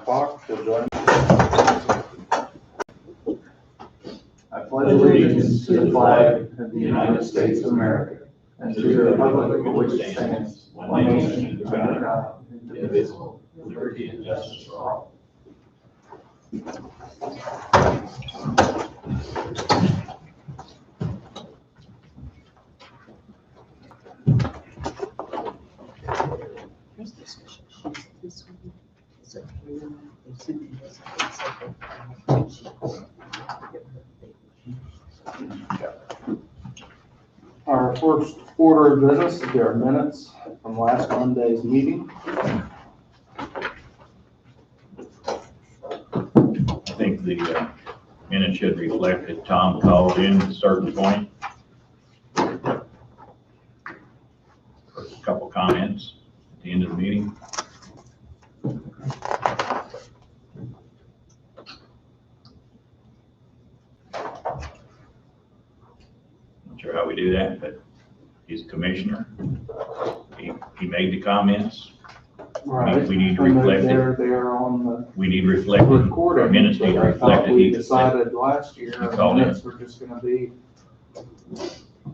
o'clock. You'll join. I pledge allegiance to the flag of the United States of America and to the republic for which it stands, one nation, under God, indivisible, with liberty and justice for all. Our first order of business is our minutes from last Monday's meeting. I think the minutes should reflect that Tom called in at a certain point. A couple comments at the end of the meeting. Not sure how we do that, but he's a commissioner. He made the comments. Right. We need to reflect it. They're on the We need to reflect it. recording. Our minutes need to but I reflect thought it. we decided last year He our called in. minutes were just gonna be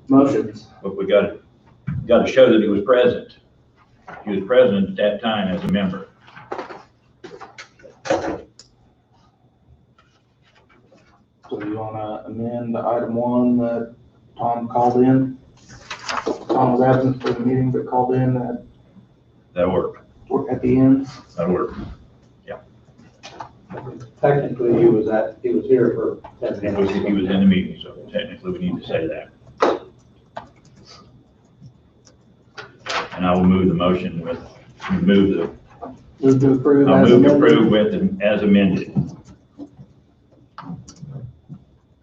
motions. But we got to show that he was present. He was present at that time as a member. So you wanna amend item 1 that Tom called in? Tom was absent for the meeting, but called in That worked. at the end. That worked. Technically, he was here for 10 He was in the meeting, so technically we need to say that. And I will move the motion with, Move to approve I'll as move to amended. approve with as amended.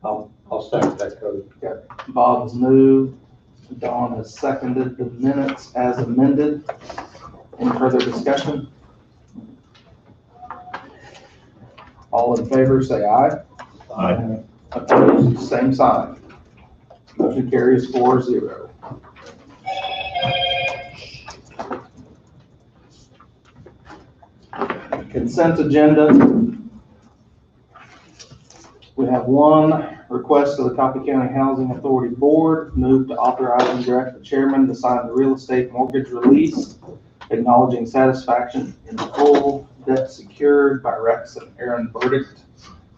I'll second that code. Bob's moved, Dawn has seconded the minutes as amended. Any further discussion? All in favor, say aye. Aye. Opposed, same sign. Motion carries 4-0. Consent agenda. We have one request of the Coffee County Housing Authority Board, move to authorize and direct the chairman to sign the real estate mortgage release, acknowledging satisfaction in full debt secured by Rex and Aaron Verdict,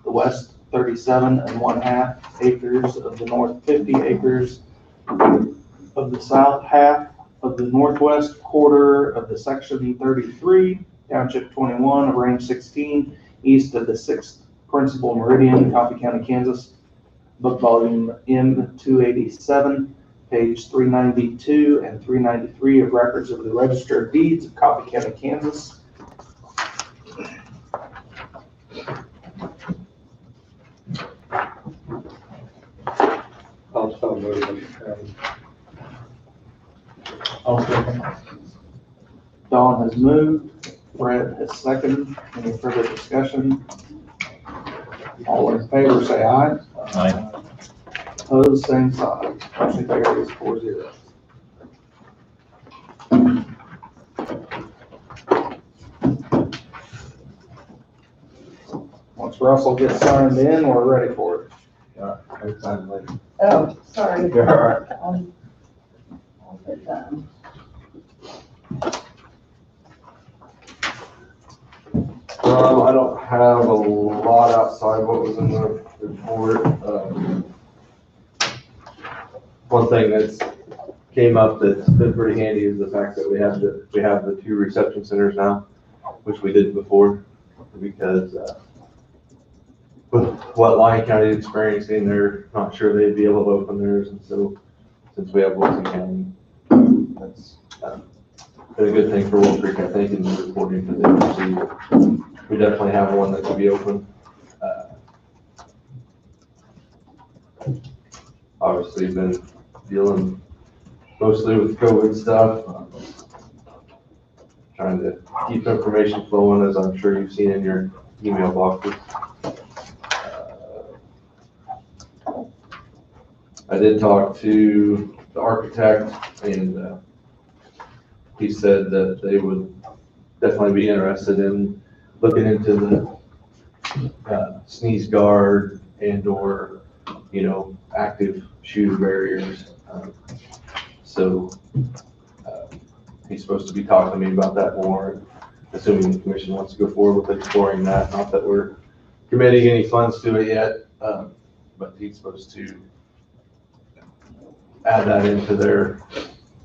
the west 37 1/2 acres of the north 50 acres of the south half of the northwest quarter of the section 33, township 21 of range 16, east of the 6th principal meridian, Coffee County, Kansas, book volume M287, page 392 and 393 of records of the Register of Deeds of Coffee County, Kansas. I'll so move. Dawn has moved, Brett has seconded. Any further discussion? All in favor, say aye. Aye. Opposed, same sign. Motion carries 4-0. Once Russell gets signed in, we're ready for it. Oh, sorry. You're all right. I'll put down. I don't have a lot outside what was in the report. One thing that's came up that's been pretty handy is the fact that we have the 2 reception centers now, which we didn't before, because with what Lyon County is experiencing, they're not sure they'd be able to open theirs, and so since we have Wilson County, that's been a good thing for Wolf Creek, I think, in the reporting that they received. We definitely have one that could be open. Obviously, been dealing mostly with COVID stuff. Trying to keep information flowing, as I'm sure you've seen in your email boxes. I did talk to the architect, and he said that they would definitely be interested in looking into the sneeze guard and or, active shooter barriers. So he's supposed to be talking to me about that more, assuming the commission wants to go forward with exploring that. Not that we're committing any funds to it yet, but he's supposed to add that into their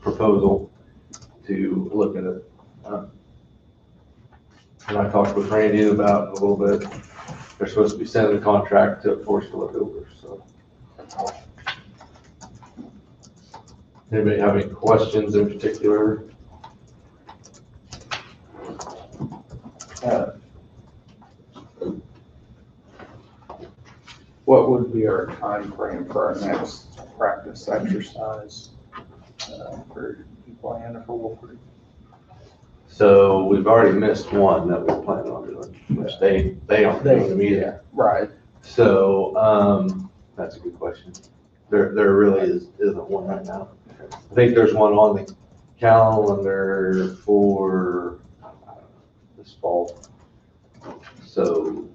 proposal to look at it. And I talked with Randy about it a little bit. They're supposed to be sending the contract for us to look over, so. Anybody have any questions in particular? What would be our time frame for our next practice exercise for Plan or for Wolford? So we've already missed one that we're planning on doing, which they aren't doing them either. Right. So, that's a good question. There really isn't one right now. I think there's one on the calendar for this fall. So,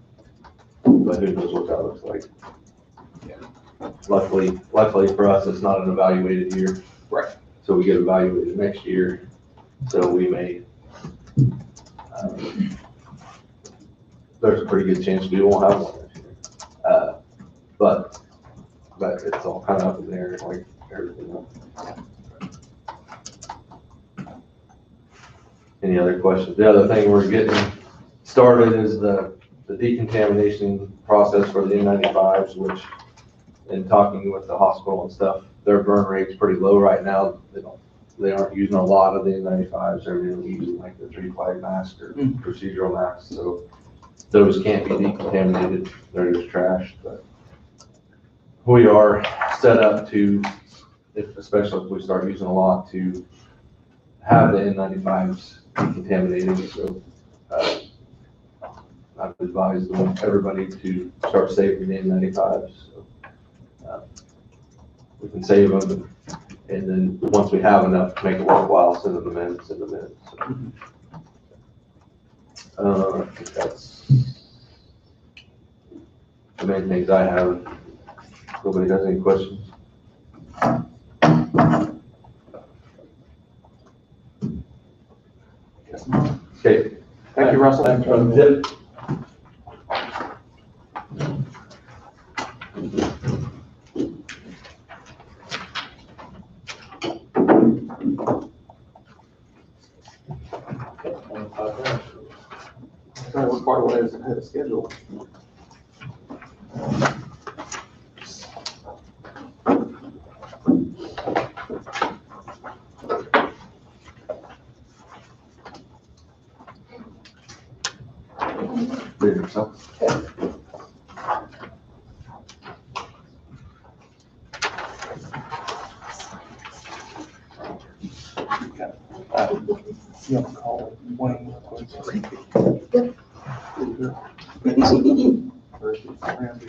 but who knows what that looks like. Luckily for us, it's not an evaluated year. Right. So we get evaluated next year. So we may, there's a pretty good chance we won't have one this year. But it's all kind of up in the air, like everything else. Any other questions? The other thing we're getting started is the decontamination process for the N95s, which in talking with the hospital and stuff, their burn rate's pretty low right now. They aren't using a lot of the N95s. They're really using like the 3-ply mask or procedural masks. So those can't be decontaminated. They're just trashed. But we are set up to, especially if we start using a lot, to have the N95s decontaminated. So I've advised everybody to start saving the N95s. So we can save them, and then once we have enough to make it worthwhile, send them in. So, I think that's the main things I have. Nobody has any questions? Okay. Thank you, Russell. Thanks, Russell. We're quite a ways ahead of schedule. Leave yourself. You have to call Wayne real quick. Randy.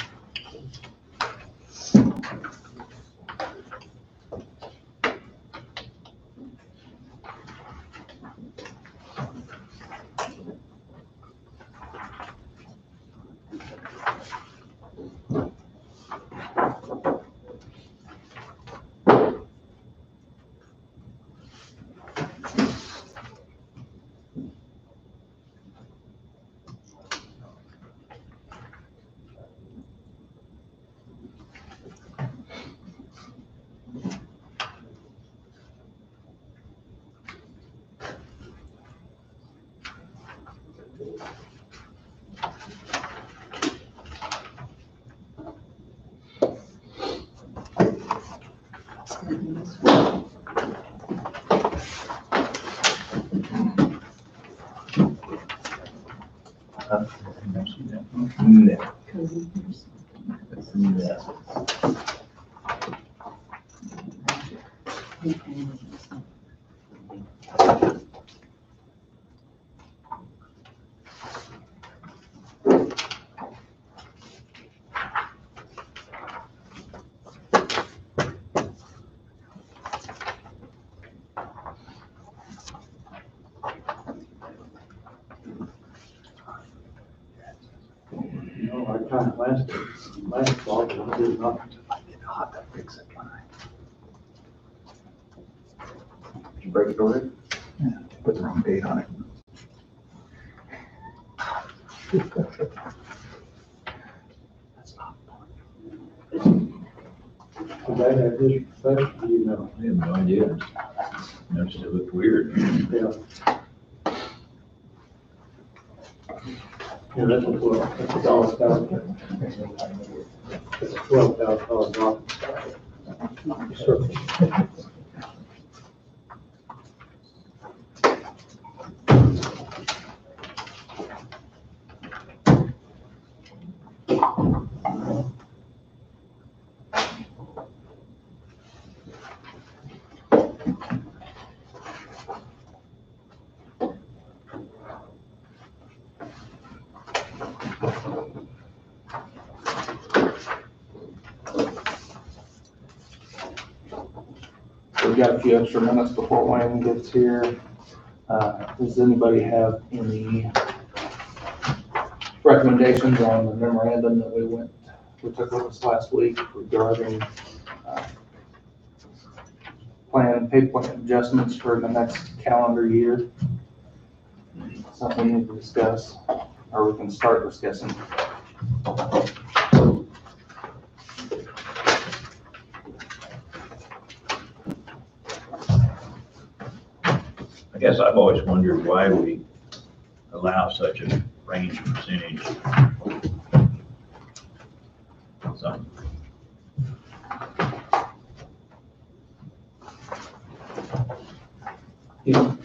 Kind of last fall, I did not. Did you break it already? Yeah, put the wrong date on it. Did that have this refreshed? Do you know? I have no idea. Noticed it looked weird. Yeah. Yeah, that's a $12,000. It's a $12,000 drop. Sure. We've got a few extra minutes before Wayne gets here. Does anybody have any recommendations on the memorandum that we took with us last week regarding pay plan adjustments for the next calendar year? Something we need to discuss, or we can start discussing. I guess I've always wondered why we allow such a range of percentage. So, You know,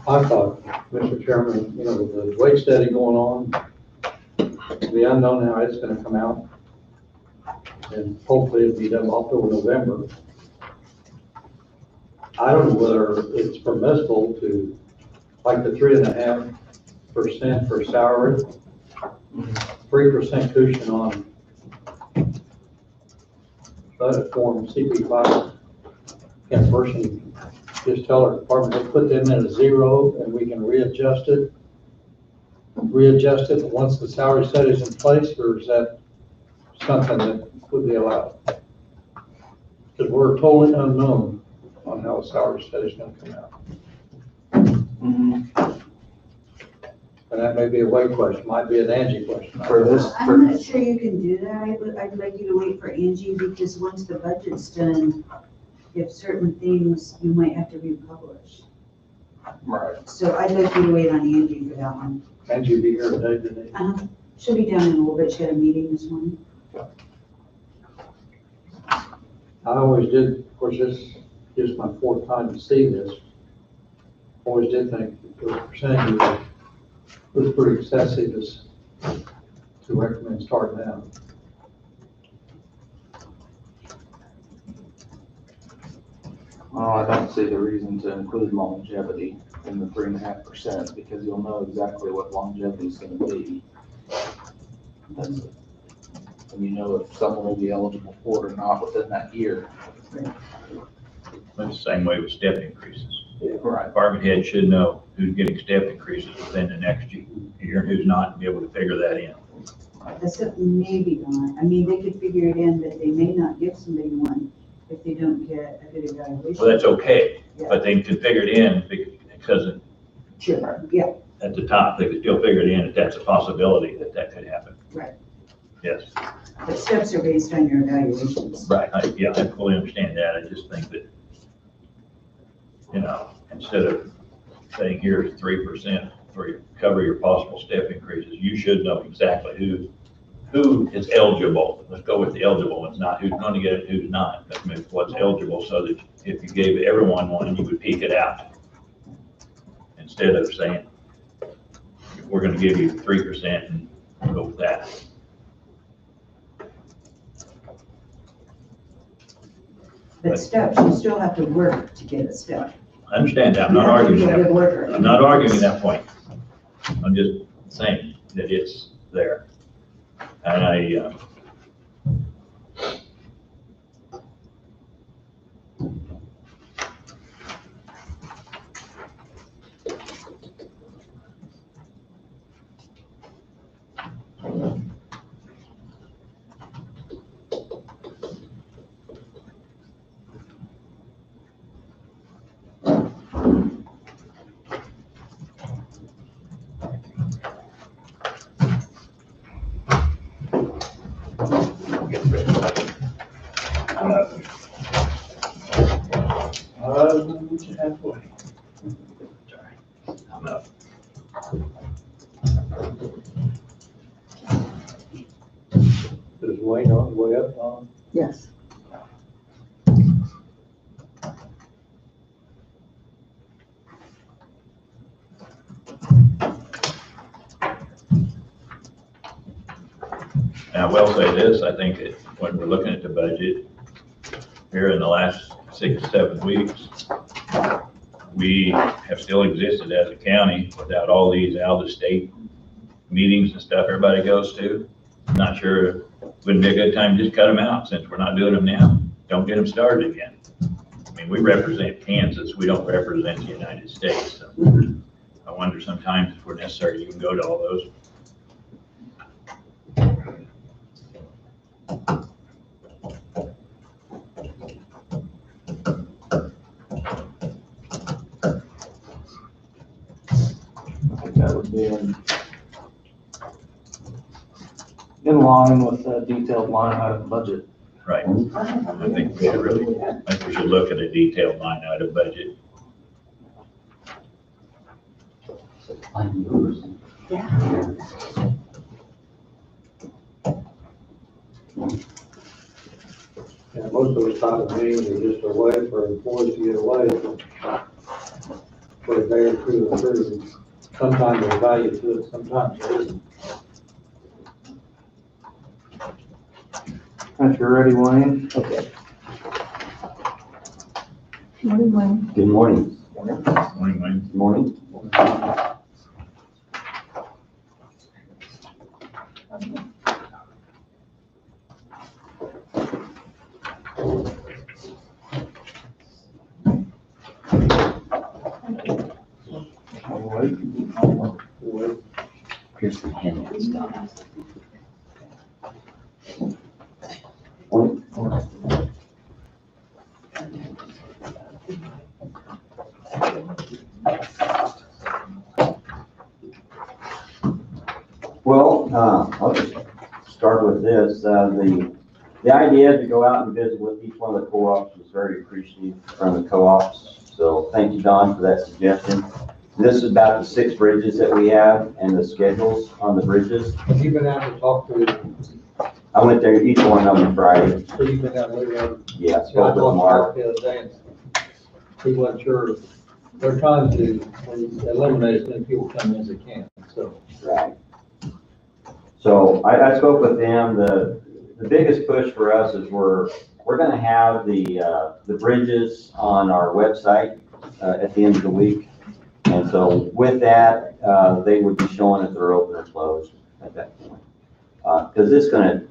I thought, Mr. Chairman, you know, with the wage study going on, the unknown how it's gonna come out, and hopefully it'll be done October, November. I don't know whether it's permissible to, like the 3.5% for salary, 3% cushion on budget form CP5. Can a person just tell our department, they put them in a zero and we can readjust it once the salary study is in place, or is that something that would be allowed? Because we're totally unknown on how a salary study is gonna come out. And that may be a Wade question, might be an Angie question. For this, I'm not sure you can do that. I'd like you to wait for Angie, because once the budget's done, if certain things, you might have to republish. right. So I'd like you to wait on Angie for that one. Angie will be here today, today. She'll be down in a little bit. She had a meeting this morning. I always did, of course, this is my fourth time to see this. Always did think the percentage was pretty excessive to recommend starting out. Well, I don't see the reason to include longevity in the 3.5%, because you'll know exactly what longevity is gonna be. And you know if someone will be eligible for it or not within that year. it's the same way with step increases. Right. Department head should know who's getting step increases within the next year and who's not, and be able to figure that in. Except maybe not. I mean, they could figure it in, but they may not give somebody one if they don't get a good evaluation. Well, that's okay, Yeah. but they can figure it in because Sure, yeah, at the top, they could still figure it in if that's a possibility that could happen. Right. Yes, but steps are based on your evaluations. right, I fully understand that, I just think that, you know, instead of saying here's 3% for you, cover your possible step increases, you should know exactly who is eligible. Let's go with the eligible ones, not who's gonna get it, who's not. Let's move what's eligible, so that if you gave everyone one, you would peak it out. Instead of saying, we're gonna give you 3% and go with that. But steps, you still have to work to get a step. I understand that, I'm You not have to be arguing a good that. worker. I'm not arguing that point. I'm just saying that it's there. And Wayne, on the way up, Yes. And I will say this, I think that when we're looking at the budget, here in the last 6, 7 weeks, we have still existed as a county without all these out-of-state meetings and stuff everybody goes to. Not sure, wouldn't be a good time to just cut them out since we're not doing them now. Don't get them started again. I mean, we represent Kansas, we don't represent the United States. So I wonder sometimes if we're necessary to even go to all those. I think that would be in line with the detailed line item budget. Right. I think we should really, I think we should look at a detailed line item budget. yeah, most of the time, meetings are just a way for employees to get away for a day or two or three. Sometimes there's value to it, sometimes there isn't. If you're ready, Wayne. Okay. Morning, Wayne. Good morning. Morning, Wayne. Good morning. Here's some handouts, Don. Morning. Well, I'll just start with this. The idea to go out and visit with each one of the co-ops was very appreciative from the co-ops. So thank you, Don, for that suggestion. This is about the 6 bridges that we have and the schedules on the bridges. Have you been out to talk to, I went there each one of them Friday. so you've been out there? Yeah, I spoke talked with to Mark. Mark the other day, and he wasn't sure. They're trying to eliminate as many people coming as they can, so. Right. So I spoke with them. The biggest push for us is we're gonna have the bridges on our website at the end of the week. And so with that, they would be showing if they're open or closed at that point. Cause it's gonna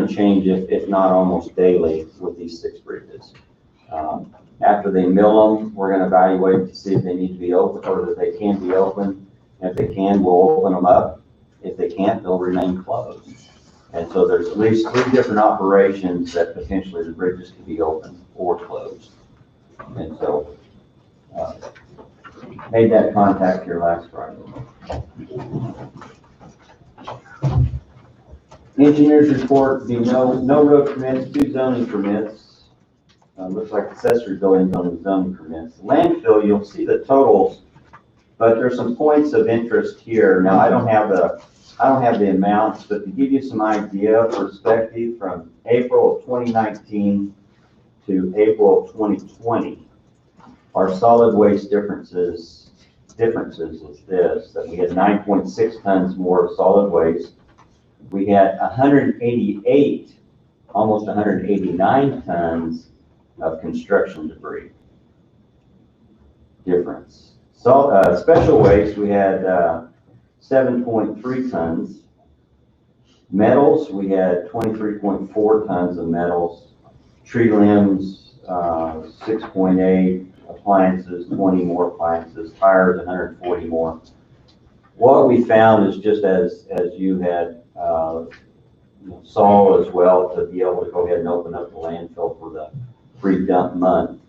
change if not almost daily with these 6 bridges. After they mill them, we're gonna evaluate to see if they need to be open or that they can be open. If they can, we'll open them up. If they can't, they'll remain closed. And so there's at least 3 different operations that potentially the bridges could be open or closed. And so, made that contact here last Friday. Engineers report, no road permits, 2 zoning permits. Looks like accessory buildings on the zoning permits. Landfill, you'll see the totals, but there's some points of interest here. Now, I don't have the amounts, but to give you some idea of perspective, from April of 2019 to April of 2020, our solid waste differences is this, that we had 9.6 tons more of solid waste. We had 188, almost 189 tons of construction debris difference. So, special waste, we had 7.3 tons. Metals, we had 23.4 tons of metals. Tree limbs, 6.8. Appliances, 20 more appliances. Tires, 140 more. What we found is just as you had saw as well, to be able to go ahead and open up the landfill for the free dump month,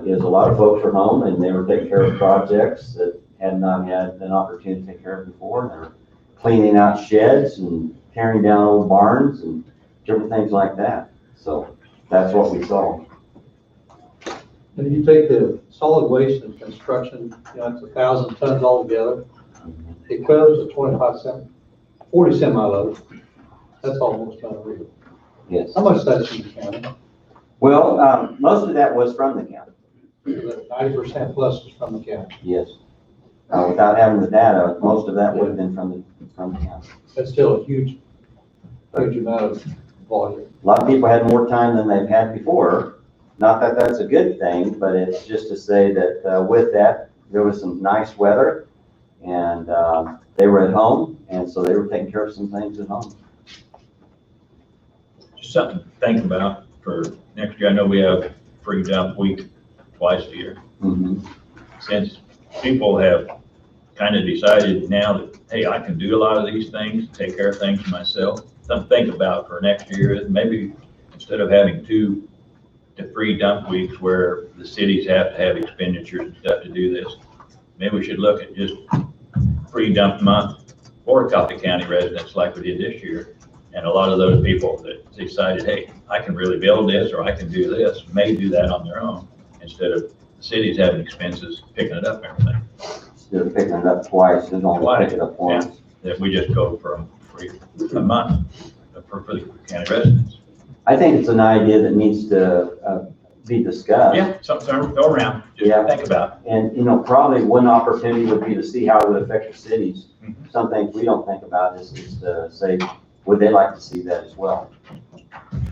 is a lot of folks are home and they were taking care of projects that had not had an opportunity to take care of before. They're cleaning out sheds and tearing down old barns and different things like that. So that's what we saw. And if you take the solid waste and construction, it's 1,000 tons altogether. It goes to 40 semi-loads. That's almost unreal. Yes. How much is that in the county? Well, most of that was from the county, 90% plus is from the county. yes. Without having the data, most of that would have been from the county. That's still a huge amount of volume. A lot of people had more time than they've had before. Not that that's a good thing, but it's just to say that with that, there was some nice weather and they were at home, and so they were taking care of some things at home. Just something to think about for next year. I know we have free dump week twice a year. Mhm. Since people have kind of decided now that, hey, I can do a lot of these things, take care of things myself. Something to think about for next year is maybe instead of having two free dump weeks where the cities have to have expenditures and stuff to do this, maybe we should look at just free dump month for Coffee County residents like we did this year. And a lot of those people that decided, hey, I can really build this or I can do this, may do that on their own instead of the cities having expenses picking it up and everything. Instead of picking it up twice, they only pick it up once. That we just go for free a month for the county residents. I think it's an idea that needs to be discussed. Yeah, something to go around, just Yeah. think about. And, probably one opportunity would be to see how it would affect the cities. Mhm. Some things we don't think about is to say, would they like to see that as well?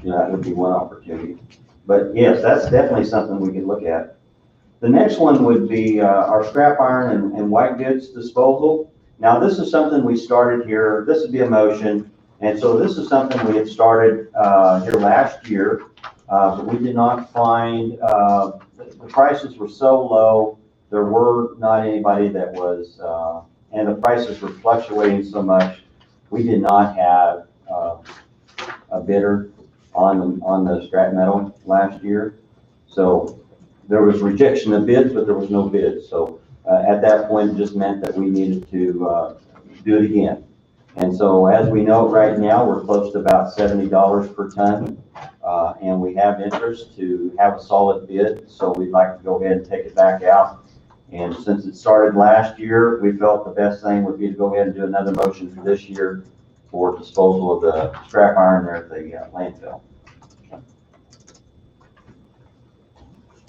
That would be one opportunity. But yes, that's definitely something we can look at. The next one would be our scrap iron and white goods disposal. Now, this is something we started here. This would be a motion. And so this is something we had started here last year, but we did not find, the prices were so low, there were not anybody that was, and the prices were fluctuating so much, we did not have a bidder on the scrap metal last year. So there was rejection of bids, but there was no bids. So at that point, it just meant that we needed to do it again. And so as we know right now, we're close to about $70 per ton. And we have interest to have a solid bid. So we'd like to go ahead and take it back out. And since it started last year, we felt the best thing would be to go ahead and do another motion for this year for disposal of the scrap iron there at the landfill.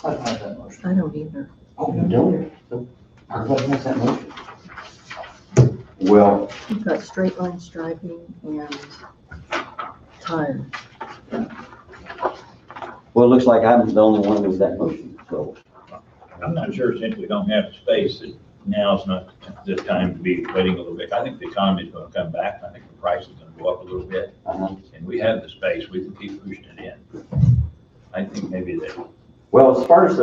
I don't have that motion. I don't either. Oh, you don't? Everybody has that motion? Well, You've got straight line striping and tire. it looks like I'm the only one with that motion, so. I'm not sure, since we don't have the space, that now's not the time to be waiting a little bit. I think the economy's gonna come back. I think the price is gonna go up a little bit. Uh-huh. And we have the space, we can keep pushing it in. I think maybe that, Well, as far as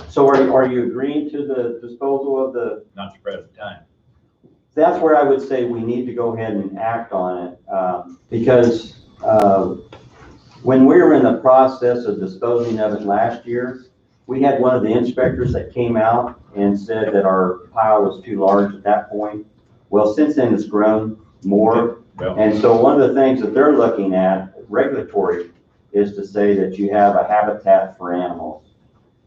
so are you agreeing to the disposal of the, not the present time. that's where I would say we need to go ahead and act on it, because when we were in the process of disposing of it last year, we had one of the inspectors that came out and said that our pile was too large at that point. Well, since then it's grown more. Well, And so one of the things that they're looking at, regulatory, is to say that you have a habitat for animals.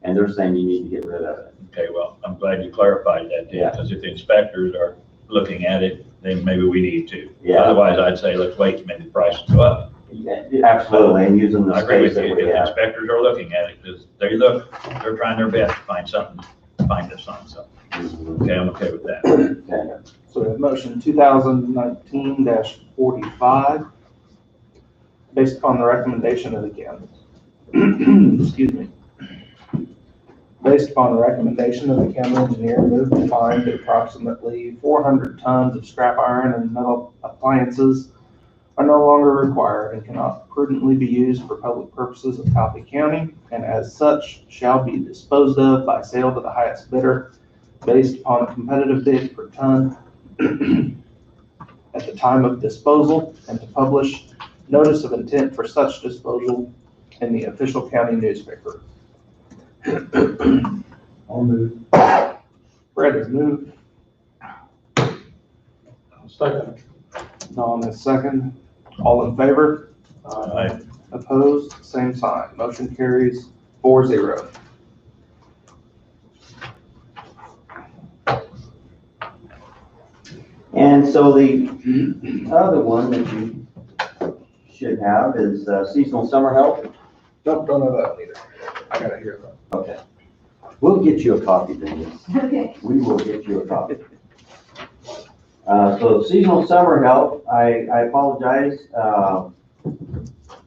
And they're saying you need to get rid of it. okay, well, I'm glad you clarified that, Yeah. because if the inspectors are looking at it, then maybe we need to. Yeah. Otherwise, I'd say, let's wait, till maybe the prices go up. Yeah, absolutely, and using the I agree space with you, that if we the have. inspectors are looking at it, because they're trying their best to find something, find us on something. Mhm. Okay, I'm okay with that. Okay. So we have motion 2019-45, based upon the recommendation of the county. Excuse me. Based upon the recommendation of the county engineer, move to find that approximately 400 tons of scrap iron and metal appliances are no longer required and cannot prudently be used for public purposes of Coffee County, and as such shall be disposed of by sale to the highest bidder based upon a competitive bid per ton at the time of disposal, and to publish notice of intent for such disposal in the official county newspaper. I'll move. Brett has moved, Second. Don is second. All in favor? Aye. Opposed? Same sign. Motion carries 4-0. And so the other one that you should have is seasonal summer help. Don't know that either. I gotta hear that. Okay. We'll get you a copy, Dennis. Okay. We will get you a copy. So seasonal summer help, I apologize.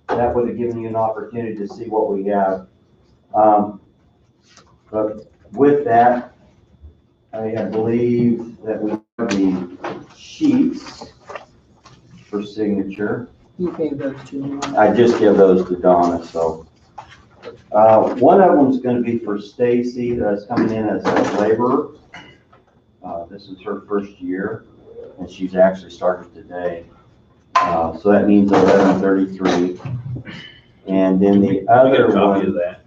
That would have given you an opportunity to see what we have. But with that, I believe that we have the sheets for signature. You gave those to me. I just give those to Donna, so. One of them is going to be for Stacy, that's coming in as a laborer. This is her first year, and she's actually started today. So that means 11:33. And then the You get other a copy of one, that,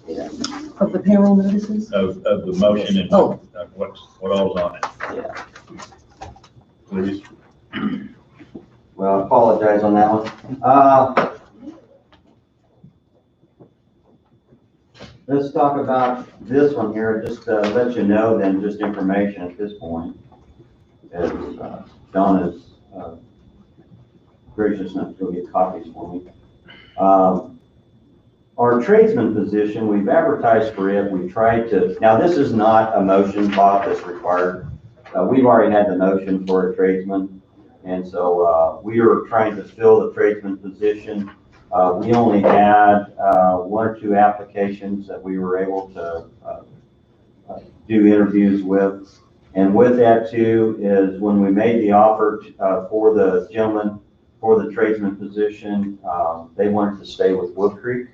yeah, Of the payroll notices? of the motion and Oh. what all's on it, yeah. please. Well, I apologize on that one. Let's talk about this one here, just to let you know then, just information at this point. As Donna's gracious enough to go get copies for me. Our tradesman position, we've advertised for it. We tried to, now this is not a motion, Bob, that's required. We've already had the motion for a tradesman. And so we were trying to fill the tradesman position. We only had one or two applications that we were able to do interviews with. And with that too is when we made the offer for the gentleman for the tradesman position, they wanted to stay with Wood Creek.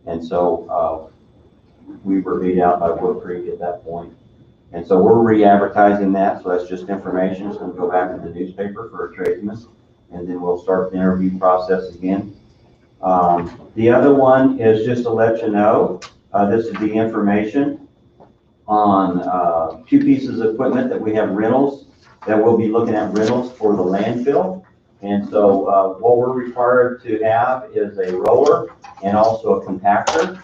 And so we were beat out by Wood Creek at that point. And so we're re-advertising that, so that's just information. It's going to go back in the newspaper for a tradesman, and then we'll start the interview process again. The other one is just to let you know, this is the information on two pieces of equipment that we have rentals, that we'll be looking at rentals for the landfill. And so what we're required to have is a roller and also a compactor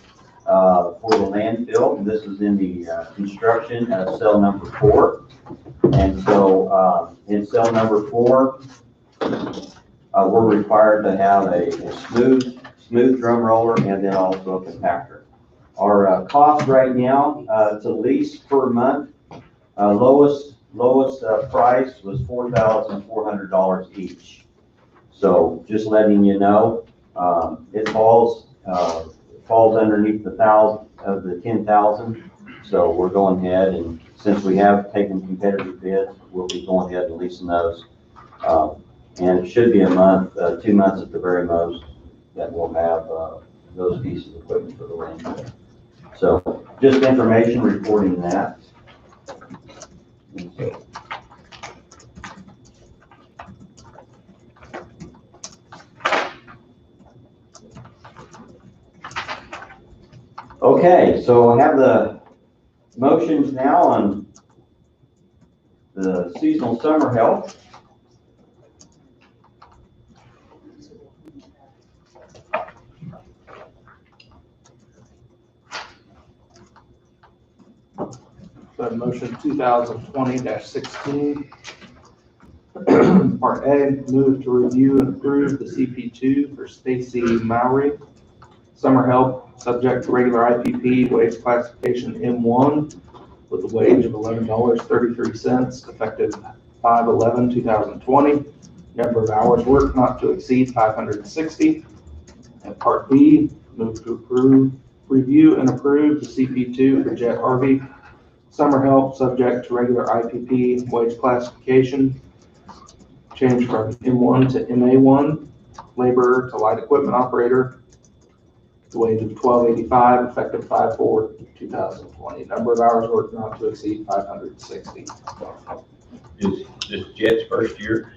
for the landfill. And this is in the construction cell number 4. And so in cell number 4, we're required to have a smooth drum roller and then also a compactor. Our cost right now to lease per month, lowest price was $4,400 each. So just letting you know, it falls underneath the 10,000. So we're going ahead, and since we have taken competitive bids, we'll be going ahead and leasing those. And it should be a month, 2 months at the very most, that we'll have those pieces of equipment for the landfill. So just information reporting that. Okay, so I have the motions now on the seasonal summer help. So motion 2020-16. Part A, move to review and approve the CP2 for Stacy Mowry. Summer help, subject to regular IPP, wage classification M1 with a wage of $11.33, effective 5/11/2020. Number of hours worked not to exceed 560. And Part B, move to approve, review and approve the CP2 for Jet Harvey. Summer help, subject to regular IPP, wage classification, change from M1 to MA1, laborer to light equipment operator, the wage of $12.85, effective 5/4/2020. Number of hours worked not to exceed 560. Is this Jet's first year?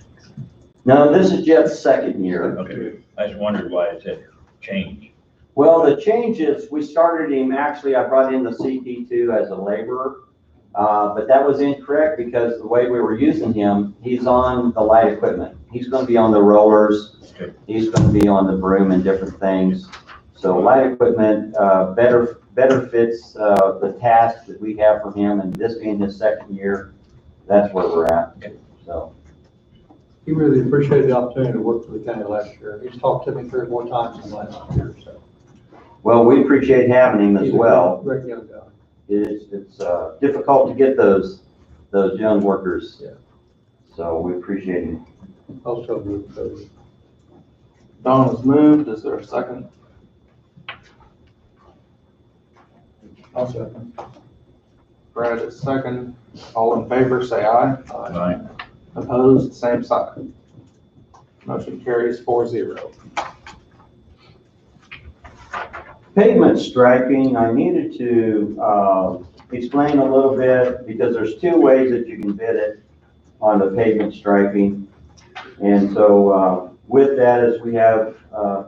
No, this is Jet's second year. Okay, I just wondered why it said change. Well, the changes, we started him, actually, I brought in the CP2 as a laborer, but that was incorrect because the way we were using him, he's on the light equipment. He's going to be on the rollers. Okay. He's going to be on the broom and different things. So light equipment better fits the task that we have for him, and this being his second year, that's where we're at. So He really appreciated the opportunity to work for the county last year. He's talked to me 3 or 4 times in the last year, so. Well, we appreciate having him as He's a well. Great young guy. It's difficult to get those young workers. Yeah. So we appreciate him. Also moved those. Don has moved. Is there a second? Also, Brad is second. All in favor, say aye. Aye. Opposed, same sign. Motion carries 4-0. Pavement striping, I needed to explain a little bit because there's 2 ways that you can bid it on the pavement striping. And so with that is we have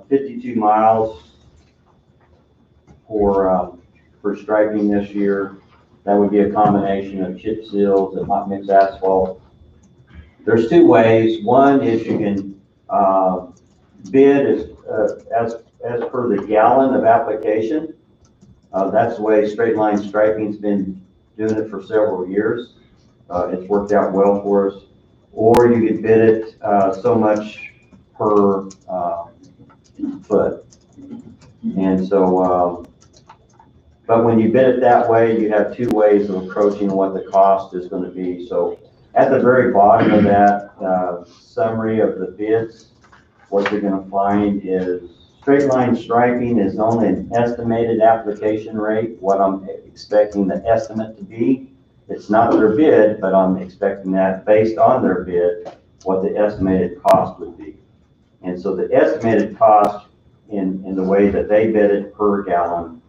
52 miles for striping this year. That would be a combination of chip seals and hot mix asphalt. There's 2 ways. One is you can bid as per the gallon of application. That's the way Straight Line Striping's been doing it for several years. It's worked out well for us. Or you could bid it so much per foot. And so, but when you bid it that way, you have 2 ways of approaching what the cost is going to be. So at the very bottom of that summary of the bids, what you're going to find is Straight Line Striping is only an estimated application rate, what I'm expecting the estimate to be. It's not their bid, but I'm expecting that based on their bid, what the estimated cost would be. And so the estimated cost in the way that they bid it per gallon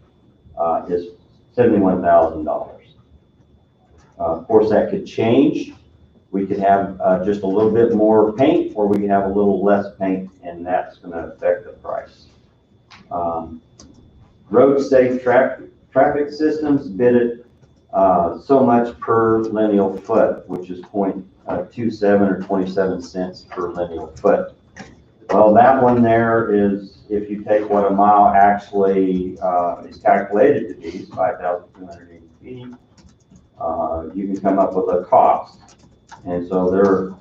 is $71,000. Of course, that could change. We could have just a little bit more paint, or we could have a little less paint, and that's going to affect the price. Road safe traffic systems bid it so much per lineal foot, which is 0.27 or 27 cents per lineal foot. Well, that one there is, if you take what a mile actually is calculated to be, is 5,280 feet, you can come up with a cost. And so their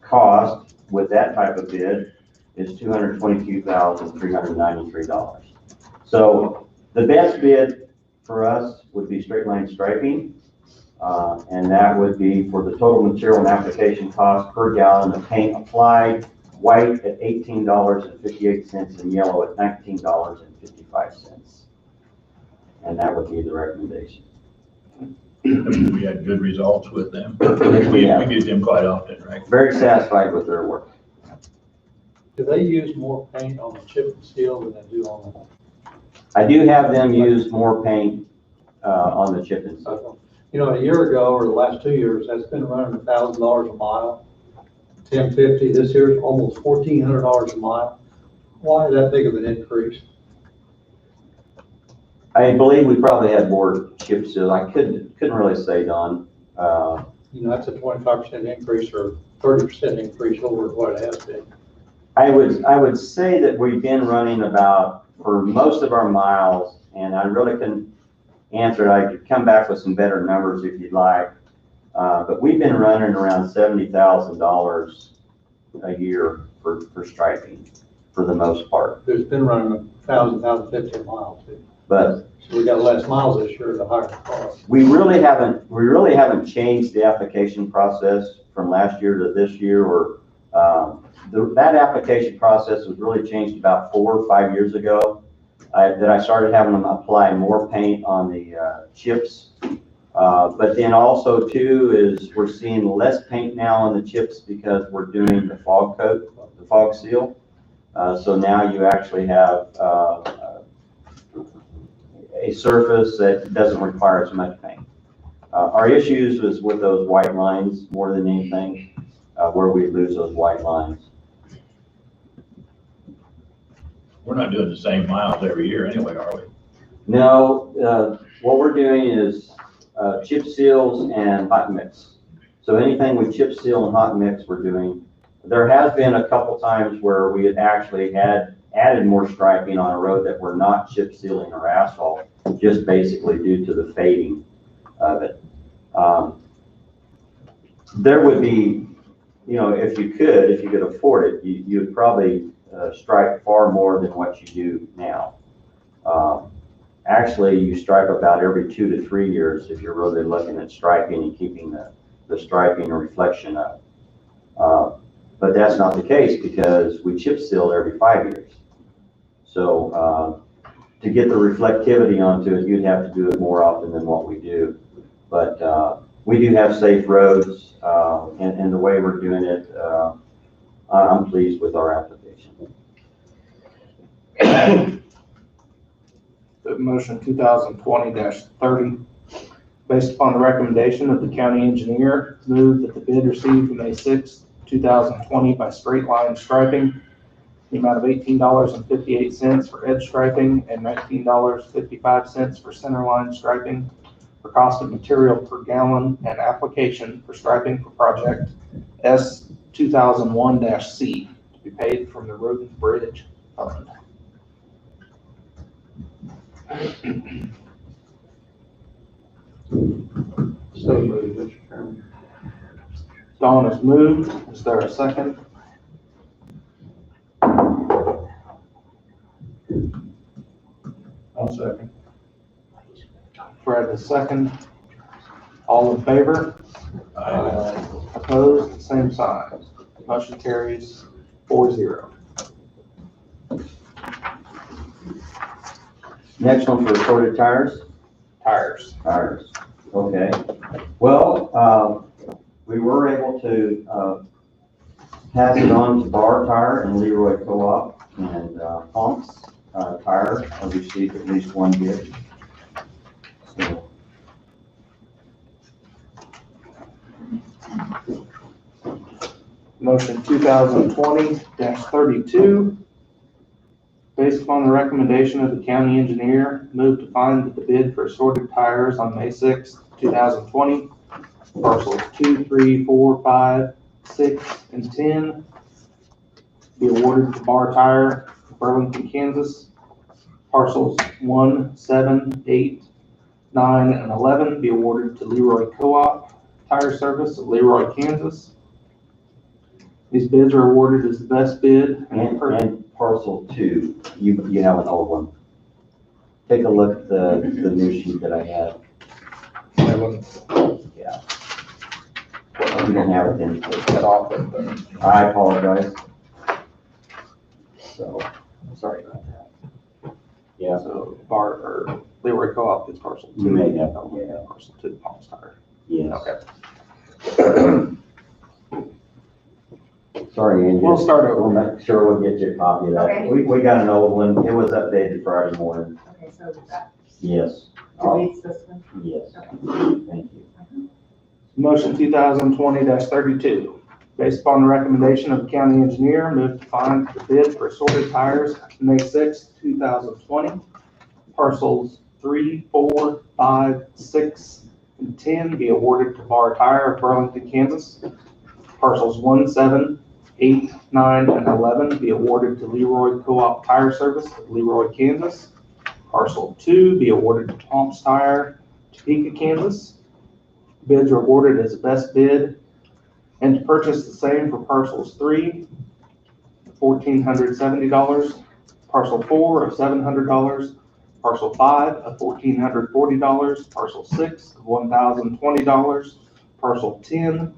cost with that type of bid is $222,393. So the best bid for us would be Straight Line Striping, and that would be for the total material and application cost per gallon of paint applied, white at $18.58 and yellow at $19.55. And that would be the recommendation. We had good results with them. We Yeah. use them quite often, right? Very satisfied with their work. do they use more paint on the chip and seal than they do on I do have them use more paint on the chip and the, seal. you know, a year ago or the last 2 years, that's been running $1,000 a mile. $10.50 this year is almost $1,400 a mile. Why is that big of an increase? I believe we probably had more chip seal. I couldn't really say, Don. You know, that's a 25% increase or 30% increase over what it has been. I would say that we've been running about, for most of our miles, and I really couldn't answer it. I could come back with some better numbers if you'd like. But we've been running around $70,000 a year for striping for the most part. It's been running 1,050 miles too. But So we got less miles this year at a higher cost. we really haven't changed the application process from last year to this year, or that application process was really changed about 4 or 5 years ago. That I started having them apply more paint on the chips. But then also too is we're seeing less paint now on the chips because we're doing the fog coat, the fog seal. So now you actually have a surface that doesn't require as much paint. Our issues was with those white lines more than anything, where we lose those white lines. We're not doing the same miles every year anyway, are we? No, what we're doing is chip seals and hot mix. So anything with chip seal and hot mix we're doing. There has been a couple times where we had actually added more striping on a road that we're not chip sealing or asphalt, just basically due to the fading of it. There would be you know, if you could afford it, you'd probably stripe far more than what you do now. Actually, you stripe about every 2 to 3 years if you're really looking at striping and keeping the striping and reflection up. But that's not the case because we chip seal every 5 years. So to get the reflectivity onto it, you'd have to do it more often than what we do. But we do have safe roads, and the way we're doing it, I'm pleased with our application. The motion 2020-30, based upon the recommendation of the county engineer, move that the bid received May 6, 2020 by Straight Line Striping, the amount of $18.58 for edge striping and $19.55 for center line striping, for cost of material per gallon and application for striping for project S 2001-C to be paid from the Road and Bridge Fund. So moved, Mr. Chairman. Dawn has moved. Is there a second? I'll second. Fred is second. All in favor? Opposed, same sign. Motion carries 4-0. Next one for coated tires. Tires. Tires, okay. Well, we were able to pass it on to Bar Tire and Leroy Co-op, and Pumps Tire have received at least one bid. So, Motion 2020-32, based upon the recommendation of the county engineer, move to find that the bid for assorted tires on May 6, 2020, parcels 2, 3, 4, 5, 6, and 10 be awarded to Bar Tire, Burlington, Kansas. Parcels 1, 7, 8, 9, and 11 be awarded to Leroy Co-op Tire Service of Leroy, Kansas. These bids are awarded as the best bid and parcel 2, you have an old one. Take a look at the new sheet that I have. Yeah. You don't have it in. Cut off at the, I apologize. So, sorry about that. Yeah, so Bar, or Leroy Co-op is parcel 2. you may have, Okay, yeah, parcel 2, Palms Tire. yes. Okay. Sorry, Angie. We'll start over. We'll make sure we'll get you a copy of that. Okay. We got an old one. It was updated Friday morning. Okay, so that Yes. deletes this one? Yes. Thank you. Motion 2020-32, based upon the recommendation of the county engineer, move to find the bid for assorted tires May 6, 2020. Parcels 3, 4, 5, 6, and 10 be awarded to Bar Tire of Burlington, Kansas. Parcels 1, 7, 8, 9, and 11 be awarded to Leroy Co-op Tire Service of Leroy, Kansas. Parcel 2 be awarded to Pumps Tire, Topeka, Kansas. Bids are awarded as the best bid, and to purchase the same for parcels 3, $1,470, parcel 4 of $700, parcel 5 of $1,440, parcel 6 of $1,020, parcel 10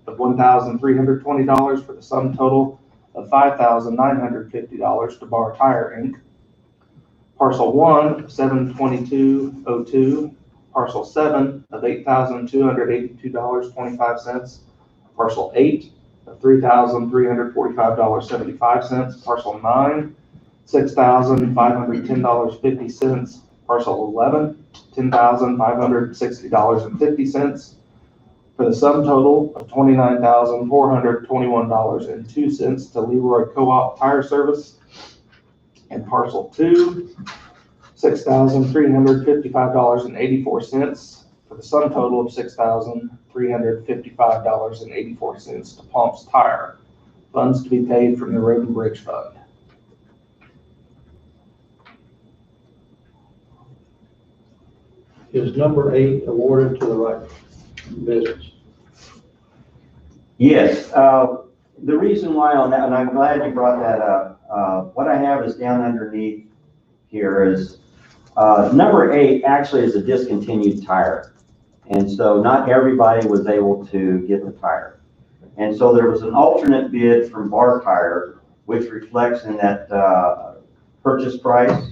of $1,320 for the sum total of $5,950 to Bar Tire Inc. Parcel 1 of $722.02, parcel 7 of $8,282.25, parcel 8 of $3,345.75, parcel 9, $6,510.50, parcel 11, $10,560.50, for the sum total of $29,421.02 to Leroy Co-op Tire Service. And parcel 2, $6,355.84 for the sum total of $6,355.84 to Pumps Tire. Funds to be paid from the Road and Bridge Fund. Is number 8 awarded to the right business? Yes, the reason why on that, and I'm glad you brought that up, what I have is down underneath here is, number 8 actually is a discontinued tire. And so not everybody was able to get the tire. And so there was an alternate bid from Bar Tire, which reflects in that purchase price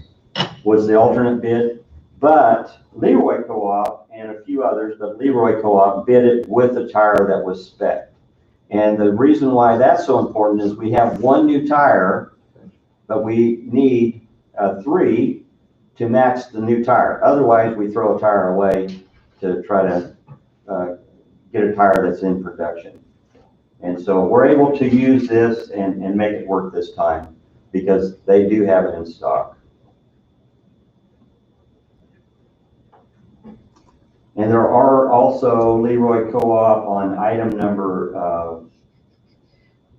was the alternate bid. But Leroy Co-op and a few others, but Leroy Co-op bid it with a tire that was spec. And the reason why that's so important is we have 1 new tire, but we need 3 to match the new tire. Otherwise, we throw a tire away to try to get a tire that's in production. And so we're able to use this and make it work this time because they do have it in stock. And there are also Leroy Co-op on item number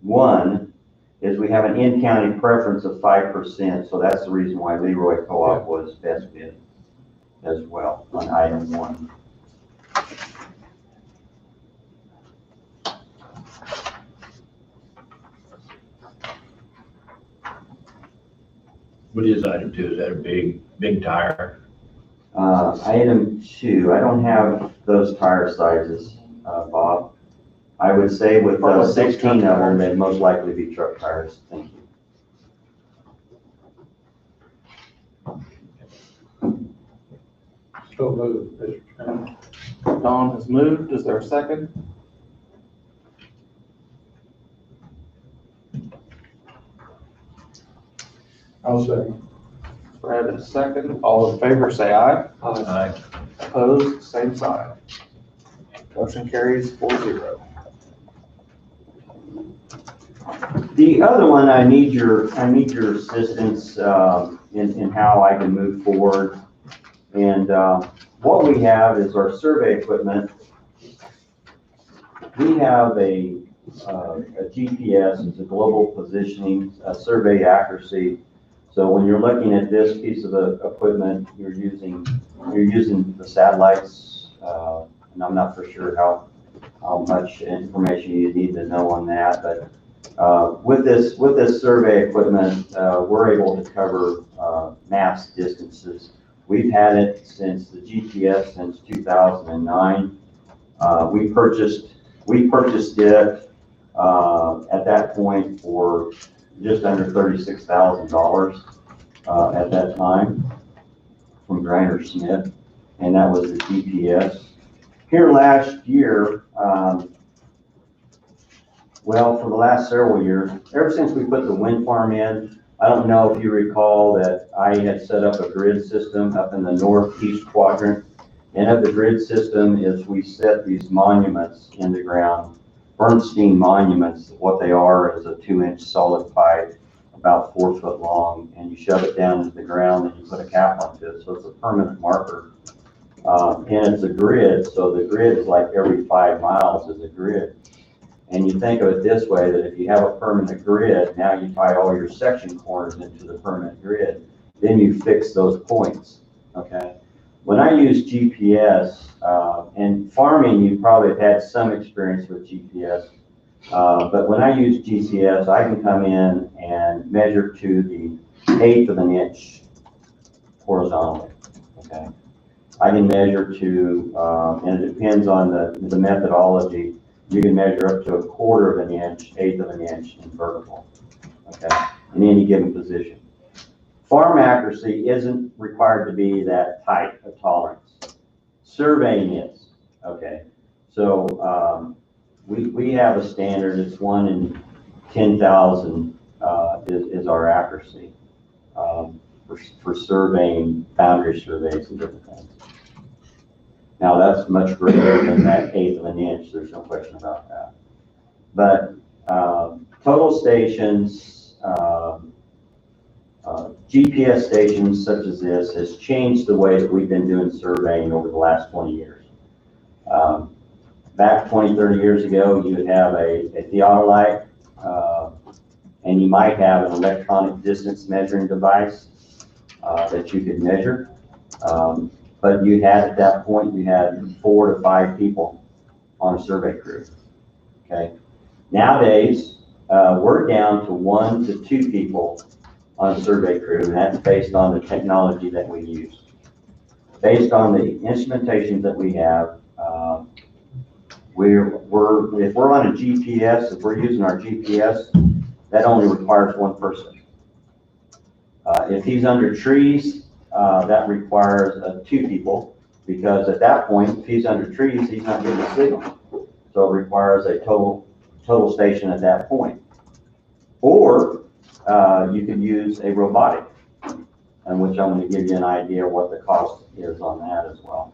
1 is we have an in-county preference of 5%. So that's the reason why Leroy Co-op was best bid as well on item 1. What is item 2? Is that a big tire? Item 2, I don't have those tire sizes, Bob. I would say with 16 of them, they'd most likely be truck tires. Thank you. So moved, Mr. Chairman. Don has moved. Is there a second? I'll second. Brad is second. All in favor, say aye. Aye. Opposed, same sign. Motion carries 4-0. The other one, I need your assistance in how I can move forward. And what we have is our survey equipment. We have a GPS, it's a global positioning, survey accuracy. So when you're looking at this piece of the equipment, you're using the satellites, and I'm not for sure how much information you need to know on that, but with this survey equipment, we're able to cover mass distances. We've had it since the GPS since 2009. We purchased it at that point for just under $36,000 at that time from Griner Smith, and that was the GPS. Here last year, well, for the last several years, ever since we put the wind farm in, I don't know if you recall that I had set up a grid system up in the northeast quadrant. And of the grid system is we set these monuments in the ground. Bernstein monuments, what they are is a 2-inch solid pipe, about 4 foot long, and you shove it down into the ground and you put a cap onto it. So it's a permanent marker. And it's a grid, so the grid is like every 5 miles is a grid. And you think of it this way, that if you have a permanent grid, now you tie all your section corners into the permanent grid, then you fix those points, okay? When I use GPS, and farming, you probably have had some experience with GPS, but when I use GPS, I can come in and measure to the 1/8 of an inch horizontally, okay? I can measure to, and it depends on the methodology, you can measure up to 1/4 of an inch, 1/8 of an inch in vertical, okay, in any given position. Farm accuracy isn't required to be that tight a tolerance. Surveying is, okay. So we have a standard, it's 1 in 10,000 is our accuracy for surveying, boundary surveys and different things. Now that's much greater than that 1/8 of an inch, there's no question about that. But total stations, GPS stations such as this has changed the way that we've been doing surveying over the last 20 years. Back 20, 30 years ago, you would have a theodolite, and you might have an electronic distance measuring device that you could measure. But you had, at that point, you had 4 to 5 people on a survey crew, okay? Nowadays, we're down to 1 to 2 people on a survey crew, and that's based on the technology that we use. Based on the instrumentation that we have, if we're on a GPS, if we're using our GPS, that only requires 1 person. If he's under trees, that requires 2 people, because at that point, if he's under trees, he's not getting a signal. So it requires a total station at that point. Or you could use a robotic, in which I'm going to give you an idea of what the cost is on that as well.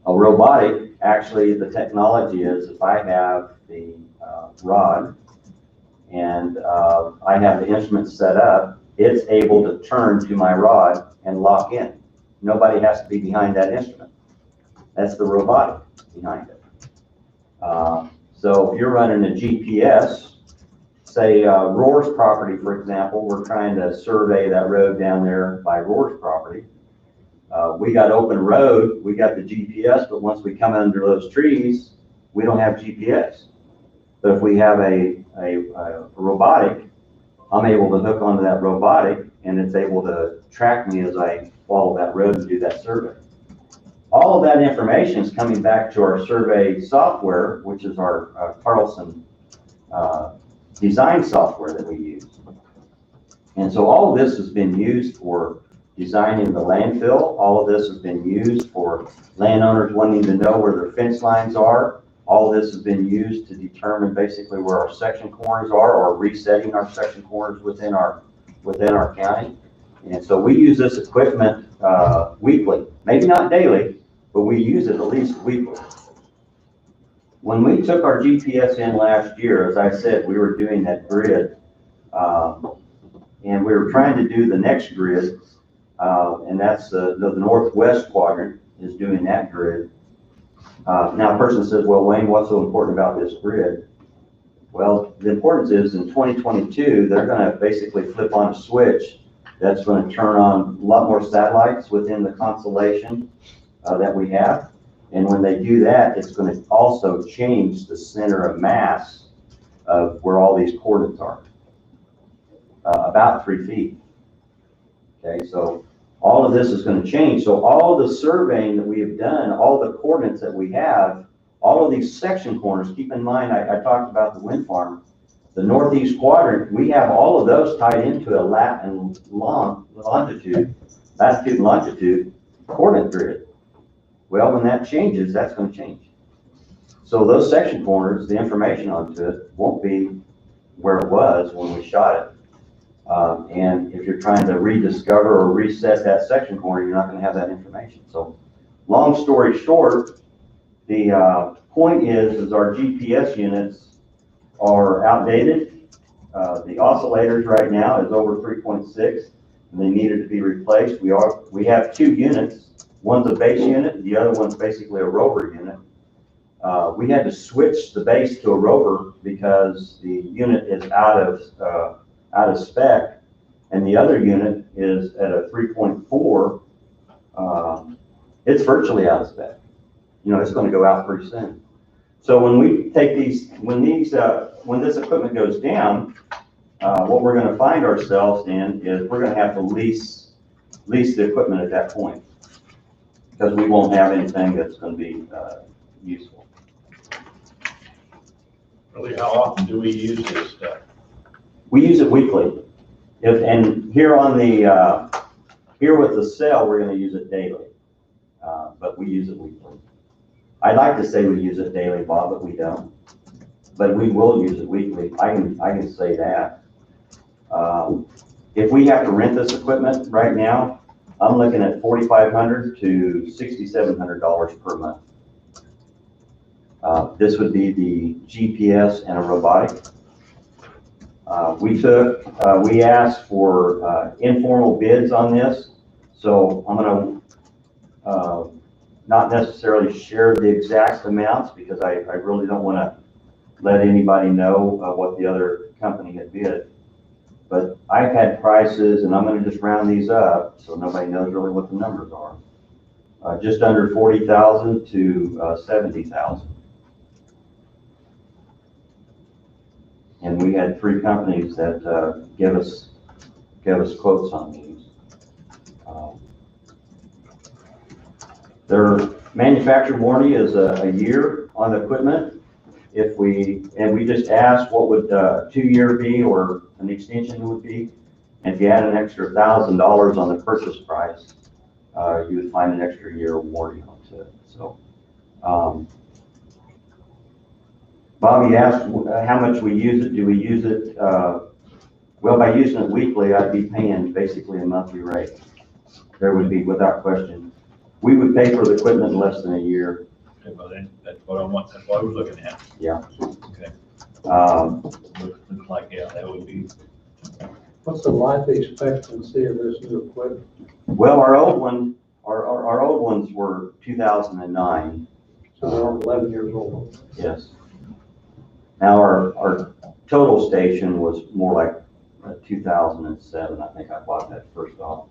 A robotic, actually, the technology is if I have the rod and I have the instrument set up, it's able to turn to my rod and lock in. Nobody has to be behind that instrument. That's the robotic behind it. So if you're running a GPS, say Roar's property, for example, we're trying to survey that road down there by Roar's property. We got open road, we got the GPS, but once we come under those trees, we don't have GPS. But if we have a robotic, I'm able to hook onto that robotic and it's able to track me as I follow that road and do that survey. All of that information is coming back to our survey software, which is our Carlson design software that we use. And so all of this has been used for designing the landfill. All of this has been used for landowners wanting to know where their fence lines are. All of this has been used to determine basically where our section corners are, or resetting our section corners within our county. And so we use this equipment weekly, maybe not daily, but we use it at least weekly. When we took our GPS in last year, as I said, we were doing that grid, and we were trying to do the next grid, and that's the northwest quadrant is doing that grid. Now a person says, well, Wayne, what's so important about this grid? Well, the importance is in 2022, they're going to basically flip on a switch that's going to turn on a lot more satellites within the constellation that we have. And when they do that, it's going to also change the center of mass of where all these coordinates are, about 3 feet. Okay, so all of this is going to change. So all the surveying that we have done, all the coordinates that we have, all of these section corners, keep in mind, I talked about the wind farm, the northeast quadrant, we have all of those tied into a latitude and longitude coordinate grid. Well, when that changes, that's going to change. So those section corners, the information onto it won't be where it was when we shot it. And if you're trying to rediscover or reset that section corner, you're not going to have that information. So long story short, the point is our GPS units are outdated. The oscillators right now is over 3.6 and they needed to be replaced. We have 2 units. One's a base unit, the other one's basically a rover unit. We had to switch the base to a rover because the unit is out of spec, and the other unit is at a 3.4. It's virtually out of spec. You know, it's going to go out pretty soon. So when we take when this equipment goes down, what we're going to find ourselves in is we're going to have to lease the equipment at that point, because we won't have anything that's going to be useful. Really, how often do we use this stuff? We use it weekly. And here on the here with the cell, we're going to use it daily, but we use it weekly. I'd like to say we use it daily, Bob, but we don't. But we will use it weekly. I can say that. If we have to rent this equipment right now, I'm looking at $4,500 to $6,700 per month. This would be the GPS and a robotic. We asked for informal bids on this, so I'm going to not necessarily share the exact amounts because I really don't want to let anybody know what the other company had bid. But I've had prices, and I'm going to just round these up so nobody knows really what the numbers are. Just under $40,000 to $70,000. And we had 3 companies that give us quotes on these. Their manufacturer warranty is a year on the equipment. And we just asked what would a 2-year be or an extension would be. And if you add an extra $1,000 on the purchase price, you would find an extra year warranty onto it. So, Bobby asked how much we use it. Do we use it? Well, by using it weekly, I'd be paying basically a monthly rate. There would be, without question. We would pay for the equipment in less than a year. Okay, well, then, that's what I want, that's what I was looking at. Yeah. Okay, looks like, yeah, that would be, What's the life expectancy of this new equipment? Well, our old ones were 2009. So they're all 11 years old. Yes. Now our total station was more like 2007. I think I bought that first off.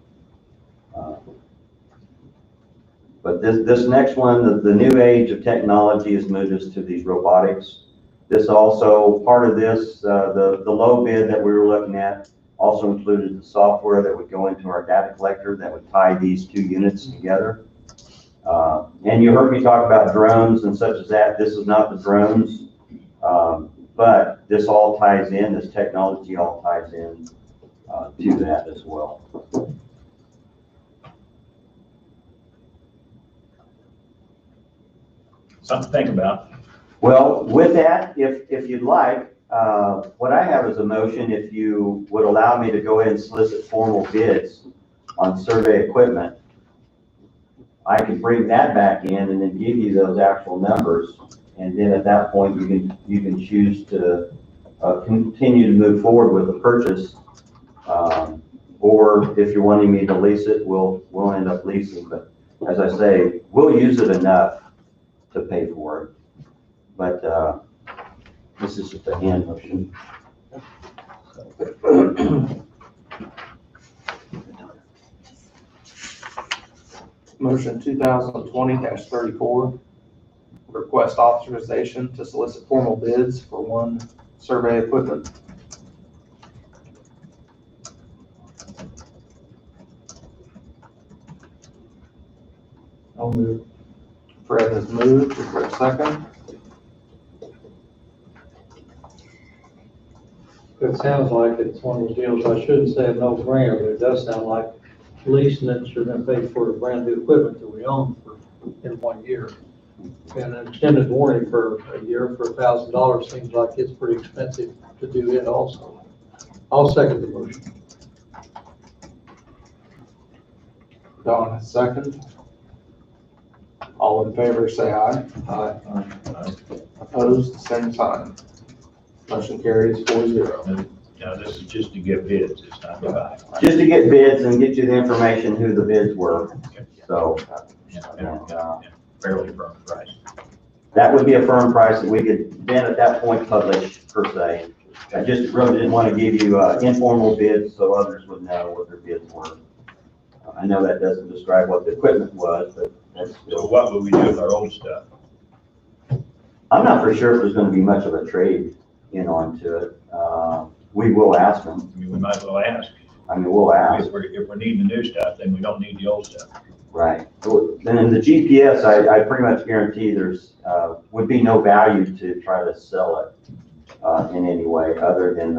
But this next one, the new age of technology has moved us to these robotics. This also, part of this, the low bid that we were looking at also included the software that would go into our data collector that would tie these 2 units together. And you heard me talk about drones and such as that. This is not the drones, but this all ties in, this technology all ties in to that as well. something to think about. Well, with that, if you'd like, what I have is a motion, if you would allow me to go ahead and solicit formal bids on survey equipment, I can bring that back in and then give you those actual numbers. And then at that point, you can choose to continue to move forward with the purchase. Or if you're wanting me to lease it, we'll end up leasing. But as I say, we'll use it enough to pay for it. But this is just a hand motion. Motion 2020-34, request authorization to solicit formal bids for 1 survey equipment. I'll move. Fred has moved. Is there a second? It sounds like it's one of those deals, I shouldn't say a no-brainer, but it does sound like leasing it, you're gonna pay for brand new equipment that we own in 1 year. And an extended warranty for a year for $1,000 seems like it's pretty expensive to do it also. I'll second the motion. Don has second. All in favor, say aye. Aye. Opposed, same sign. Motion carries 4-0. Now, this is just to get bids, it's not to buy. Just to get bids and get you the information who the bids were. Okay. So Fairly firm price. that would be a firm price that we could then at that point publish per se. I just really didn't want to give you informal bids so others would know what their bids were. I know that doesn't describe what the equipment was, but that's So still. what would we do with our old stuff? I'm not for sure if there's going to be much of a trade in onto it. We will ask them. I mean, we might as well ask. I mean, we'll ask. If we're needing the new stuff, then we don't need the old stuff. Right. Then in the GPS, I pretty much guarantee there's, would be no value to try to sell it in any way other than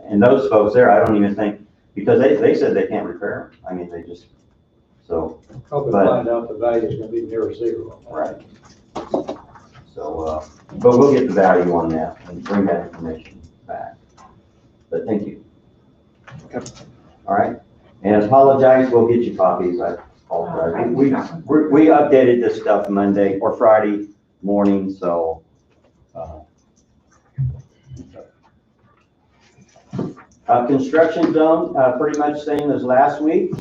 and those folks there, I don't even think, because they said they can't repair them. I mean, they just, so. Probably But- find out the value is gonna be near zero. Right. So, but we'll get the value on that and bring that information back. But thank you. Yep. All right. And apologize, we'll get you copies. I apologize. We updated this stuff Monday or Friday morning, so. Construction zone, pretty much same as last week.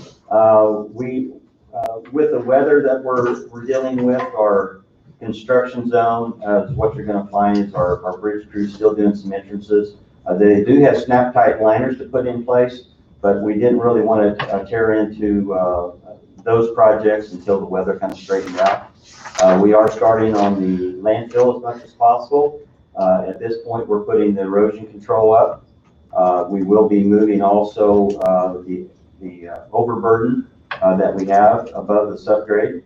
With the weather that we're dealing with, our construction zone, what you're gonna find is our bridge crew still doing some entrances. They do have snap tight liners to put in place, but we didn't really want to tear into those projects until the weather kind of straightened out. We are starting on the landfill as much as possible. At this point, we're putting the erosion control up. We will be moving also the overburden that we have above the subgrade.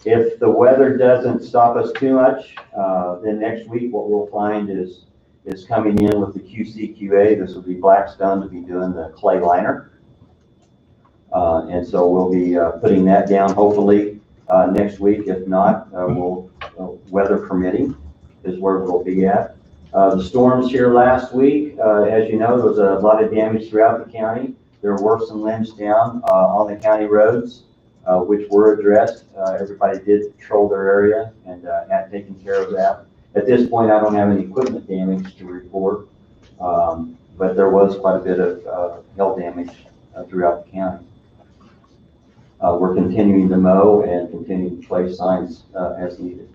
If the weather doesn't stop us too much, then next week what we'll find is coming in with the QCQA. This will be Blackstone to be doing the clay liner. And so we'll be putting that down hopefully next week. If not, we'll, weather permitting, is where we'll be at. The storms here last week, as you know, there was a lot of damage throughout the county. There were some limbs down on the county roads, which were addressed. Everybody did patrol their area and had taken care of that. At this point, I don't have any equipment damage to report, but there was quite a bit of hail damage throughout the county. We're continuing to mow and continuing to place signs as needed.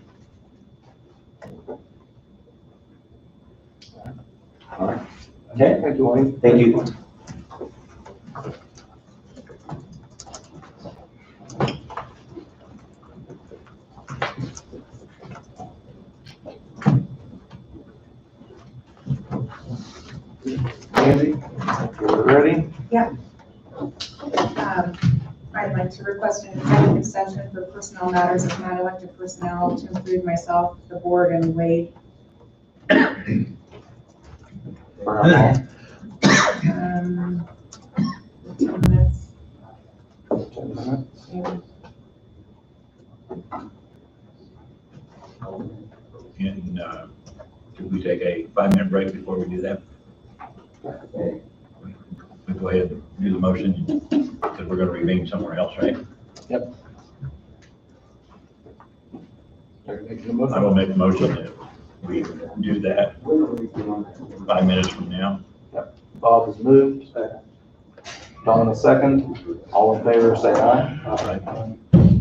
All right. Okay. Thank you, Wayne. Thank you. Angie, you're ready? I'd like to request an executive session for personnel matters of non-elected personnel to include myself, the board, and Wade. For how long? 10 minutes. 10 minutes. maybe. And, could we take a 5-minute break before we do that? We go ahead and do the motion, because we're gonna reconvene somewhere else, right? I will make a motion that we do that 5 minutes from now. Bob has moved. Don a second. All in favor, say aye.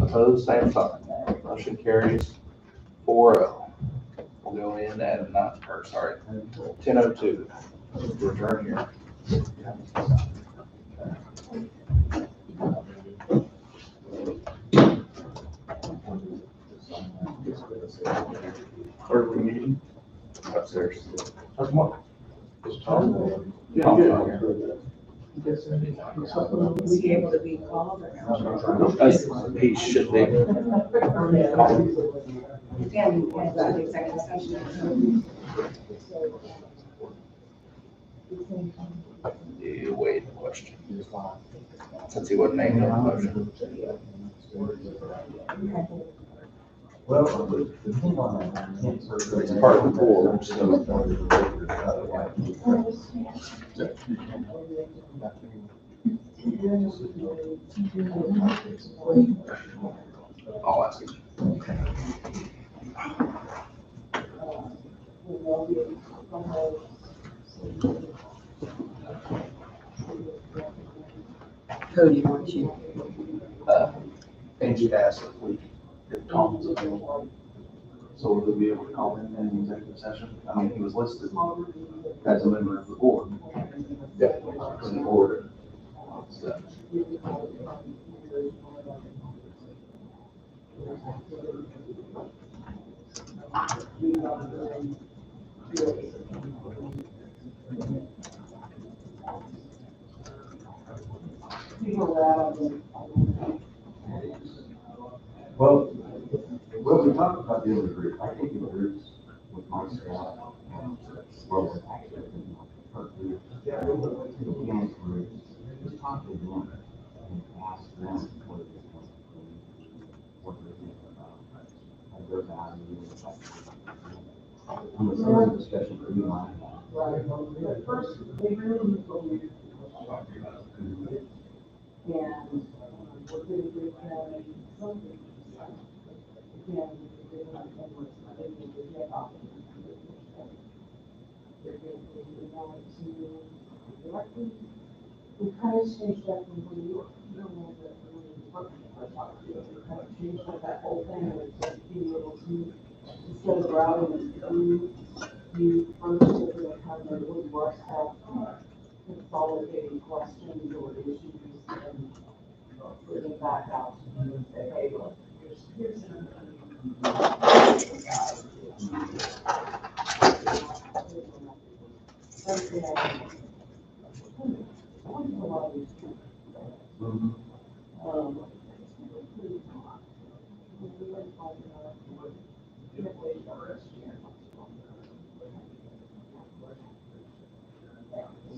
Opposed, same sign. Motion carries 4-0. We'll go in at 10:02. Return here. Where are we meeting? Upstairs. Yeah. Is he able to be called or no? He should be. Yeah, we can have executive session. The Wade question. Since he wasn't named in the motion. It's part of the board, so. I'll ask him. Cody wants you. Angie asked if Tom was available. So will he be able to call in the executive session? I mean, he was listed as a member of the board. Yeah. In the board. So. Well, we talked about the other group. I think the groups with my staff, well, actually, her group, the parents group, just talk to them and ask them what they're thinking about, like their value. I'm a similar discussion for you, Mike. Right. First, they really need to leave. And we're going to give them something. Again, they're not members, they need to get off. They're going to want to directly, we kind of changed that from when you were, we kind of changed that whole thing, with just being able to, instead of routing it through, you first took it kind of would work out consolidating questions or issues and bring it back out to you and say, hey, look, here's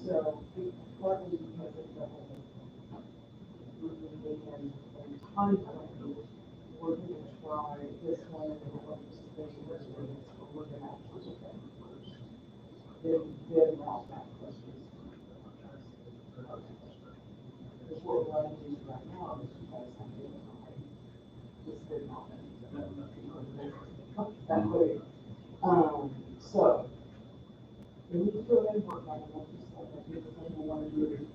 So, partly because of the whole and time frame, we're gonna try this one and we're going to stay with it, but we're gonna actually look at it first. Then route back questions. Because what we're going to do right now is you guys have to just sit on it. That way, so, when you throw in work on it, like you said, that people don't want to do it.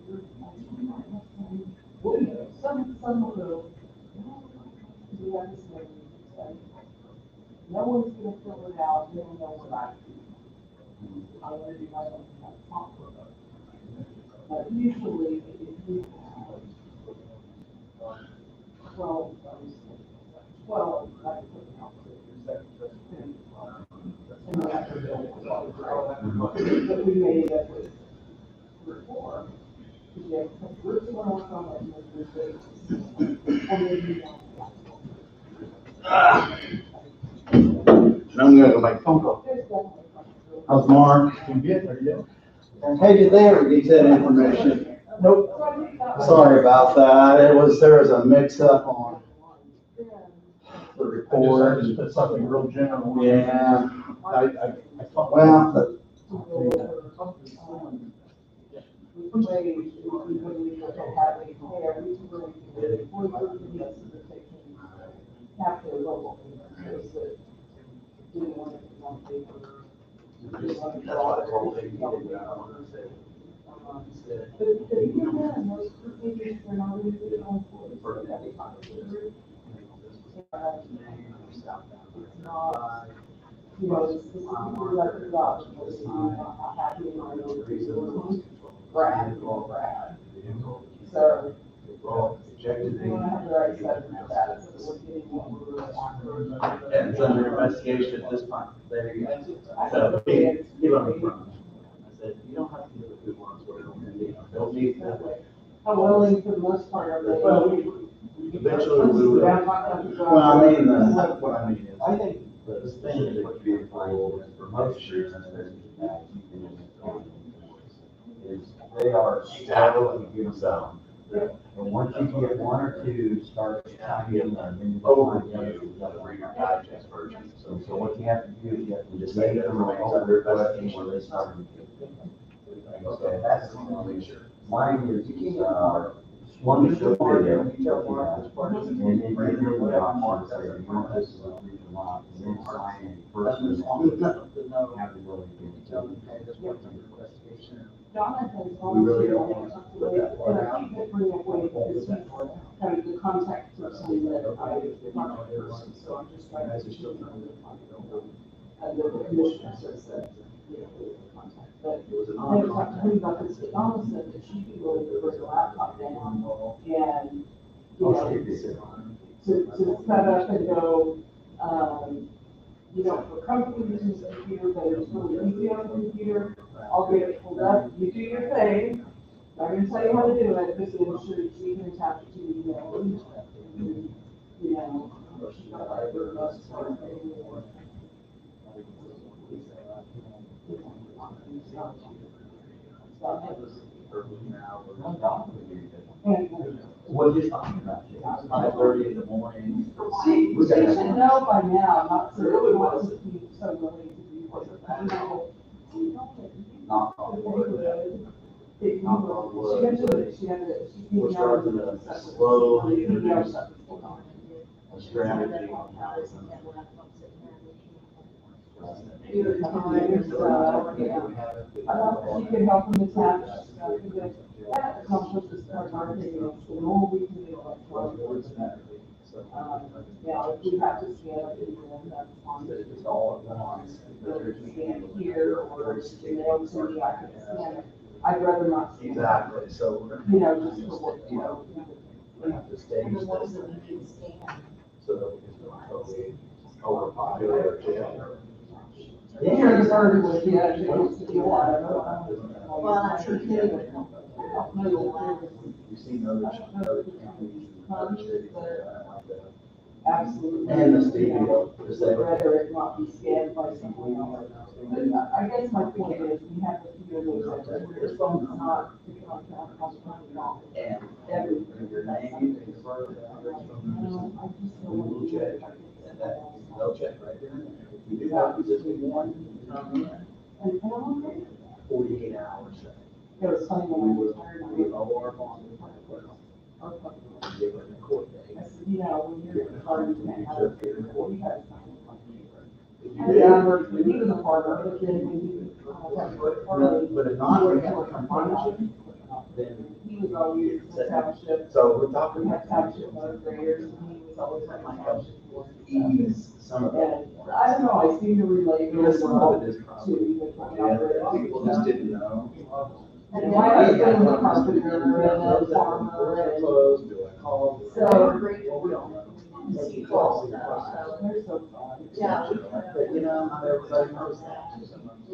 Some will. Do that this way. No one's gonna fill it out, they don't know what I do. I want to do my own talk with them. But usually, if you have 12, I put it out there. And then I can build it. But we made it with 3 or 4. Because you have some groups that work on it, and there's groups. And then you don't. I'm gonna go make a phone call. There's definitely. How's Mark? Hey, did they ever get that information? Nope. Sorry about that. There was a mix up on the report. I just put something real general. Yeah. I thought, Well, Have to roll. You know, it's specifically like the job, how happy and Brad. So, we want to have the right side of that, so we're getting what we're really after. it's under investigation at this point. There you go. So, Give them a front. I said, you don't have to do it good ones, where they'll need that. how willing for the most part are they? Well, eventually we will. Well, I mean, what I mean is, I think the thing that would be for most reasons Is they are steadily getting some. And once you get 1 or 2 start chiming in, then you find the other ones that are your digest version. So what you have to do is you have to just make them over question where they start. Okay, that's mine is, one short video, and then you do the option, say, you want this to be or not, and then sign a person. Have the ability to. Jonathan's We really don't volunteered, want to put that and I keep bringing up ways, because he's kind of the contact person that I, not the person, so I'm just trying to. And the commissioner says that, you know, the contact, but I never talked to him about this, but Donna said that she'd be willing to bring a laptop down and, you know, to set up and go, you know, for comfort using the computer, but it's really easy on the computer. I'll get it pulled up, you do your thing. I'm gonna tell you how to do it, just to ensure that you can attach it to the email. You know, she's got like her most part. What are you talking about? 5:30 in the morning. She should know by now, not to keep so willing to do what Knock on wood. We're starting to slowly introduce a strategy on how it's. Either time, she can help them attach, that accomplishes our thing, the more we can do electronic. Yeah, if we have to scan it, then that's fine. It's all at once. Whether it's scanned here or it's mailed to me, I can scan it. I'd rather not scan it. Exactly, so. You know, just for what, You know, we have to stage this so that we can totally overpopulate our jail. Sharon started with, yeah, she wants to be alive. Well, I'm sure too. You've seen other counties, other cities, Absolutely. and the studio, I'd rather it not be scanned by someone else. And I guess my point is, we have a few of those, that your phone's not picking up on hospital. and Everything. your name, and your birth, I just don't we will want to. check, and that, they'll check right there. If you do have existing one, come in, And I'm okay. 48 hours. It was funny We when I will, was tired. we will our bond, give it a court I date. said, you know, when you're in the car, you can't have it. You have to sign it. If And you yeah, do, we're, he was a partner, but then when you, have work party, but if not, we have a compliance, then, he was always the township. so we're talking We about had township motor graders, and he was always at my house. ease some of it. And I don't know, I seem to relate really Some well of it is to probably, even my yeah, operating. people just didn't know. And my husband was a carpenter and a farmer and Closed, do I call? so. Yeah. They're so fun. Yeah. But you know, not everybody knows that.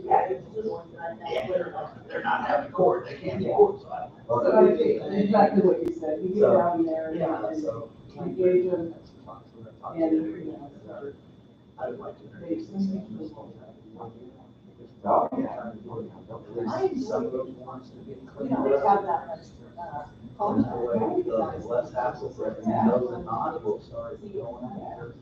Yeah, it's just. Yeah, they're not having court, they can't be court. So I think exactly what you said, you get down there Yeah, and so. engage them and, you know. I would like to. They Oh, yeah. Some of those ones to get We cleaned don't have up. that much, And that way, the less hassle for them, and those that not will start going after.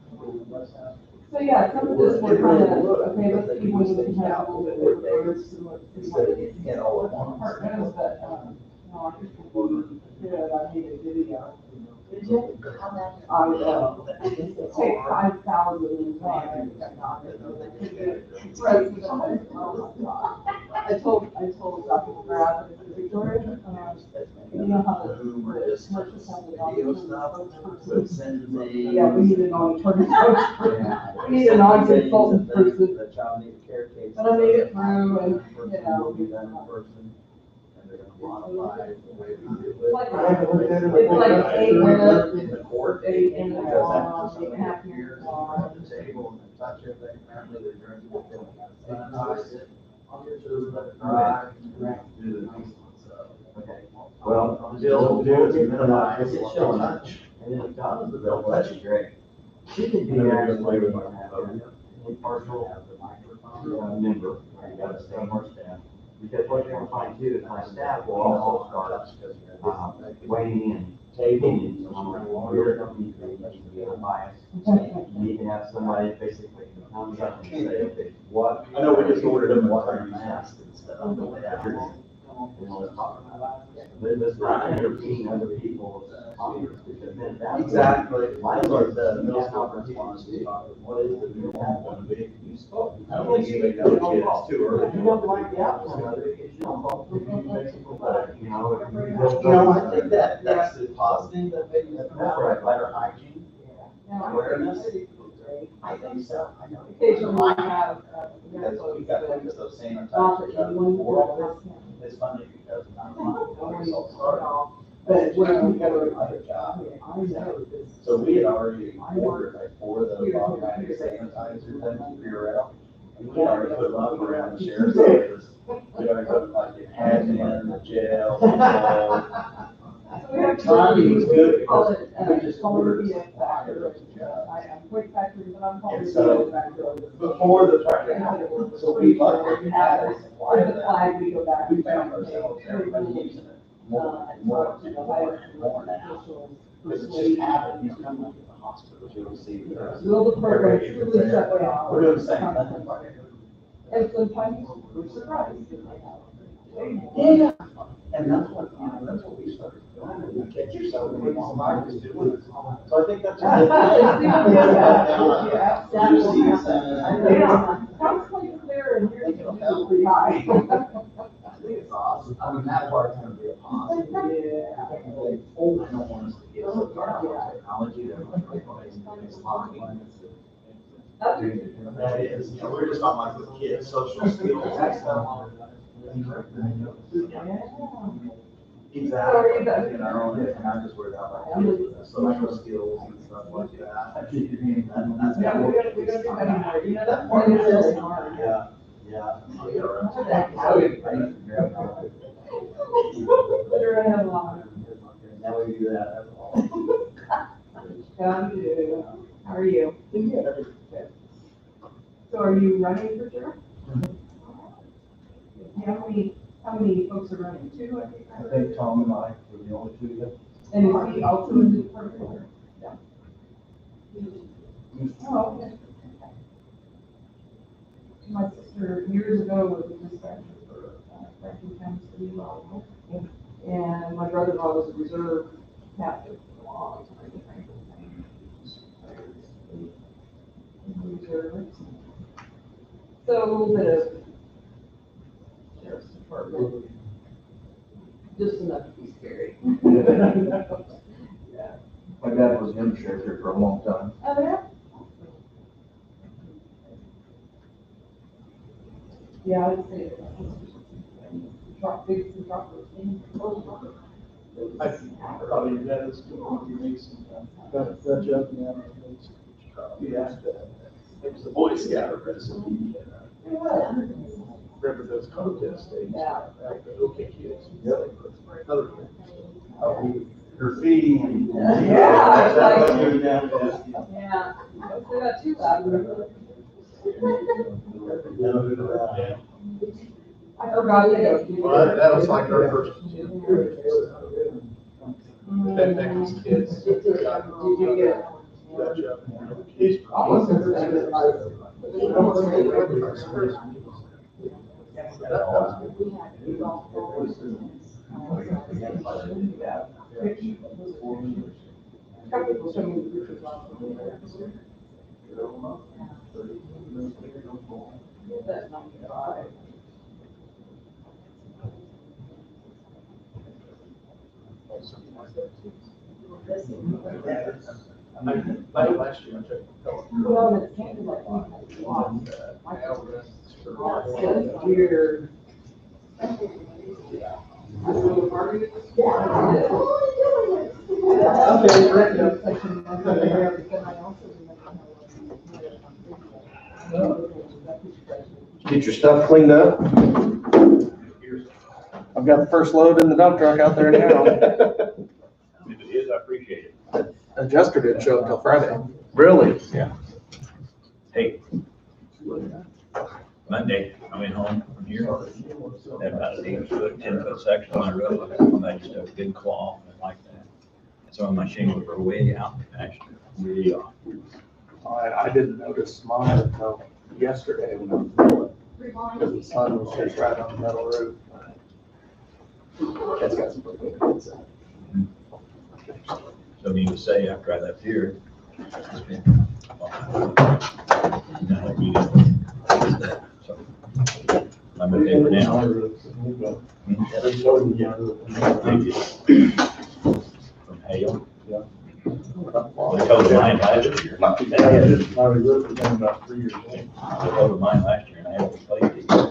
Less hassle. So yeah, some of this we're kind of, okay, let's see when we can have a little bit more birds and let's see what it is. Get all at once. Partners, but, no, I think we'll be good. I made a video. Did you? How much? I, take 5,000 and one, I think I got it. Right, oh my God. I told Dr. McGrath, I said, Victoria, you know how the commercials have the Video stuff, so spokesperson? send me. Yeah, we need a non-attorney spokesperson. We need a non-consultant person. The child need a care case. But I made it through and, you know. Be done in person, and they're gonna modify the way we do it. It's like 8 minutes, In the court. 8 in the Because law, after 8 half somebody years hears law. on the table and touch everything, apparently they're drinking it, they'll sanitize it. Just let it dry. Okay. Well, Jill, do is minimize, it's showing up, and then if Donna's available, that's great. She can be actually impartial member, you gotta stay on our staff. Because what you're gonna find too is my staff will also start, weighing in, opinions on like, where don't need to be unbiased. You need to have somebody basically who comes up and say, okay, what? I know we just ordered them What one are time. you asking instead of the way after. And let's talk about it. But this, I entertain other people's comments, because then that's. Exactly. My Those work, are the the most most opportunities opportunities, to talk. what is the new one? You spoke. I don't think anybody knows yet, it's too early. If you don't like the outcome of it, it's your fault. If you make it feel better, you know, if you don't. You know, I think that's the positive, that maybe that's That's right. better hygiene, awareness. I think so. I know. Occasionally we have, Because we got to look at those not sanitizers. that anyone will have this. It's funny because not Don't results worry started. about it. But when we go to Other job. I know this. So we had already ordered like 4 of those automatic sanitizer things for your out. And we already put them up around the sheriff's office. We already put like the admin, the jail, the jail. We have Timing was good because call it, we just ordered BS factor. supplies. I'm quick factory, but I'm calling And it so, BS factor. before the traffic, so we luckily had a supply With of the that. flag, we go back. We found ourselves, everybody using it more and more and more and more now. Because it's just happened, you come up to the hospital, you'll see. Will the program truly shut down? We're doing the same thing. And sometimes we're surprised. Yeah, and that's what, you know, that's what we started doing, and you catch yourself when you're survivors doing it. So I think that's. a good thing. Yeah. You see some- Yeah, constantly clear and here's the pretty high. I think it's awesome, I mean, that part's gonna be a positive. Yeah. I don't want us to get so far out of technology that it's locking. That is, you know, we're just on like with kids, social skills and stuff. Exactly, you know, and I'm just worried about like social skills and stuff like that. And that's Yeah, kind we of. don't do that anymore. You know, that part is really hard. Yeah, yeah. Better I have a lot. Now we do that, that's all. How do you do? How are you? So are you running for chair? How many folks are running? Two, I think. I think Tom and I were the only two yet. And is he also in the department? Yeah. Oh, okay. My sister years ago was a dispatcher for Franklin County City Law. And my brother-in-law was a reserve captain for a long time in Franklin County. Reserves. So a little bit of sheriff's department. Just enough to be scary. Yeah. My dad was an sheriff here for a long time. Oh, yeah? Yeah, I'd say drop bigs and drop those things. I probably your dad is Mason. That joke, yeah. It was a Boy Scout recipe. Remember those contests days? Yeah. Okay, kids. Other things. Graffiti and. Yeah, it's like- Yeah. Yeah, don't say that too loud. I forgot you. Well, that was like our first. That Becky's kids. Did you get? That job. He's. Last year, I took. Well, it can't be like weird. Get your stuff cleaned up. I've got the first load in the dump truck out there now. If it is, I appreciate it. Adjuster didn't show up till Friday. Really? Yeah. Hey, Monday, I went home from here, had about an 8-foot, 10-foot section on my road, and I just have a big claw, and I like that. Some of my shingles are way out, actually, way off. I didn't notice mine until yesterday when I was rolling, because the sun was just right on the metal roof. It's got some pretty good hits in it. So needless to say, after I left here, it's been, so, I'm okay for now. From hail. I covered mine last year. I covered mine last year, and I haven't replaced it yet,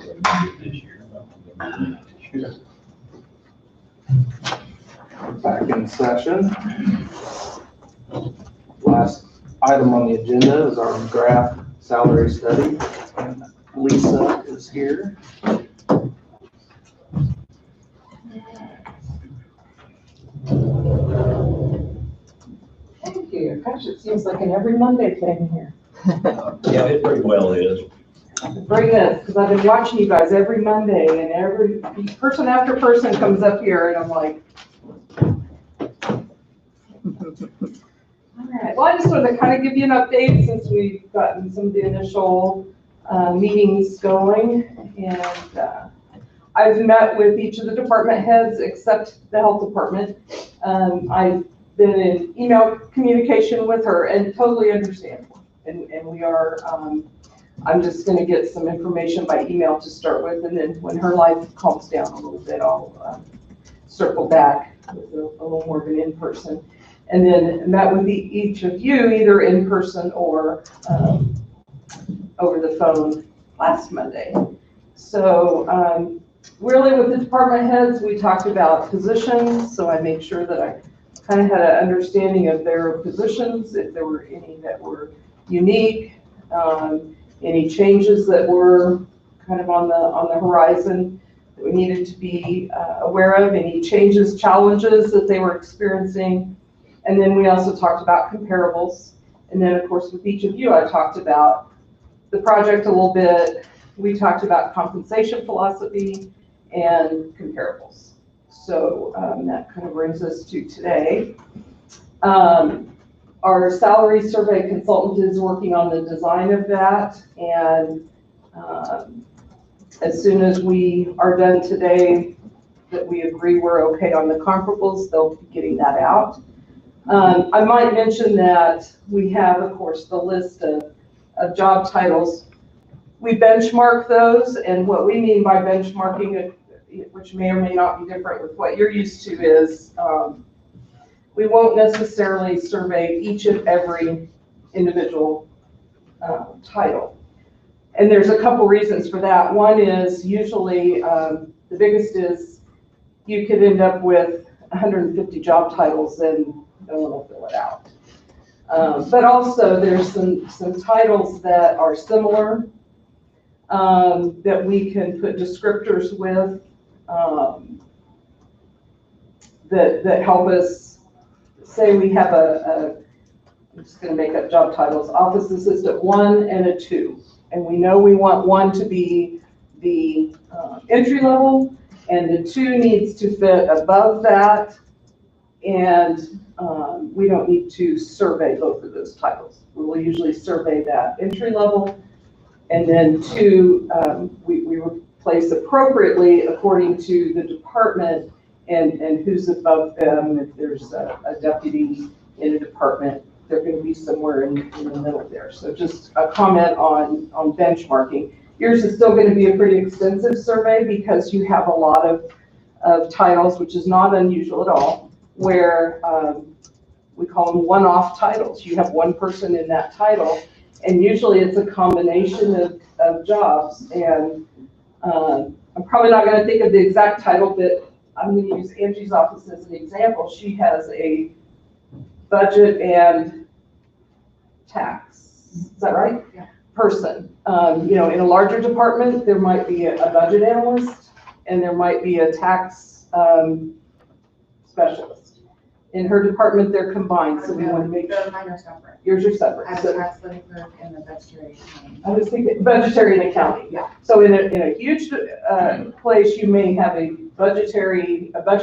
so I'm gonna do it this year. Back in session. Last item on the agenda is our draft salary study. And Lisa is here. Thank you. Gosh, it seems like an every Monday thing here. Yeah, it pretty well is. Bring this, because I've been watching you guys every Monday, and every person after person comes up here, and I'm like. All right, well, I just wanted to kind of give you an update since we've gotten some of the initial meetings going. And I've met with each of the department heads except the health department. I've been in email communication with her and totally understandable. And we are, I'm just going to get some information by email to start with. And then when her life calms down a little bit, I'll circle back with a little more of an in-person. And then met with each of you either in person or over the phone last Monday. So Really, with the department heads, we talked about positions, so I made sure that I kind of had an understanding of their positions, if there were any that were unique, any changes that were kind of on the horizon that we needed to be aware of, any changes, challenges that they were experiencing. And then we also talked about comparables. And then, of course, with each of you, I talked about the project a little bit. We talked about compensation philosophy and comparables. So that kind of brings us to today. Our salary survey consultant is working on the design of that, and as soon as we are done today, that we agree we're okay on the comparables, they'll be getting that out. I might mention that we have, of course, the list of job titles. We benchmark those, and what we mean by benchmarking, which may or may not be different with what you're used to, is we won't necessarily survey each and every individual title. And there's a couple reasons for that. One is usually, the biggest is you could end up with 150 job titles and no one will fill it out. But also there's some titles that are similar that we can put descriptors with that help us. Say we have I'm just going to make up job titles, office assistant 1 and a 2. And we know we want 1 to be the entry level, and the 2 needs to fit above that. And we don't need to survey both of those titles. We will usually survey that entry level, and then 2, we replace appropriately according to the department and who's above them. If there's a deputy in a department, they're going to be somewhere in the middle there. So just a comment on benchmarking. Yours is still going to be a pretty extensive survey because you have a lot of titles, which is not unusual at all, where we call them one-off titles. You have one person in that title, and usually it's a combination of jobs. And I'm probably not going to think of the exact title, but I'm going to use Angie's office as an example. She has a budget and tax, is that right? Yeah. Person. In a larger department, there might be a budget analyst and there might be a tax specialist. In her department, they're combined, so we want to make sure. Mine are separate. Yours are separate. I have So a tax levy clerk and the budgetary. I was thinking budgetary and accounting. Yeah. So in a huge place, you may have a budget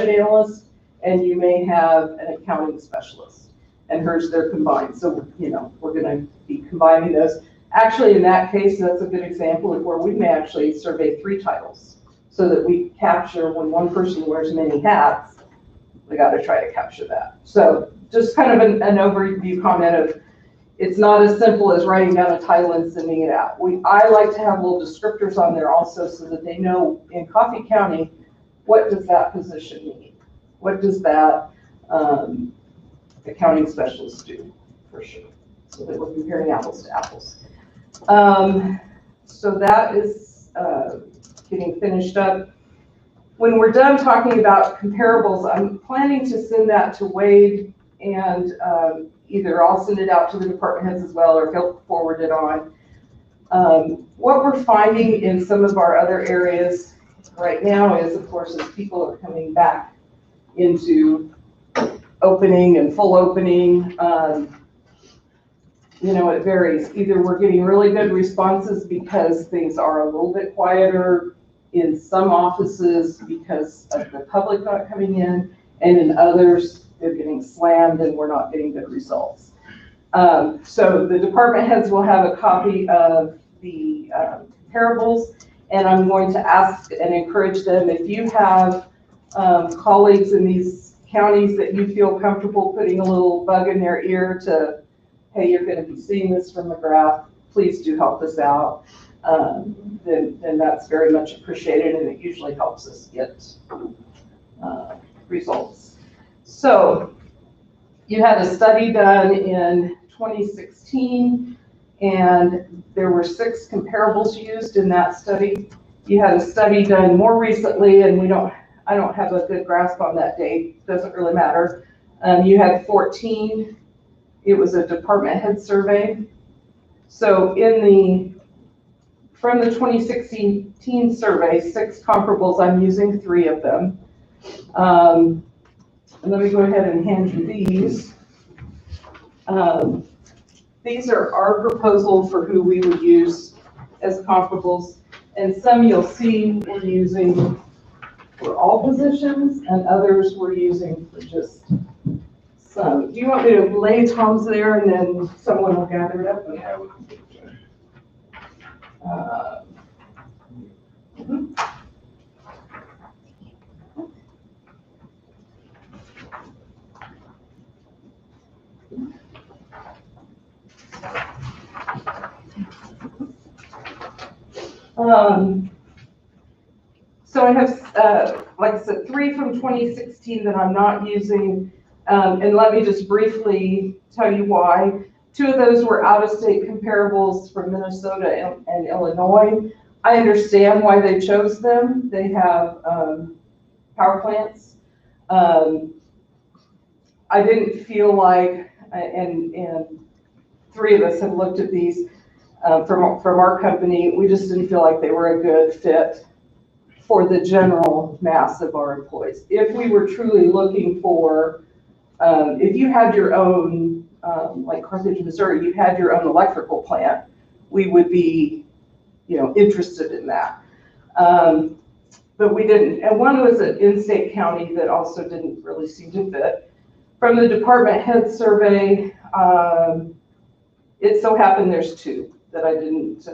analyst, and you may have an accounting specialist, and hers, they're combined. So, we're going to be combining those. Actually, in that case, that's a good example of where we may actually survey 3 titles so that we capture when one person wears many hats, we got to try to capture that. So just kind of an overview comment of, it's not as simple as writing down a title and sending it out. I like to have little descriptors on there also so that they know in Coffee County, what does that position mean? What does that accounting specialist do, for sure, so that we're comparing apples to apples. So that is getting finished up. When we're done talking about comparables, I'm planning to send that to Wade, and either I'll send it out to the department heads as well, or he'll forward it on. What we're finding in some of our other areas right now is, of course, as people are coming back into opening and full opening, it varies. Either we're getting really good responses because things are a little bit quieter in some offices because of the public not coming in, and in others, they're getting slammed and we're not getting good results. So the department heads will have a copy of the comparables, and I'm going to ask and encourage them, if you have colleagues in these counties that you feel comfortable putting a little bug in their ear to, hey, you're going to be seeing this from McGrath, please do help us out. Then that's very much appreciated, and it usually helps us get results. So you had a study done in 2016, and there were 6 comparables used in that study. You had a study done more recently, and I don't have a good grasp on that date, doesn't really matter. You had 14, it was a department head survey. So from the 2016 survey, 6 comparables, I'm using 3 of them. And let me go ahead and hand you these. These are our proposal for who we would use as comparables. And some you'll see we're using for all positions, and others we're using for just some. Do you want me to lay Tom's there and then someone will gather it up? So I have, like I said, 3 from 2016 that I'm not using. And let me just briefly tell you why. 2 of those were out-of-state comparables from Minnesota and Illinois. I understand why they chose them. They have power plants. I didn't feel like, and 3 of us have looked at these from our company, we just didn't feel like they were a good fit for the general mass of our employees. If we were truly looking for, if you had your own, like Carthage, Missouri, you had your own electrical plant, we would be, interested in that. But we didn't. And one was an in-state county that also didn't really seem to fit. From the department head survey, it so happened there's 2 that I didn't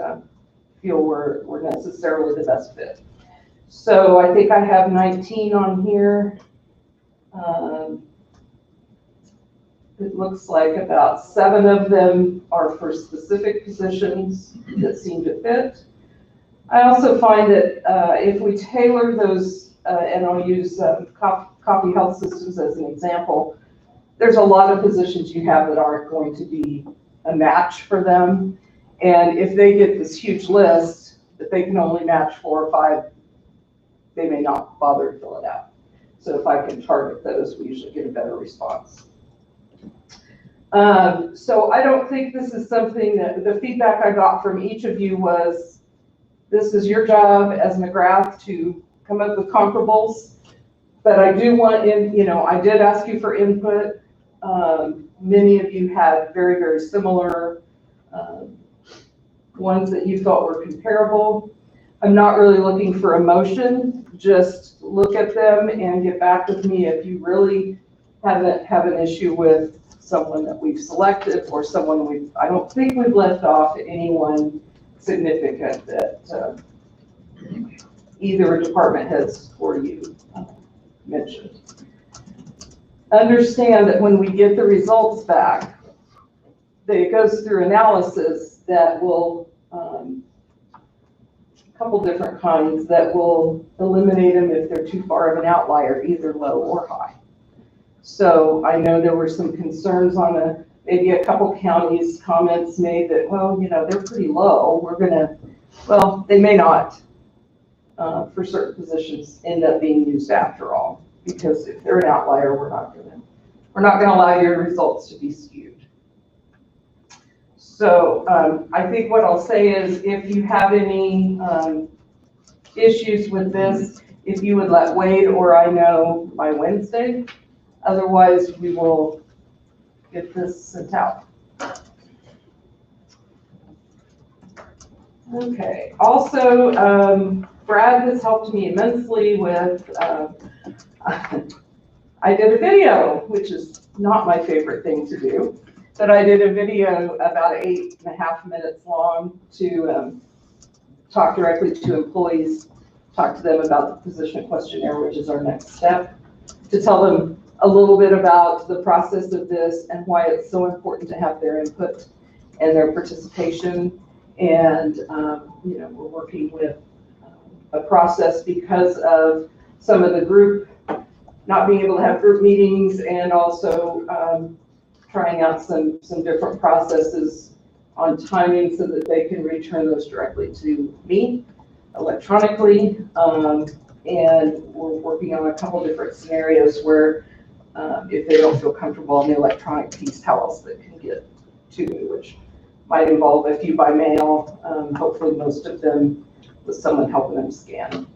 feel were necessarily the best fit. So I think I have 19 on here. It looks like about 7 of them are for specific positions that seem to fit. I also find that if we tailor those, and I'll use Coffee Health Systems as an example, there's a lot of positions you have that aren't going to be a match for them. And if they get this huge list that they can only match 4 or 5, they may not bother to fill it out. So if I can target those, we usually get a better response. So I don't think this is something that the feedback I got from each of you was, this is your job as McGrath to come up with comparables. But I do want I did ask you for input. Many of you had very, very similar ones that you felt were comparable. I'm not really looking for a motion. Just look at them and get back with me if you really have an issue with someone that we've selected or someone I don't think we've left off anyone significant that either department heads or you mentioned. Understand that when we get the results back, that it goes through analysis that will, a couple different kinds that will eliminate them if they're too far of an outlier, either low or high. So I know there were some concerns on maybe a couple counties comments made that, well, they're pretty low. Well, they may not, for certain positions, end up being used after all, because if they're an outlier, we're not going to allow your results to be skewed. So I think what I'll say is if you have any issues with this, if you would let Wade or I know by Wednesday, otherwise we will get this sent out. Okay, also Brad has helped me immensely with, I did a video, which is not my favorite thing to do, but I did a video about 8.5 minutes long to talk directly to employees, talk to them about the position questionnaire, which is our next step, to tell them a little bit about the process of this and why it's so important to have their input and their participation. And, we're working with a process because of some of the group, not being able to have group meetings, and also trying out some different processes on timing so that they can return those directly to me. electronically. And we're working on a couple different scenarios where if they don't feel comfortable on the electronic piece, how else they can get to me, which might involve a few by mail, hopefully most of them with someone helping them scan.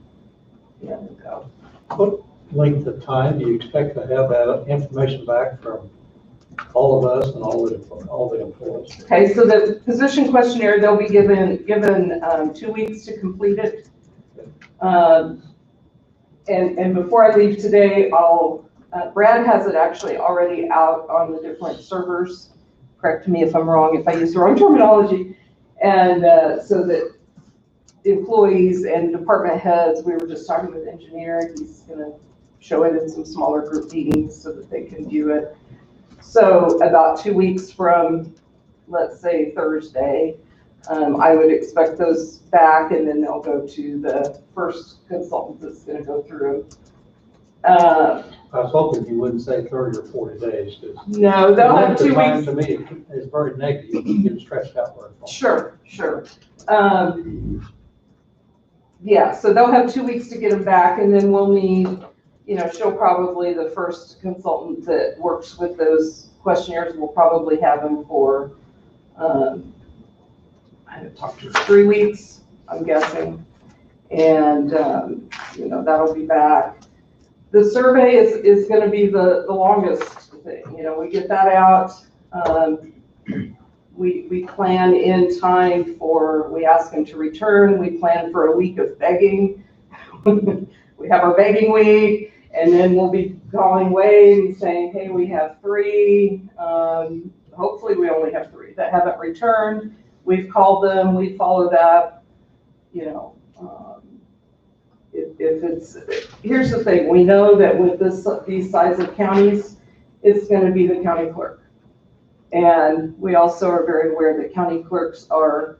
Yeah, and go. What length of time do you expect to have that information back from all of us and all the employees? Okay, so the position questionnaire, they'll be given 2 weeks to complete it. And before I leave today, Brad has it actually already out on the different servers. Correct me if I'm wrong, if I use the wrong terminology. And so that employees and department heads, we were just talking with the engineer, he's gonna show it in some smaller group meetings so that they can view it. So about 2 weeks from, let's say Thursday, I would expect those back, and then they'll go to the first consultant that's gonna go through. I was hoping you wouldn't say 30 or 40 days, because No, they'll have 2 weeks. to me is very negative. You get stretched out very far. Sure. Yeah, so they'll have 2 weeks to get them back, and then we'll need, she'll probably, the first consultant that works with those questionnaires will probably have them for, I haven't talked to her, 3 weeks, I'm guessing. And, that'll be back. The survey is gonna be the longest thing, we get that out. We plan in time we ask them to return, we plan for a week of begging. We have our begging week, and then we'll be calling Wade and saying, hey, we have 3. Hopefully we only have 3 that haven't returned. We've called them, we follow that, here's the thing, we know that with these size of counties, it's gonna be the county clerk. And we also are very aware that county clerks are,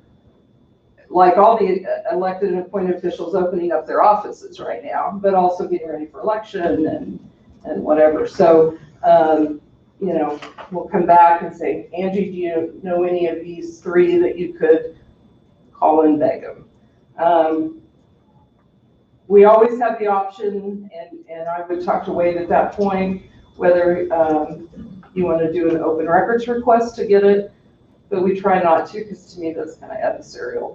like all the elected and appointed officials, opening up their offices right now, but also getting ready for election and whatever. So, we'll come back and say, Angie, do you know any of these 3 that you could call and beg them? We always have the option, and I would talk to Wade at that point, whether you want to do an open records request to get it, but we try not to, because to me that's kind of adversarial,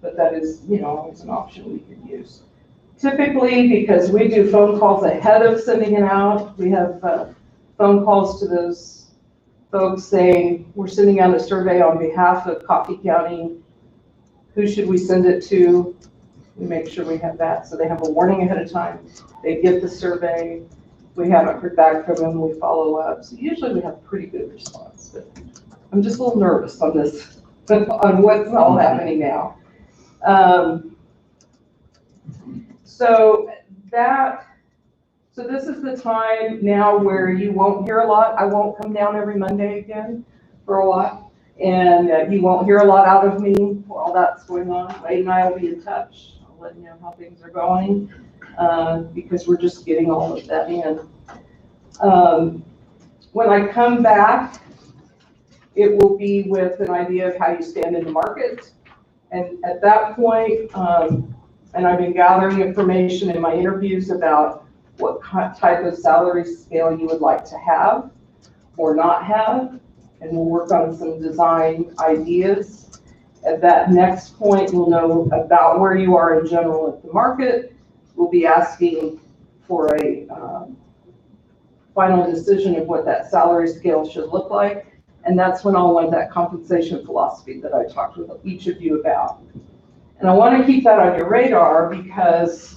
but that is, always an option we can use. Typically, because we do phone calls ahead of sending it out, we have phone calls to those folks saying, we're sending out a survey on behalf of Coffee County. Who should we send it to? We make sure we have that, so they have a warning ahead of time. They get the survey. We haven't heard back from them. We follow up. So usually we have pretty good response, but I'm just a little nervous on this, on what's all happening now. So this is the time now where you won't hear a lot. I won't come down every Monday again for a while, and you won't hear a lot out of me for all that's going on. Wade and I will be in touch. I'll let you know how things are going, because we're just getting all of that in. When I come back, it will be with an idea of how you stand in the market. And at that point, and I've been gathering information in my interviews about what type of salary scale you would like to have or not have, and we'll work on some design ideas. At that next point, we'll know about where you are in general at the market. We'll be asking for a final decision of what that salary scale should look like, and that's when I'll want that compensation philosophy that I talked with each of you about. And I want to keep that on your radar, because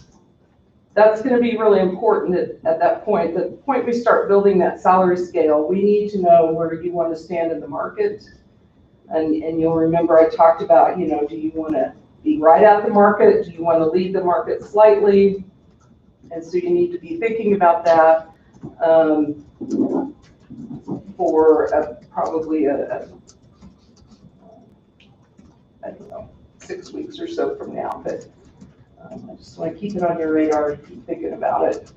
that's going to be really important at that point. The point we start building that salary scale, we need to know where you want to stand in the market. And you'll remember I talked about, do you want to be right at the market? Do you want to lead the market slightly? And so you need to be thinking about that for probably I don't know, 6 weeks or so from now. But I just want to keep it on your radar, keep thinking about it.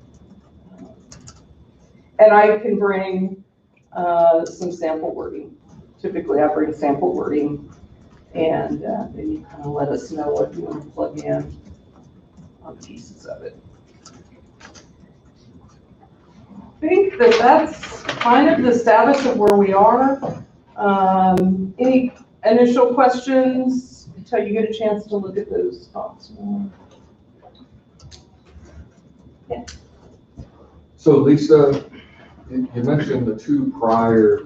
And I can bring some sample wording. Typically I bring sample wording And then you kind of let us know what you want to plug in on pieces of it. I think that that's kind of the status of where we are. Any initial questions until you get a chance to look at those thoughts? Yeah. So Lisa, you mentioned the two prior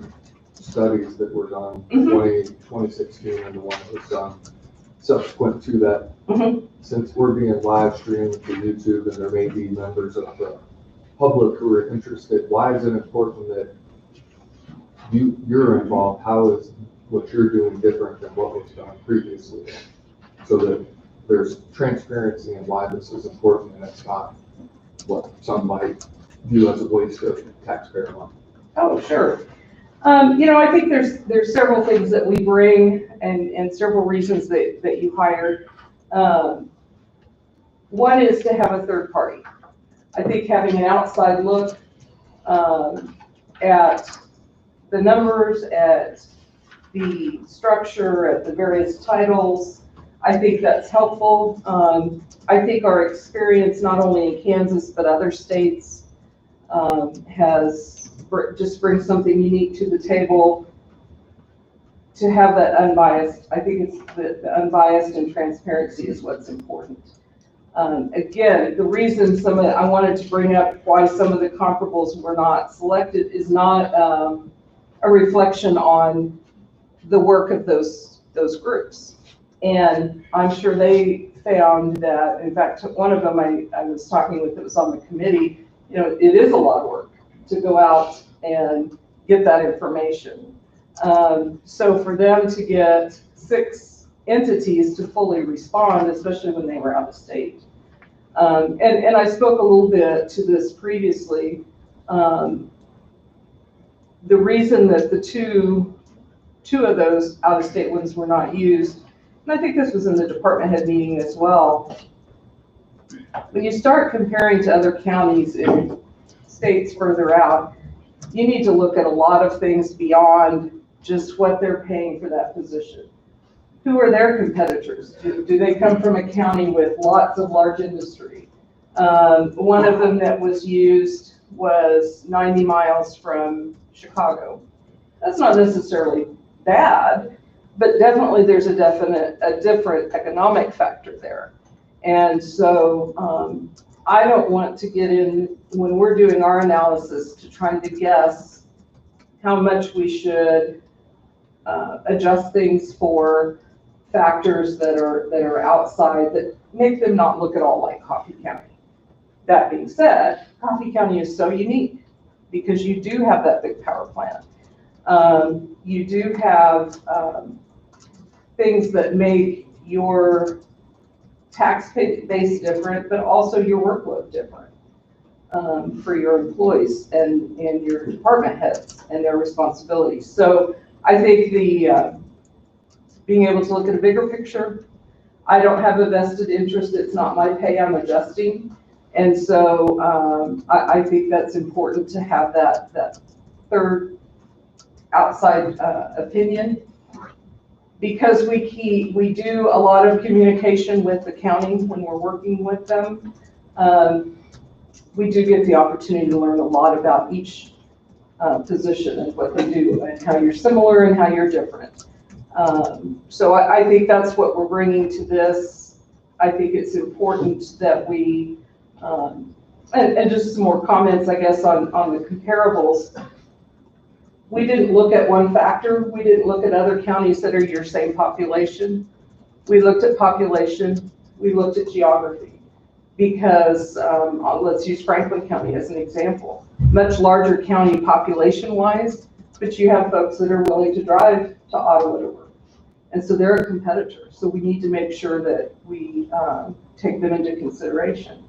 studies that were done, 2016 and the one that was done subsequent to that. Since we're being live streamed to YouTube and there may be members of the public who are interested, why is it important that you're involved? How is what you're doing different than what was done previously? So that there's transparency in why this is important and it's not what some might view as a waste of taxpayer money. Oh, sure. I think there's several things that we bring and several reasons that you hired. One is to have a third party. I think having an outside look at the numbers, at the structure, at the various titles, I think that's helpful. I think our experience, not only in Kansas, but other states, just brings something unique to the table to have that unbiased. I think it's the unbiased and transparency is what's important. Again, the reason I wanted to bring up why some of the comparables were not selected is not a reflection on the work of those groups. And I'm sure they found that, in fact, one of them I was talking with that was on the committee, it is a lot of work to go out and get that information. So for them to get 6 entities to fully respond, especially when they were out of state. And I spoke a little bit to this previously. The reason that the two of those out-of-state ones were not used, and I think this was in the department head meeting as well, when you start comparing to other counties in states further out, you need to look at a lot of things beyond just what they're paying for that position. Who are their competitors? Do they come from a county with lots of large industry? One of them that was used was 90 miles from Chicago. That's not necessarily bad, but definitely there's a different economic factor there. And so I don't want to get in, when we're doing our analysis, to trying to guess how much we should adjust things for factors that are outside that make them not look at all like Coffee County. That being said, Coffee County is so unique because you do have that big power plant. You do have things that make your tax base different, but also your workload different for your employees and your department heads and their responsibilities. So I think being able to look at a bigger picture, I don't have a vested interest. It's not my pay, I'm adjusting. And so I think that's important to have that third outside opinion, because we do a lot of communication with the county when we're working with them. We do get the opportunity to learn a lot about each position and what they do and how you're similar and how you're different. So I think that's what we're bringing to this. I think it's important that we, and just some more comments, I guess, on the comparables. We didn't look at one factor. We didn't look at other counties that are your same population. We looked at population. We looked at geography. Because let's use Franklin County as an example. Much larger county population-wise, but you have folks that are willing to drive to Ottawa to work. And so they're a competitor. So we need to make sure that we take them into consideration.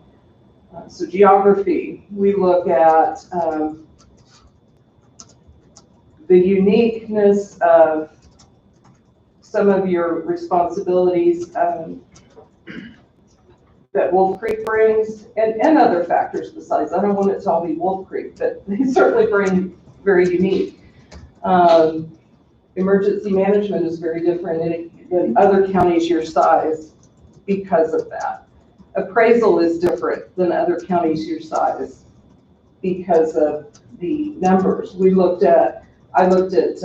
So geography, we look at the uniqueness of some of your responsibilities that Wolf Creek brings, and other factors besides. I don't want it to all be Wolf Creek, but they certainly bring very unique. Emergency management is very different than other counties your size because of that. Appraisal is different than other counties your size because of the numbers. I looked at,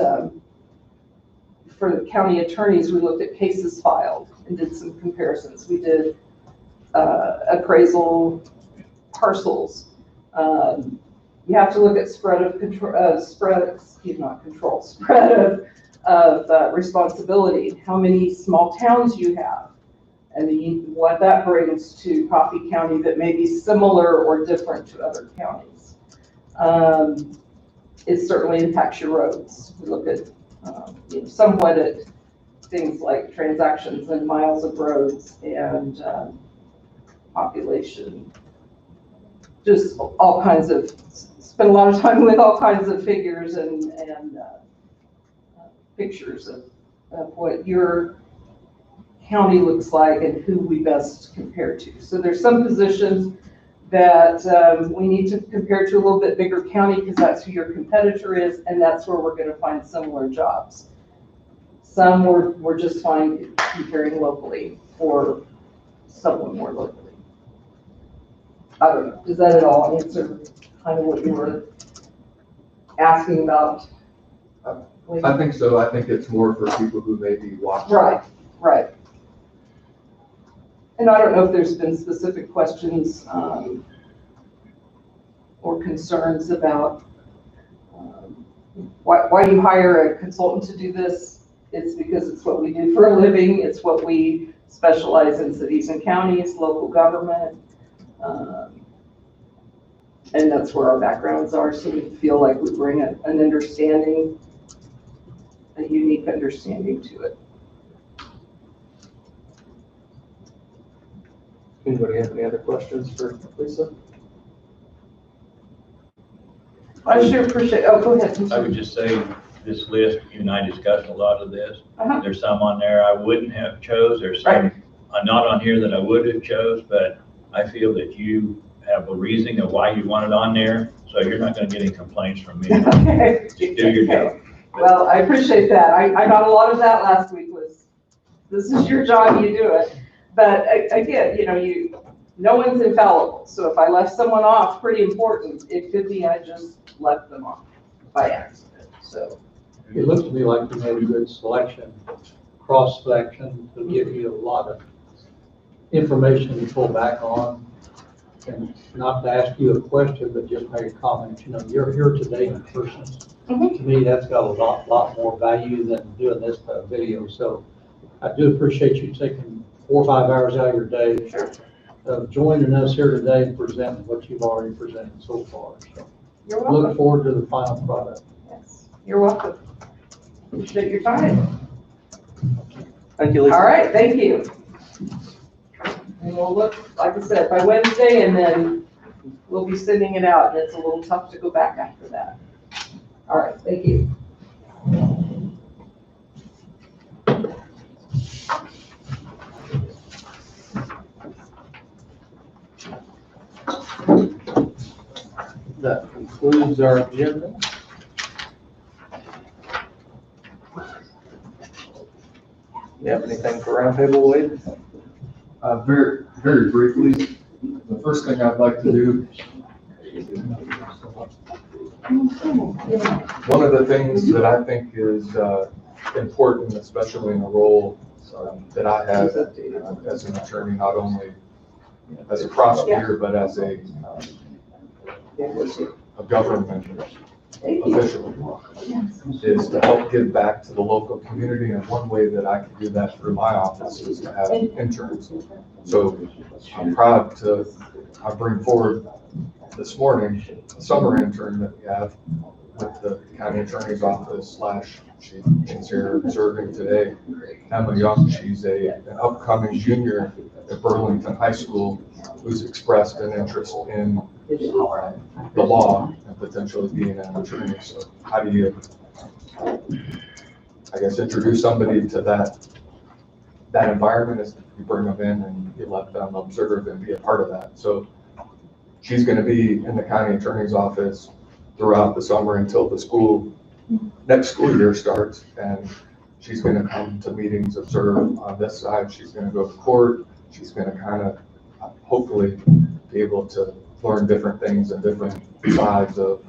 for the county attorneys, we looked at cases filed and did some comparisons. We did appraisal parcels. You have to look at spread of responsibility, how many small towns you have, and what that brings to Coffee County that may be similar or different to other counties. It certainly impacts your roads. We look at somewhat at things like transactions and miles of roads and population. Just all kinds of, spend a lot of time with all kinds of figures and pictures of what your county looks like and who we best compare to. So there's some positions that we need to compare to a little bit bigger county because that's who your competitor is, and that's where we're going to find similar jobs. Some we're just fine comparing locally or someone more locally. I don't know. Does that at all answer kind of what you were asking about? I think so. I think it's more for people who may be watching. Right, right. And I don't know if there's been specific questions or concerns about why do you hire a consultant to do this? It's because it's what we do for a living. It's what we specialize in, cities and counties, local government. And that's where our backgrounds are, so we feel like we bring an understanding, a unique understanding to it. Anybody have any other questions for Lisa? I sure appreciate, oh, go ahead. I would just say this list, you and I discussed a lot of this. Uh-huh. There's some on there I wouldn't have chose. There's some not on here that I would have chose, but I feel that you have a reasoning of why you want it on there, so you're not going to get any complaints from me. Okay. Just do your job. Well, I appreciate that. I got a lot of that last week was, this is your job, you do it. But again, no one's infallible. So if I left someone off pretty important, it could be I just left them off by accident, so. It looks to me like you made a good selection, cross selection to give you a lot of information to pull back on. And not to ask you a question, but just make a comment. You're here today in person. Mm-hmm. To me, that's got a lot more value than doing this video. So I do appreciate you taking 4 or 5 hours out of your day, joining us here today and presenting what you've already presented so far. So you're welcome. Look forward to the final product. Yes, you're welcome. Appreciate your time. Thank you, Lisa. All right, thank you. And we'll look, like I said, by Wednesday, and then we'll be sending it out, and it's a little tough to go back after that. All right, thank you. That concludes our agenda. You have anything for roundtable, Wade? Very, very briefly, the first thing I'd like to do, one of the things that I think is important, especially in the role that I have as an attorney, not only as a prosecutor, but as a government official, is to help give back to the local community. And one way that I can do that through my office is to have interns. So I'm proud I bring forward this morning a summer intern that we have with the county attorney's office / she's here serving today. Emma Young, she's an upcoming junior at Burlington High School who's expressed an interest in the law and potentially being an attorney. So how do you, I guess, introduce somebody to that environment is you bring them in and you let them observe and be a part of that. So she's going to be in the county attorney's office throughout the summer until the school next school year starts, and she's gonna come to meetings, observe on this side, she's gonna go to court, she's gonna kind of hopefully be able to learn different things and different sides of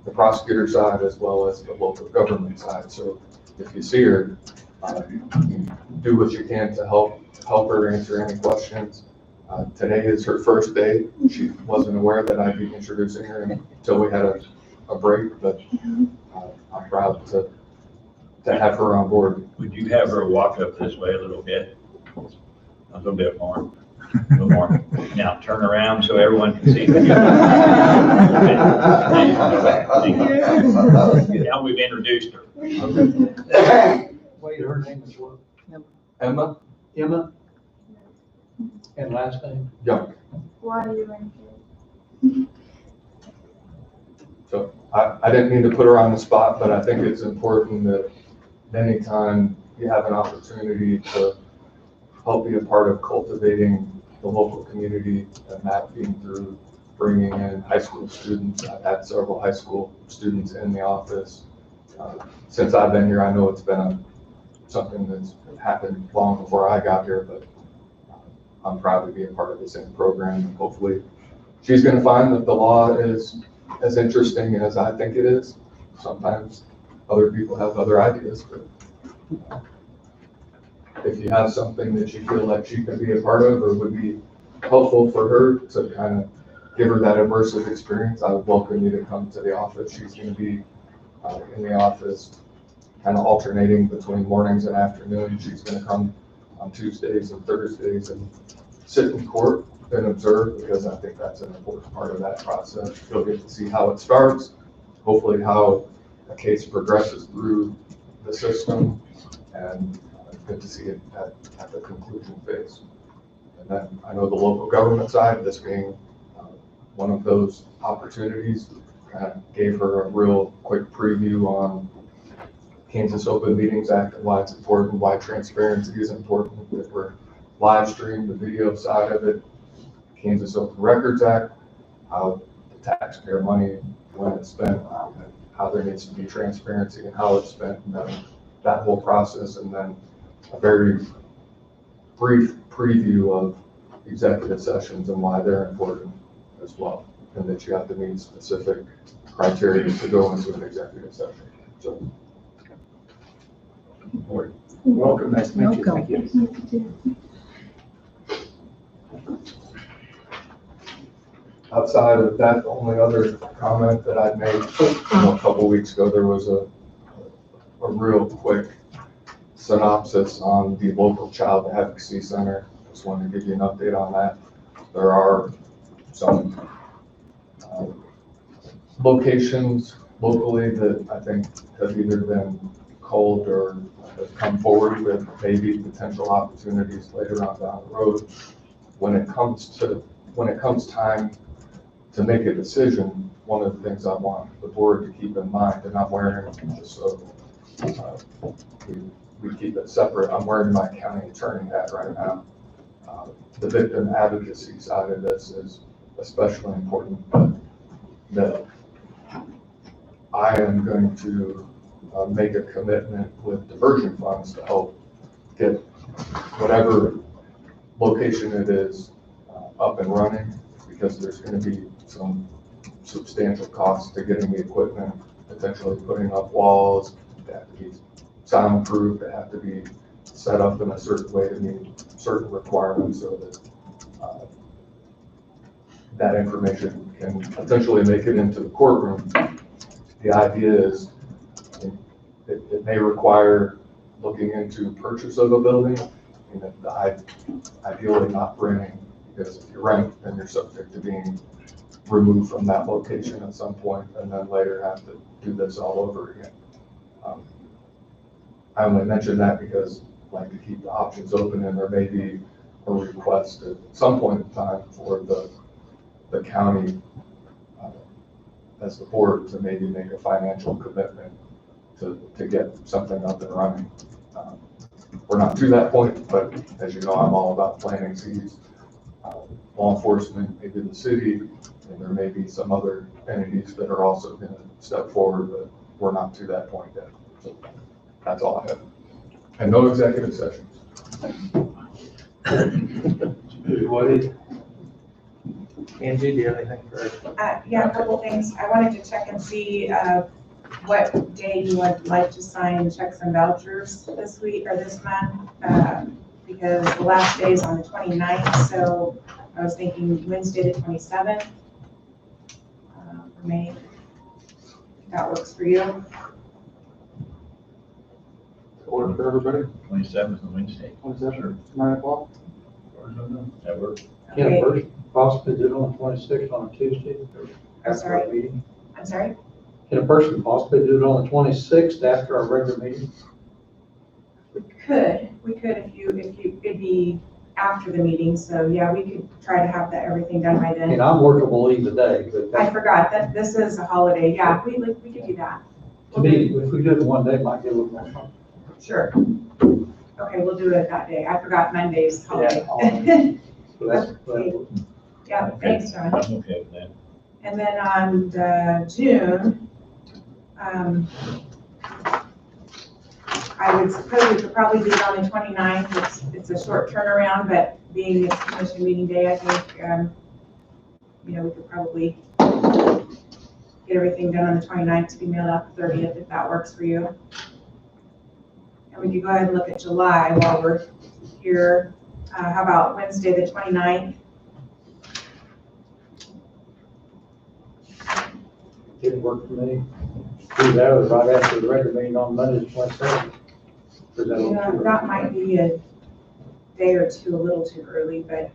the prosecutor side as well as the local government side. So if you see her, do what you can to help her answer any questions. Today is her first day. She wasn't aware that I'd be introducing her until we had a break, but I'm proud to have her on board. Would you have her walk up this way a little bit? A little bit more. A little more. Now turn around so everyone can see. Now we've introduced her. Okay. Wait, her name is what? Emma Emma? And last name? Young. Why do you like So I didn't mean to put her on the spot, but I think it's important that anytime you have an opportunity to help be a part of cultivating the local community, and that being through bringing in high school students. I've had several high school students in the office. Since I've been here, I know it's been something that's happened long before I got here, but I'm proud to be a part of this program. Hopefully she's going to find that the law is as interesting as I think it is. Sometimes other people have other ideas, but if you have something that you feel like she could be a part of or would be helpful for her to kind of give her that immersive experience, I would welcome you to come to the office. She's going to be in the office kind of alternating between mornings and afternoons. She's going to come on Tuesdays and Thursdays and sit in court and observe, because I think that's an important part of that process. You'll get to see how it starts, hopefully how a case progresses through the system, and good to see it at the conclusion phase. And then I know the local government side, this being one of those opportunities, kind of gave her a real quick preview on Kansas Open Meetings Act and why it's important, why transparency is important, that we're live streamed, the video side of it, Kansas Open Records Act, how the taxpayer money, when it's spent, how there needs to be transparency and how it's spent, and then that whole process, and then a very brief preview of executive sessions and why they're important as well, and that you have to meet specific criteria to go into an executive session. So, Welcome, nice to meet you. Welcome. Thank you. outside of that, the only other comment that I'd made, a couple weeks ago, there was a real quick synopsis on the local Child Advocacy Center. Just wanted to give you an update on that. There are some locations locally that I think have either been called or have come forward with maybe potential opportunities later on down the road. When it comes time to make a decision, one of the things I want the board to keep in mind, and I'm wearing, just so we keep it separate, I'm wearing my county attorney hat right now. The victim advocacy side of this is especially important, but that I am going to make a commitment with diversion funds to help get whatever location it is up and running, because there's going to be some substantial costs to getting the equipment, potentially putting up walls, they have to be soundproof, they have to be set up in a certain way to meet certain requirements so that that information can potentially make it into the courtroom. The idea is it may require looking into purchase of a building, and ideally not renting, because if you rent, then you're subject to being removed from that location at some point, and then later have to do this all over again. I only mention that because I like to keep the options open, and there may be a request at some point in time for the county as the board to maybe make a financial commitment to get something up and running. We're not to that point, but as you know, I'm all about planting seeds. Law enforcement, maybe the city, and there may be some other entities that are also going to step forward, but we're not to that point yet. So that's all I have. And no executive sessions. What? Angie, do you have anything for? Yeah, a couple things. I wanted to check and see, what day you would like to sign checks and vouchers this week or this month. Because the last day is on the 29th, so I was thinking Wednesday the 27th. For May, if that works for you. Order for everybody? 27th and Wednesday. 27th, 9 o'clock? That works. Can Okay. a person possibly do it on the 26th on a Tuesday? I'm After our sorry. meeting? I'm sorry? Can a person possibly do it on the 26th after our regular meeting? We could if it'd be after the meeting, so yeah, we could try to have everything done by I then. mean, I'm workable leave today, but I forgot that this is a holiday, yeah, we could do that. to me, if we do it one day, it might get a little more fun. Sure. Okay, we'll do it that day, I forgot Monday's holiday. So that's, Yeah, thanks, John. I'm okay with that. And then on June, I would suppose we could probably do it on the 29th. It's a short turnaround, but being it's commission meeting day, I think, we could probably get everything done on the 29th to be mailed out the 30th, if that works for you. And we could go ahead and look at July while we're here. How about Wednesday, the 29th? didn't work for me. Do that or right after the regular meeting on Monday, the 27th. Or is that a little Yeah, too that early? might be a day or two, a little too early, but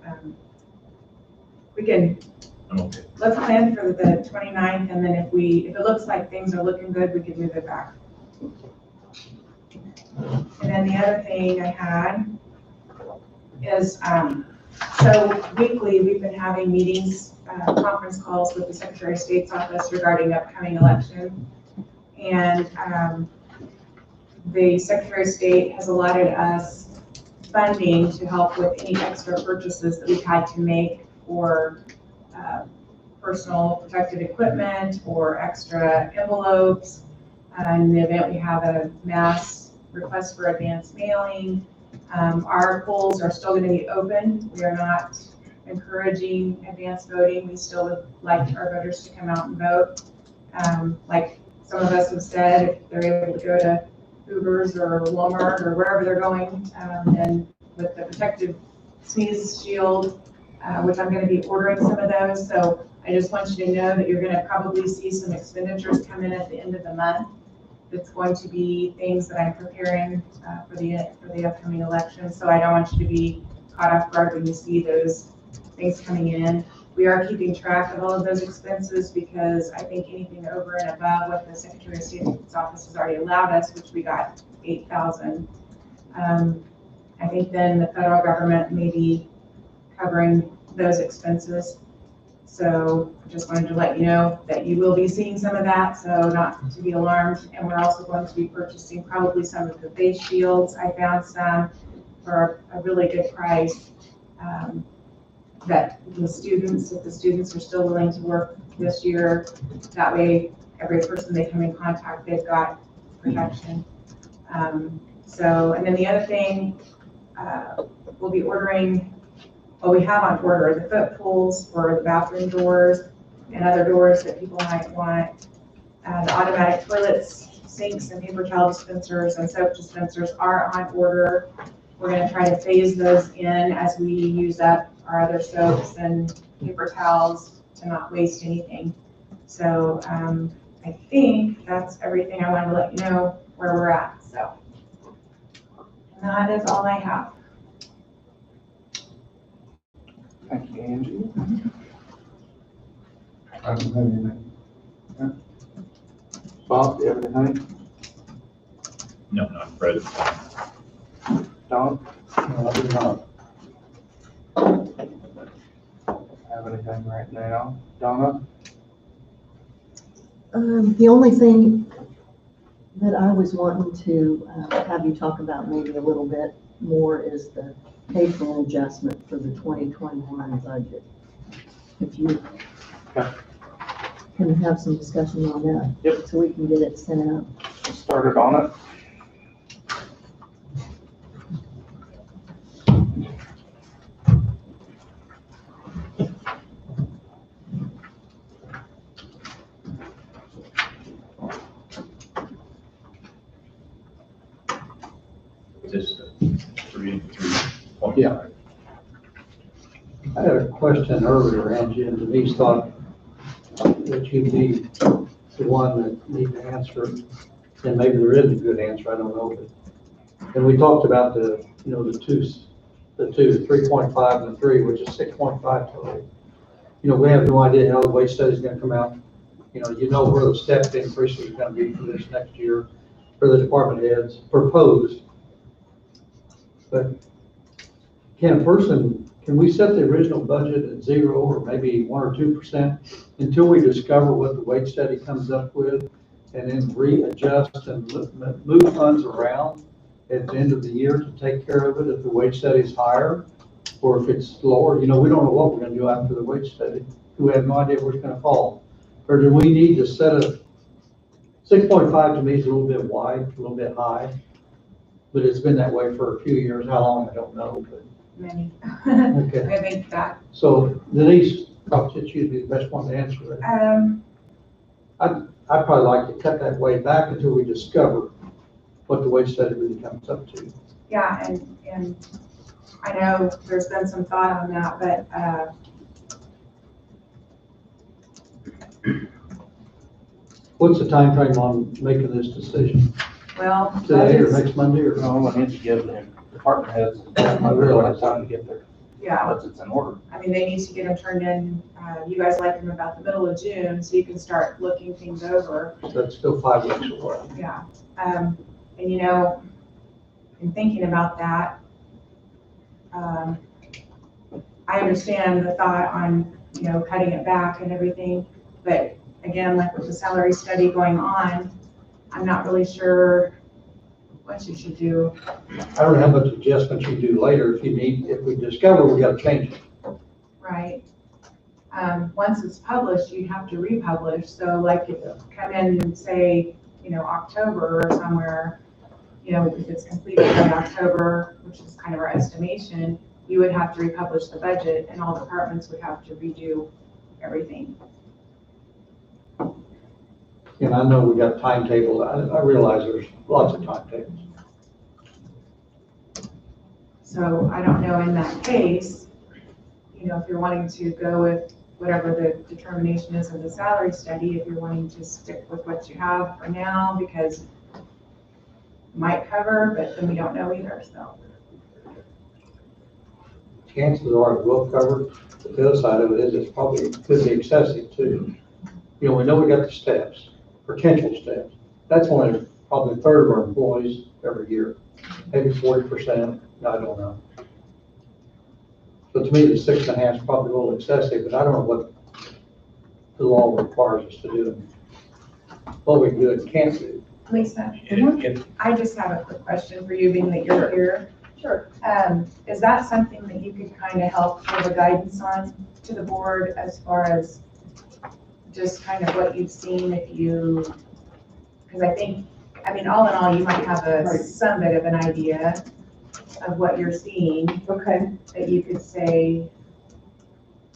we can, I'm okay. let's plan for the 29th, and then if it looks like things are looking good, we could move it back. And then the other thing I had is, so weekly, we've been having meetings, conference calls with the Secretary of State's office regarding upcoming election. And the Secretary of State has allotted us funding to help with any extra purchases that we've had to make for personal protective equipment or extra envelopes. In the event we have a mass request for advance mailing. Our polls are still going to be open. We are not encouraging advance voting. We still would like our voters to come out and vote. Like some of us have said, if they're able to go to Hoover's or Walmart or wherever they're going, and with the protective sneeze shield, which I'm going to be ordering some of those. So I just want you to know that you're going to probably see some expenditures come in at the end of the month. It's going to be things that I'm preparing for the upcoming election. So I don't want you to be caught off guard when you see those things coming in. We are keeping track of all of those expenses because I think anything over and above what the Secretary of State's office has already allowed us, which we got $8,000. I think then the federal government may be covering those expenses. So I just wanted to let you know that you will be seeing some of that, so not to be alarmed. And we're also going to be purchasing probably some of the face shields. I found some for a really good price. That the students, if the students are still willing to work this year, that way every person they come in contact, they've got protection. And then the other thing, we'll be ordering, well, we have on order the foot pulls for the bathroom doors and other doors that people might want. The automatic toilets, sinks, and paper towel dispensers and soap dispensers are on order. We're going to try to phase those in as we use up our other soaps and paper towels to not waste anything. So I think that's everything I wanted to let you know where we're at. So and that is all I have. Thank you, Angie. I don't have anything. Bob, do you have anything? No, not present. Don? No, I do not. Have anything right now? Donna? The only thing that I was wanting to have you talk about maybe a little bit more is the pay plan adjustment for the 2021 budget. If you can have some discussion on that. Yep. So we can get it sent out. Started on it. Just 3.5. Yeah. I had a question earlier, Angie, and Denise thought that you'd be the one that need to answer, and maybe there is a good answer, I don't know, but, and we talked about the, you know, the two, 3.5 and the 3, which is 6.5 total. You know, we have no idea how the wage study is gonna come out. You know where the step increases are gonna be for this next year, for the department heads, proposed. But can we set the original budget at 0 or maybe 1 or 2% until we discover what the wage study comes up with, and then readjust and move funds around at the end of the year to take care of it if the wage study is higher or if it's lower? You know, we don't know what we're gonna do after the wage study. We have no idea where it's gonna fall. Or do we need to set a 6.5 to me is a little bit wide, a little bit high, but it's been that way for a few years. How long, I don't know, but. Many. Okay. I think that, So Denise, thought that you'd be the best one to answer it. I'd probably like to cut that way back until we discover what the wage study really comes up to. yeah, and I know there's been some thought on that, but, What's the time frame on making this decision? well, Today or budgets- next Monday or? No, I need to give them department heads, I realize time to get their yeah, budgets in order. I mean, they need to get them turned in, you guys like them about the middle of June, so you can start looking things over. That's still 5 weeks away. Yeah, and you know, in thinking about that, I understand the thought on, you know, cutting it back and everything, but again, like with the salary study going on, I'm not really sure what you should do. I don't know how much adjustments you do later if we discover we gotta change it. Right. Once it's published, you have to republish, so like if you come in and say, you know, October or somewhere, you know, if it's completed by October, which is kind of our estimation, you would have to republish the budget and all departments would have to redo everything. And I know we got timetables. I realize there's lots of timetables. So I don't know in that case, you know, if you're wanting to go with whatever the determination is of the salary study, if you're wanting to stick with what you have for now, because it might cover, but then we don't know either, so. Chances are it will cover. But the other side of it is it's probably could be excessive too. You know, we know we got the steps, potential steps. That's only probably a third of our employees every year, maybe 40%. I don't know. So to me, the 6.5 is probably a little excessive, but I don't know what the law requires us to do, what we can do and can't do. Lisa, If- I just have a quick question for you, being that you're here. Sure. Is that something that you could kind of help give a guidance on to the board as far as just kind of what you've seen if you, because I think, I mean, all in all, you might have Right. some bit of an idea of what you're seeing, Okay, that you could say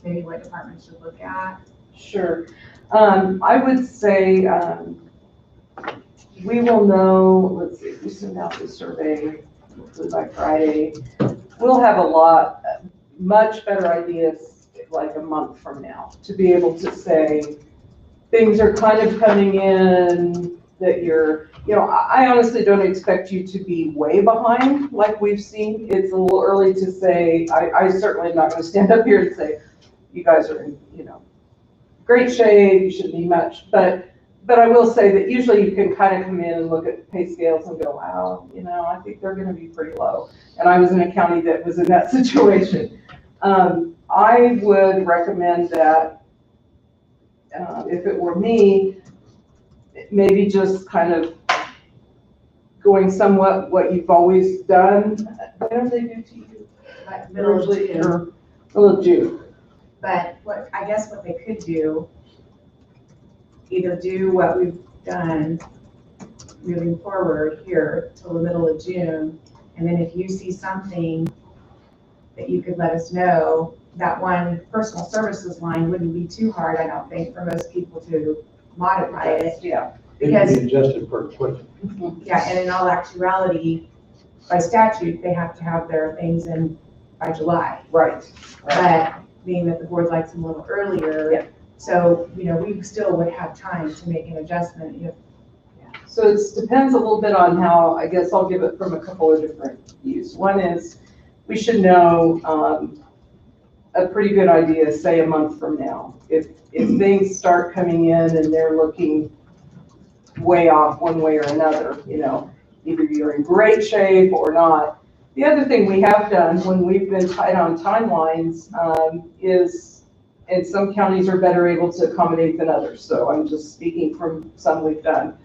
maybe what department should look at. sure. I would say, we will know, let's see, we send out the survey hopefully by Friday. We'll have a lot, much better ideas like a month from now to be able to say, things are kind of coming in that you're, you know, I honestly don't expect you to be way behind like we've seen. It's a little early to say, I certainly am not gonna stand up here and say, you guys are in, you know, great shape, you shouldn't be much, but I will say that usually you can kind of come in and look at pay scales and go, wow, you know, I think they're gonna be pretty low. And I was in a county that was in that situation. I would recommend that, if it were me, maybe just kind of going somewhat what you've always done. What do they do to you? Like middle of Usually, June. or middle of June. But what, I guess what they could do either do what we've done moving forward here till the middle of June, and then if you see something that you could let us know, that one personal services line wouldn't be too hard, I don't think, for most people to modify it. Yeah. It can be adjusted per equipment. Yeah, and in all actuality, by statute, they have to have their things in by July. Right. But being that the board likes them a little earlier, Yeah. so, we still would have time to make an adjustment if. So it depends a little bit on how, I guess I'll give it from a couple of different views. One is, we should know, a pretty good idea, say a month from now. If things start coming in and they're looking way off one way or another, either you're in great shape or not. The other thing we have done when we've been tight on timelines is, and some counties are better able to accommodate than others. So I'm just speaking from some we've done.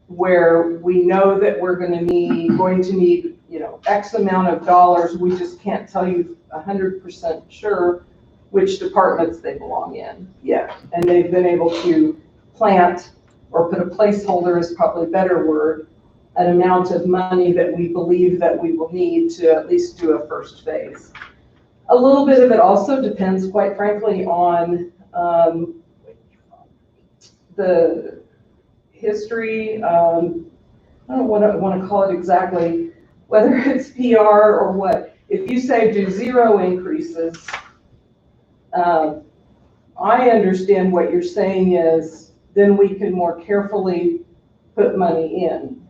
Where we know that we're going to need, X amount of dollars, we just can't tell you 100% sure which departments they belong in yet. And they've been able to plant, or put a placeholder is probably a better word, an amount of money that we believe that we will need to at least do a first phase. A little bit of it also depends, quite frankly, on the history, I don't know what I want to call it exactly, whether it's PR or what. If you say do 0 increases, I understand what you're saying is then we can more carefully put money in.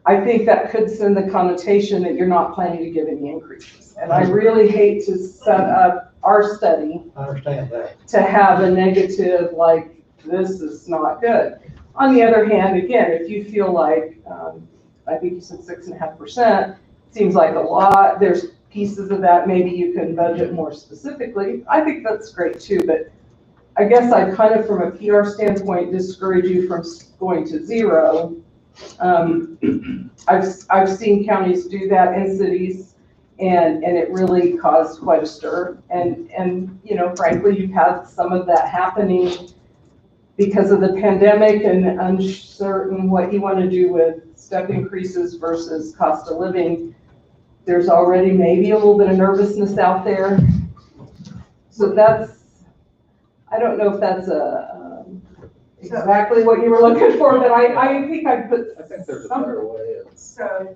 I think that could send the connotation that you're not planning to give any increases. And I really hate to set up our study I understand that. to have a negative, like, this is not good. On the other hand, again, if you feel like, I think you said 6.5%, seems like a lot, there's pieces of that, maybe you can budget more specifically. I think that's great too, but I guess I kind of, from a PR standpoint, discourage you from going to 0. I've seen counties do that in cities, and it really caused quite a stir. And frankly, you've had some of that happening because of the pandemic and uncertain what you want to do with step increases versus cost of living. There's already maybe a little bit of nervousness out there. So I don't know if that's exactly what you were looking for, but I think I put. I think there's a better way. So,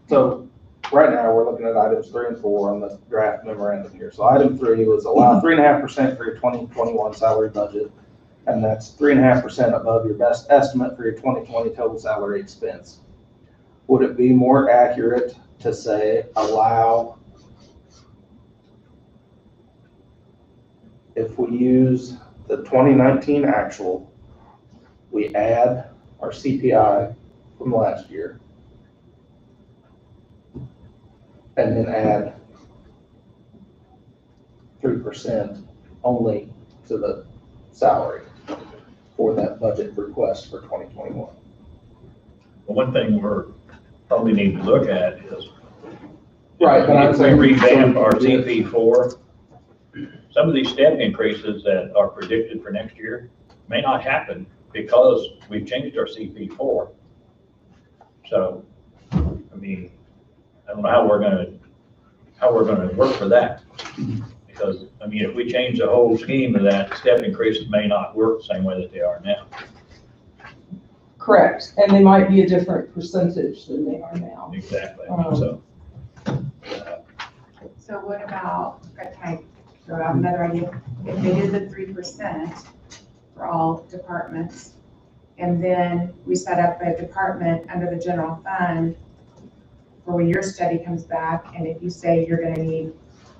So right now, we're looking at items 3 and 4 on the draft memorandum here. So item 3 was allow 3.5% for your 2021 salary budget. And that's 3.5% above your best estimate for your 2020 total salary expense. Would it be more accurate to say allow, if we use the 2019 actual, we add our CPI from last year, and then add 3% only to the salary for that budget request for 2021. Well, one thing we're probably need to look at is. Right, but I'm if we saying- revamp our CP4, some of these step increases that are predicted for next year may not happen because we've changed our CP4. So, I don't know how we're gonna work for that. Because, if we change the whole scheme of that, step increases may not work the same way that they are now. Correct, and they might be a different percentage than they are now. Exactly, so what about, can I throw out another idea? If they did the 3% for all departments, and then we set up a department under the general fund for when your study comes back, and if you say you're gonna need,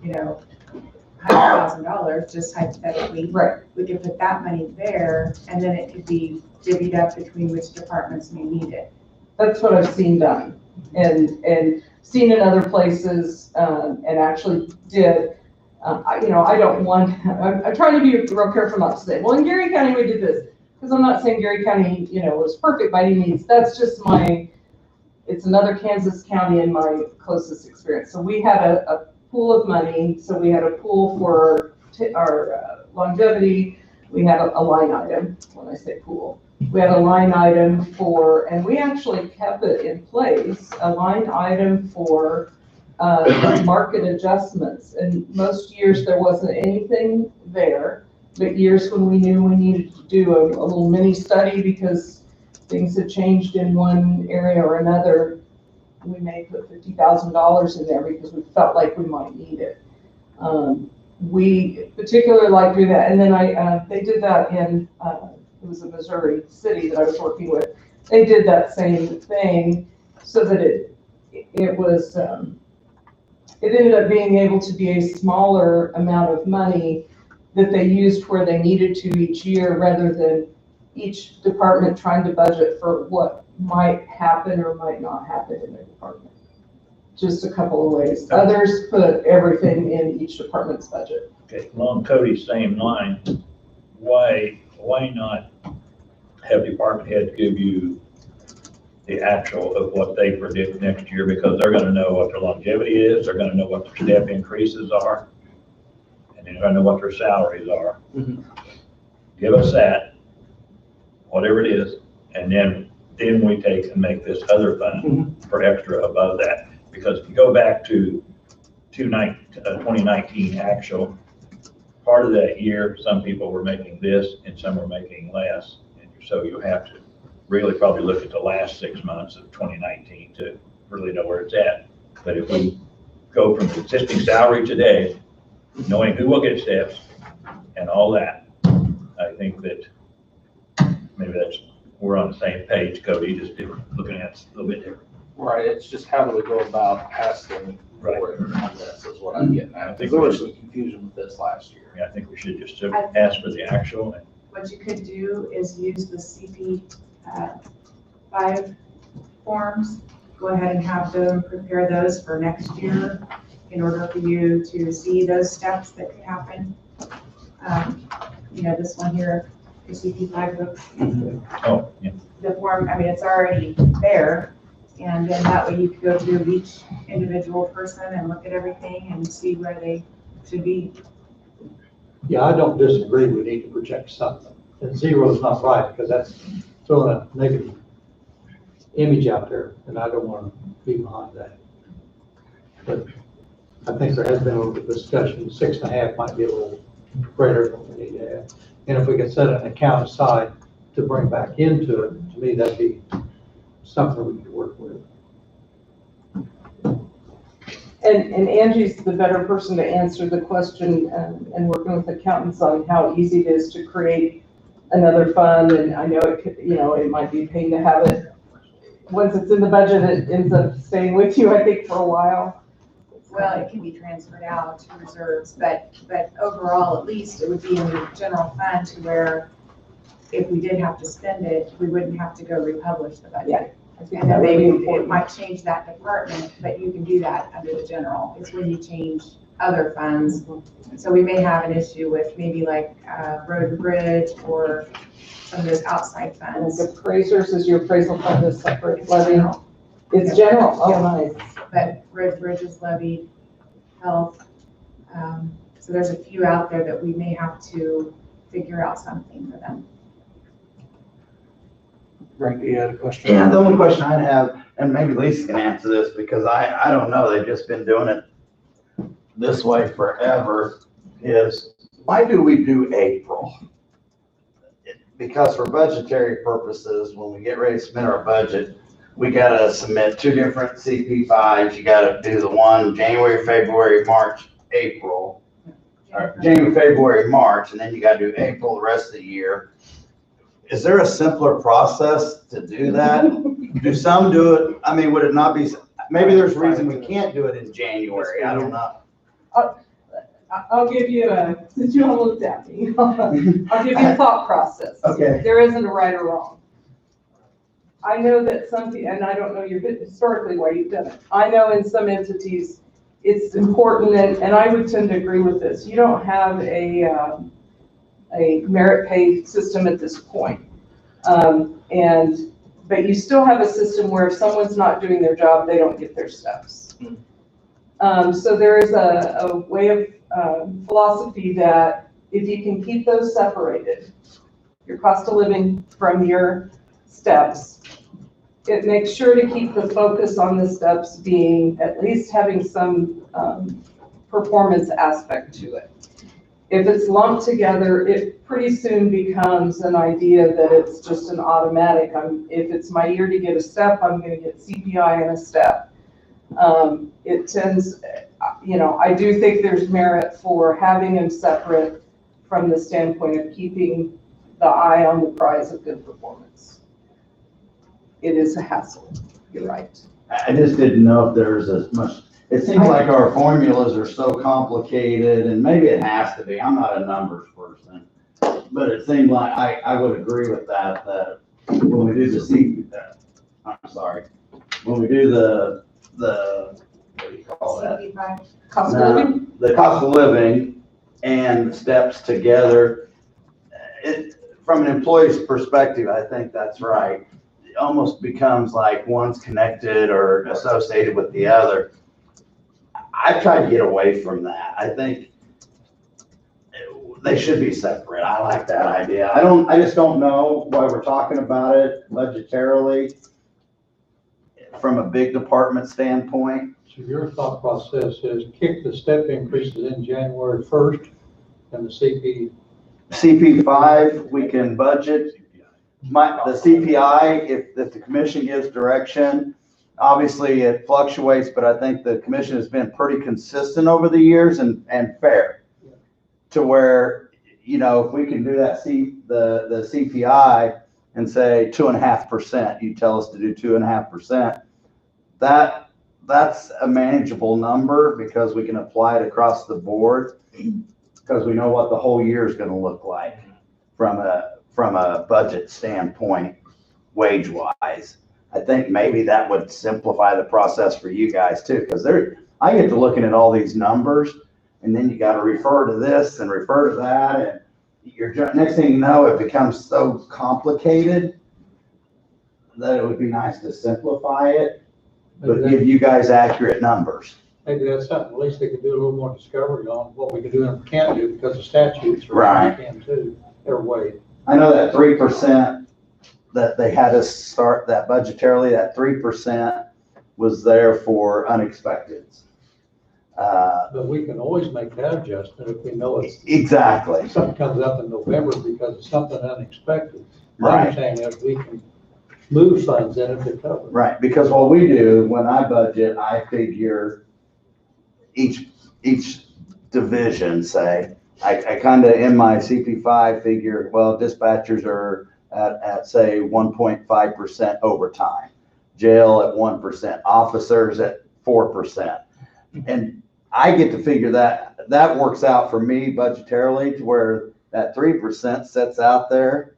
$100,000, just hypothetically. Right. We could put that money there, and then it could be divvied up between which departments may need it. That's what I've seen done, and seen in other places, and actually did. I don't want, I'm trying to be real careful not to say, well, in Geary County, we did this. Because I'm not saying Geary County, was perfect by any means. That's just it's another Kansas county in my closest experience. So we had a pool of money. So we had a pool for our longevity. we had a line item, when I say pool, we had a line item for, and we actually kept it in place, a line item for market adjustments. And most years there wasn't anything there, but years when we knew we needed to do a little mini study because things had changed in one area or another, we may put $50,000 in there because we felt like we might need it. We particularly like doing that. And then they did that in, it was a Missouri city that I was working with. They did that same thing so that it was, it ended up being able to be a smaller amount of money that they used where they needed to each year rather than each department trying to budget for what might happen or might not happen in their department. Just a couple of ways. Others put everything in each department's budget. Okay, along Cody's same line, why not have department heads give you the actual of what they predict next year? Because they're gonna know what their longevity is, they're gonna know what their step increases are, and they're gonna know what their salaries are. Give us that, whatever it is, and then we take and make this other fund for extra above that. Because if you go back to 2019 actual, part of that year, some people were making this and some were making less. And so you have to really probably look at the last 6 months of 2019 to really know where it's at. But if we go from the existing salary today, knowing who will get steps and all that, I think that maybe we're on the same page, Cody, just looking at it a little bit different. Right, it's just how do we go about asking for it on this is what I'm getting at. Because there was some confusion with this last year. Yeah, I think we should just ask for the actual. And What you could do is use the CP 5 forms. Go ahead and have them prepare those for next year in order for you to see those steps that could happen. This one here, the CP 5 books. Oh, yeah. The form, I mean, it's already there. And then that way you could go through each individual person and look at everything and see where they should be. Yeah, I don't disagree, we need to project something. And zero is not right, because that's throwing a negative image out there, and I don't want to be behind that. But I think there has been a little bit of discussion, 6.5 might be a little greater than we need to have. And if we could set an account aside to bring back into it, to me, that'd be something we could work with. And Angie's the better person to answer the question, and working with accountants on how easy it is to create another fund. And I know it could, it might be a pain to have it. Once it's in the budget, it ends up staying with you, I think, for a while. Well, it can be transferred out to reserves, but overall, at least it would be in the general fund to where if we did have to spend it, we wouldn't have to go republish the budget. Yeah. And then maybe it might change that department, but you can do that under the general. It's when you change other funds. So we may have an issue with maybe like road and bridge or some of those outside funds. And appraisers, is your appraisal fund is separate levy? It's general, oh, nice. But road and bridge is levied, health. So there's a few out there that we may have to figure out something for them. Frankie, you had a question? Yeah, the only question I'd have, and maybe Lisa can answer this, because I don't know, they've just been doing it this way forever, is why do we do April? Because for budgetary purposes, when we get ready to submit our budget, we gotta submit 2 different CP5s. You gotta do the one January, February, March, April. Or January, February, March, and then you gotta do April the rest of the year. Is there a simpler process to do that? Do some do it? I mean, would it not be, maybe there's a reason we can't do it in January. I don't know. I'll give you since you all looked at me, I'll give you a thought process. Okay. There isn't a right or wrong. I know that some people, and I don't know historically why you've done it. I know in some entities, it's important, and I would tend to agree with this. You don't have a merit pay system at this point. But you still have a system where if someone's not doing their job, they don't get their steps. So there is a way of philosophy that if you can keep those separated, your cost of living from your steps, it makes sure to keep the focus on the steps being at least having some performance aspect to it. If it's lumped together, it pretty soon becomes an idea that it's just an automatic. If it's my year to get a step, I'm going to get CPI and a step. It tends, I do think there's merit for having them separate from the standpoint of keeping the eye on the prize of good performance. It is a hassle, you're right. I just didn't know if there's as much, it seems like our formulas are so complicated, and maybe it has to be, I'm not a numbers person. But it seemed like, I would agree with that when we do when we do the, what do you call that? Cost of living? The cost of living and the steps together, from an employee's perspective, I think that's right. It almost becomes like one's connected or associated with the other. I've tried to get away from that. I think they should be separate. I like that idea. I just don't know why we're talking about it budgetarily from a big department standpoint. So your thought process is kick the step increases in January 1st and the CP5, we can budget. The CPI, if the commission gives direction, obviously it fluctuates, but I think the commission has been pretty consistent over the years and fair to where, if we can do that, the CPI and say 2.5%, you tell us to do 2.5%, that's a manageable number because we can apply it across the board because we know what the whole year is going to look like from a budget standpoint, wage-wise. I think maybe that would simplify the process for you guys too, because I get to looking at all these numbers, and then you got to refer to this and refer to that, and next thing you know, it becomes so complicated that it would be nice to simplify it, but give you guys accurate numbers. Maybe that's something, at least they could do a little more discovery on what we can do and can't do because the statutes are right. We can too. They're way. I know that 3% that they had us start that budgetarily, that 3% was there for unexpecteds. But we can always make that adjustment if we know it's. Exactly. Something comes up in November because of something unexpected. Right. I'm saying that we can move funds in it to cover. Right, because what we do, when I budget, I figure each division, say, I kind of, in my CP5 figure, well, dispatchers are at say 1.5% overtime, jail at 1%, officers at 4%. And I get to figure that works out for me budgetarily to where that 3% sets out there.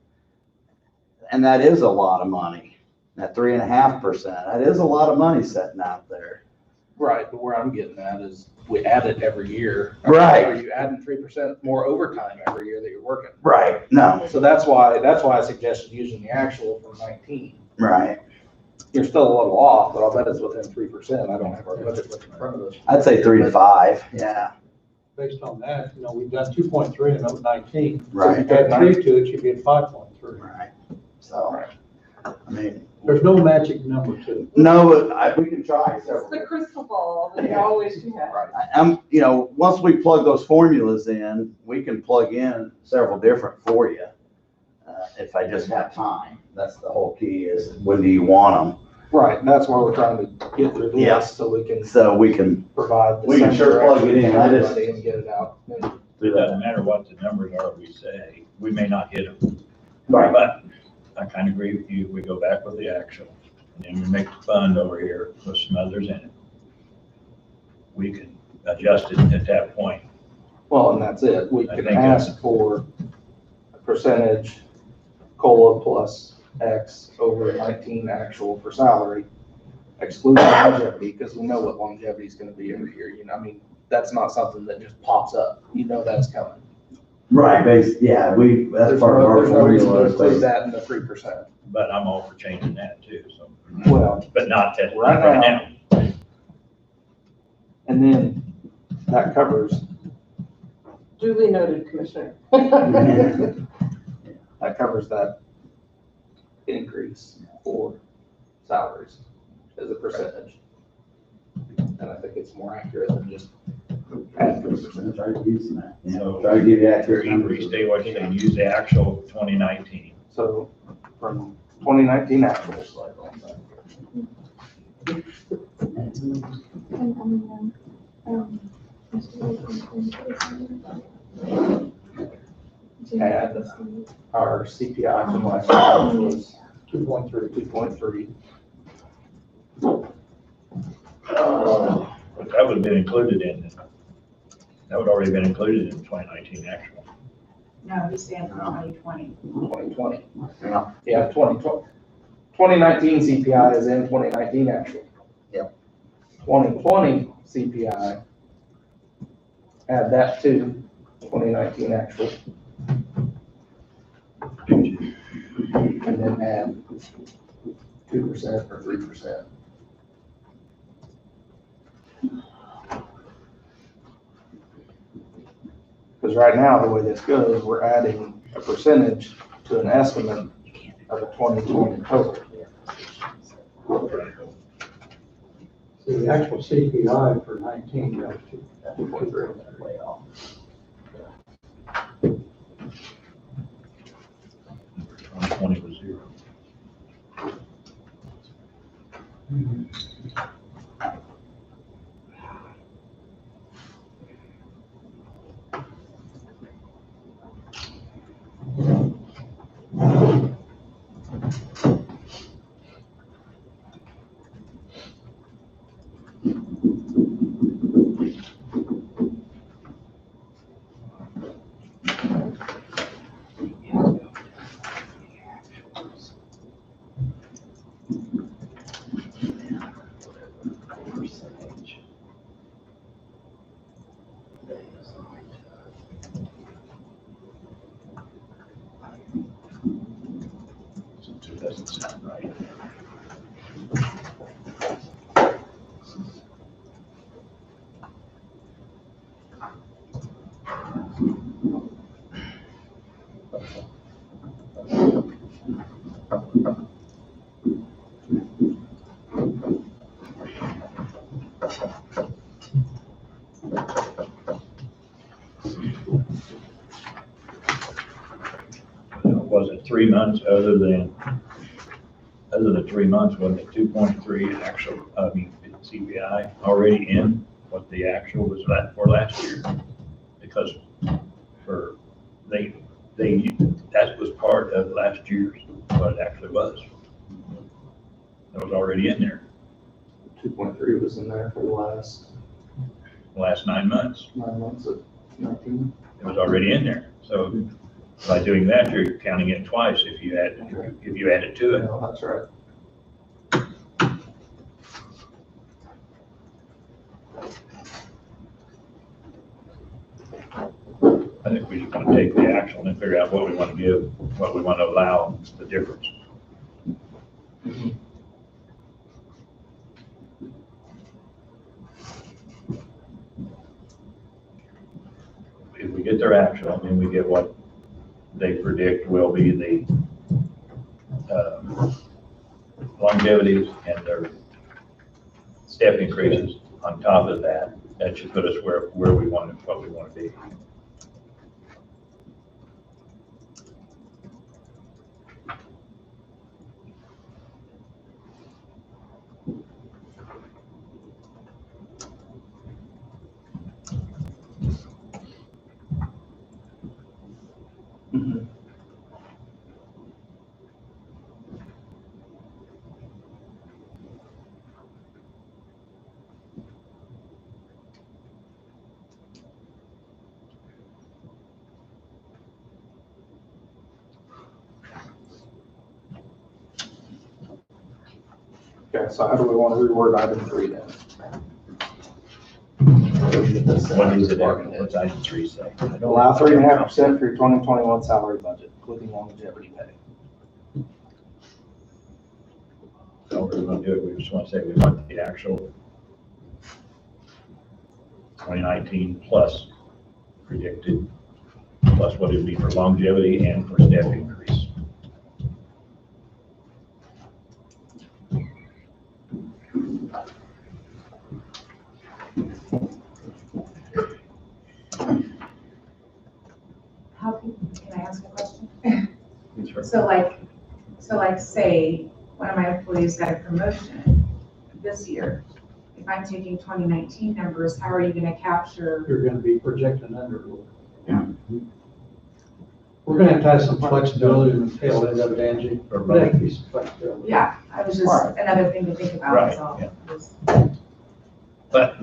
And that is a lot of money, that 3.5%, that is a lot of money sitting out there. Right, but where I'm getting at is we add it every year. Right. Are you adding 3% more overtime every year that you're working? Right, no. So that's why I suggested using the actual from 19. Right. You're still a little off, but I'll bet it's within 3%. I don't have our budget book in front of us. I'd say 3 to 5, yeah. Based on that, we've done 2.3 and 19. Right. So if you add 3 to it, you'd be at 5.3. Right. So, I mean. There's no magic number to it. No, but we can try It's several. the crystal ball that you always do have. Once we plug those formulas in, we can plug in several different for you. If I just have time, that's the whole key is when do you want them? Right, and that's why we're trying to get through this Yeah. so we can Provide. the We can same sure plug it direction in. to I just. everybody and get it out. It doesn't matter what the numbers are we say, we may not hit them. Right. But I kind of agree with you, we go back with the actual, and then we make the fund over here with some others in it. We can adjust it at that point. Well, and that's it. We I can think ask for a percentage COLA plus X over 19 actual for salary, excluding longevity, because we know what longevity is going to be every year. That's not something that just pops up. That's coming. Right, that's part of our There's no reason to formula. include that in the 3%. But I'm all for changing that too, so. Well, But not that, right right now. And then that covers Duly noted, Commissioner. That covers that increase for salaries as a percentage. And I think it's more accurate than just add 3%. Try to use that. Yeah, So try to give you Your accurate numbers. restate what you're saying, use the actual 2019. So from 2019 actuals. Add our CPI from last year, which was 2.3. But that would have been included in, that would already been included in 2019 actual. No, he's saying for 2020. 2020. Yeah, 2020. 2019 CPI is in 2019 actual. Yep. 2020 CPI, add that to 2019 actual. And then add 2% or 3%. Because right now, the way this goes, we're adding a percentage to an estimate of a 2020 total. So the actual CPI for 19 goes to 2.3. way off. 2020 was 0. It doesn't sound right. Was it 3 months other than 3 months, wasn't it 2.3 actual, CPI already in what the actual was for last year? Because that was part of last year's, what it actually was. That was already in there, 2.3 was in there for the last 9 months. 9 months of 19. It was already in there. So by doing that, you're counting it twice if you add it to it. No, that's right. I think we just want to take the actual and figure out what we want to give, what we want to allow, the difference. If we get their actual, then we get what they predict will be the longevities and their step increases on top of that. That should put us where we want it, what we want to be. Okay, so how do we want to reword item 3 then? What is it, what's item 3 say? Allow 3.5% for your 2021 salary budget, including longevity pay. So we're going to do it, we just want to say we want the actual 2019 plus predicted, plus what it'd be for longevity and for step increase. How can I ask a question? Sure. So like say, one of my employees got a promotion this year. If I'm taking 2019 numbers, how are you gonna capture? You're gonna be projecting under a little. We're gonna have some flexibility in the tail end of it, Angie. There has to be some flexibility. Yeah, I was just, Right. another thing to think about, Right, that's all. yeah. But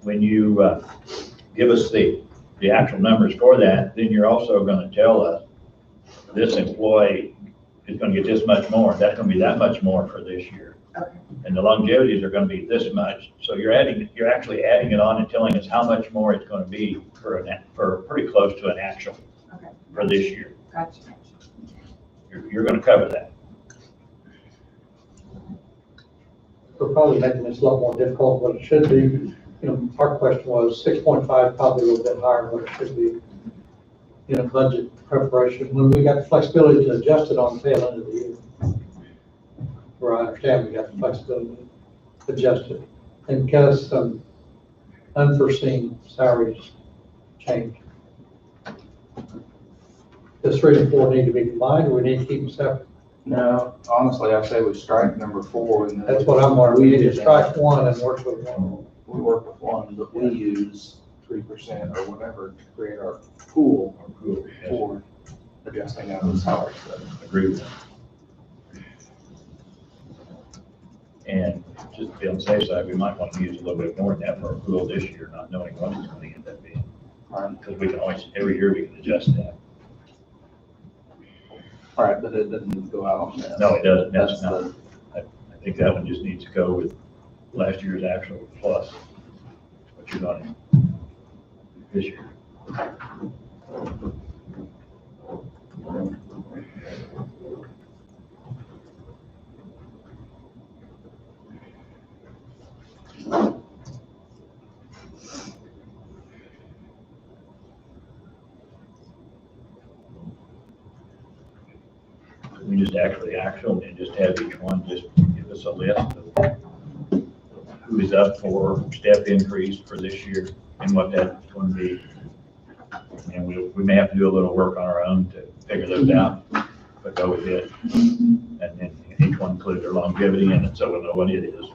when you give us the actual numbers for that, then you're also gonna tell us this employee is gonna get this much more, that's gonna be that much more for this year. Okay. And the longevities are gonna be this much, so you're actually adding it on and telling us how much more it's gonna be for pretty close to an actual Okay. for this year. Gotcha. You're gonna cover that. We're probably making this a lot more difficult than what it should be. You know, our question was 6.5, probably a little bit higher than what it should be. You know, budget preparation, when we got the flexibility to adjust it on the tail end of the year. Where I understand we got the flexibility to adjust it in case some unforeseen salaries change. Does 3 and 4 need to be combined, or we need to keep them separate? No, honestly, I say we strike number 4 and then. That's what I'm wondering, we need to strike one and work with one. We work with one, but we use 3% or whatever to create our pool for adjusting out the salary. Agree with that. And just to be on the safe side, we might want to use a little bit more than that for accrual this year, not knowing what it's going to end up being. Because we can always, every year we can adjust that. Right, but it doesn't go out on that. No, it doesn't, that's That's not. I think that one just needs to go with last year's actual plus what you're going to this year. We just actually actual and just have each one just give us a list of who is up for step increase for this year and what that's going to be. And we may have to do a little work on our own to figure those out, but go with it. And then each one include their longevity in it, so we'll know what it is.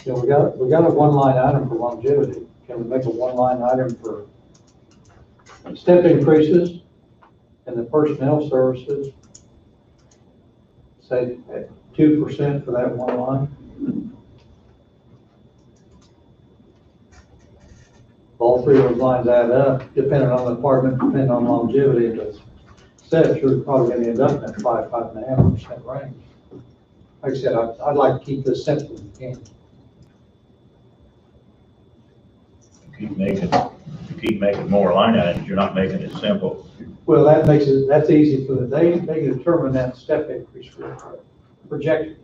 Yeah, we got a one-line item for longevity. Can we make a one-line item for step increases and the personnel services? Say at 2% for that one line? All 3 of those lines add up, depending on the department, depending on longevity, but steps, you're probably gonna end up in that 5.5% range. Like I said, I'd like to keep this simple if we can. You keep making more line items, you're not making it simple. Well, that makes it, that's easy for they can determine that step increase for projected.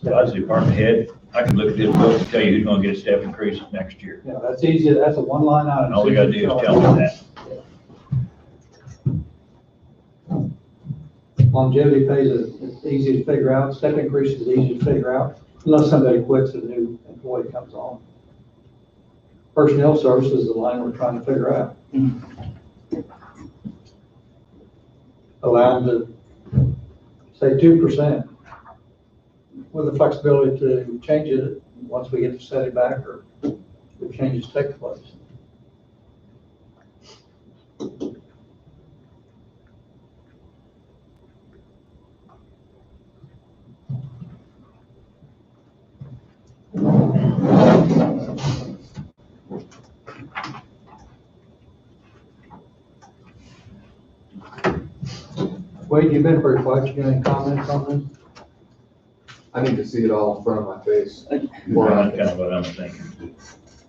So as the department head, I can look at this book and tell you who's going to get a step increase next year. Yeah, that's easy, that's a one-line item. And all we got to do is tell them that. Longevity pays it's easy to figure out, step increase is easy to figure out, unless somebody quits and a new employee comes on. Personnel services is the line we're trying to figure out. Allow them to say 2% with the flexibility to change it once we get to set it back or if changes take place. Wade, you've been pretty quiet. You got any comments on this? I need to see it all in front of my face. That's kind of what I'm thinking.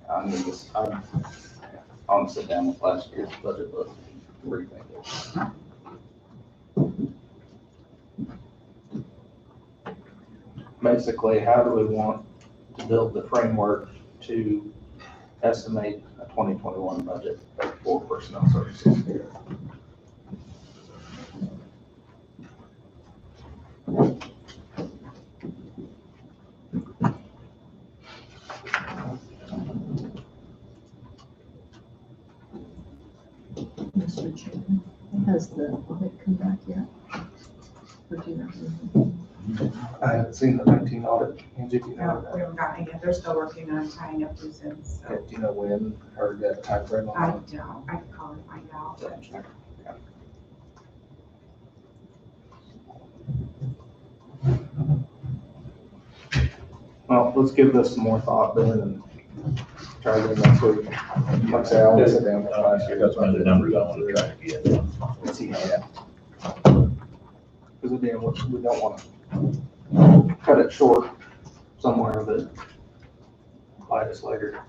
I'm gonna sit down with last year's budget book, rethink it. Basically, how do we want to build the framework to estimate a 2021 budget for personnel services. Mr. Chairman, has the audit come back yet? For 2019? I haven't seen the 19 audit. Angie, do you know No, that? we haven't gotten it yet. They're still working on tying up loose ends, so Do you know when or that timeframe I on don't, I can call and find out. that? Well, let's give this some more thought then and try again next week. Like I say, I'll sit down with last year. That's one of the numbers I want to try to get. Let's see how that. Because again, we don't want to cut it short somewhere that bite us later.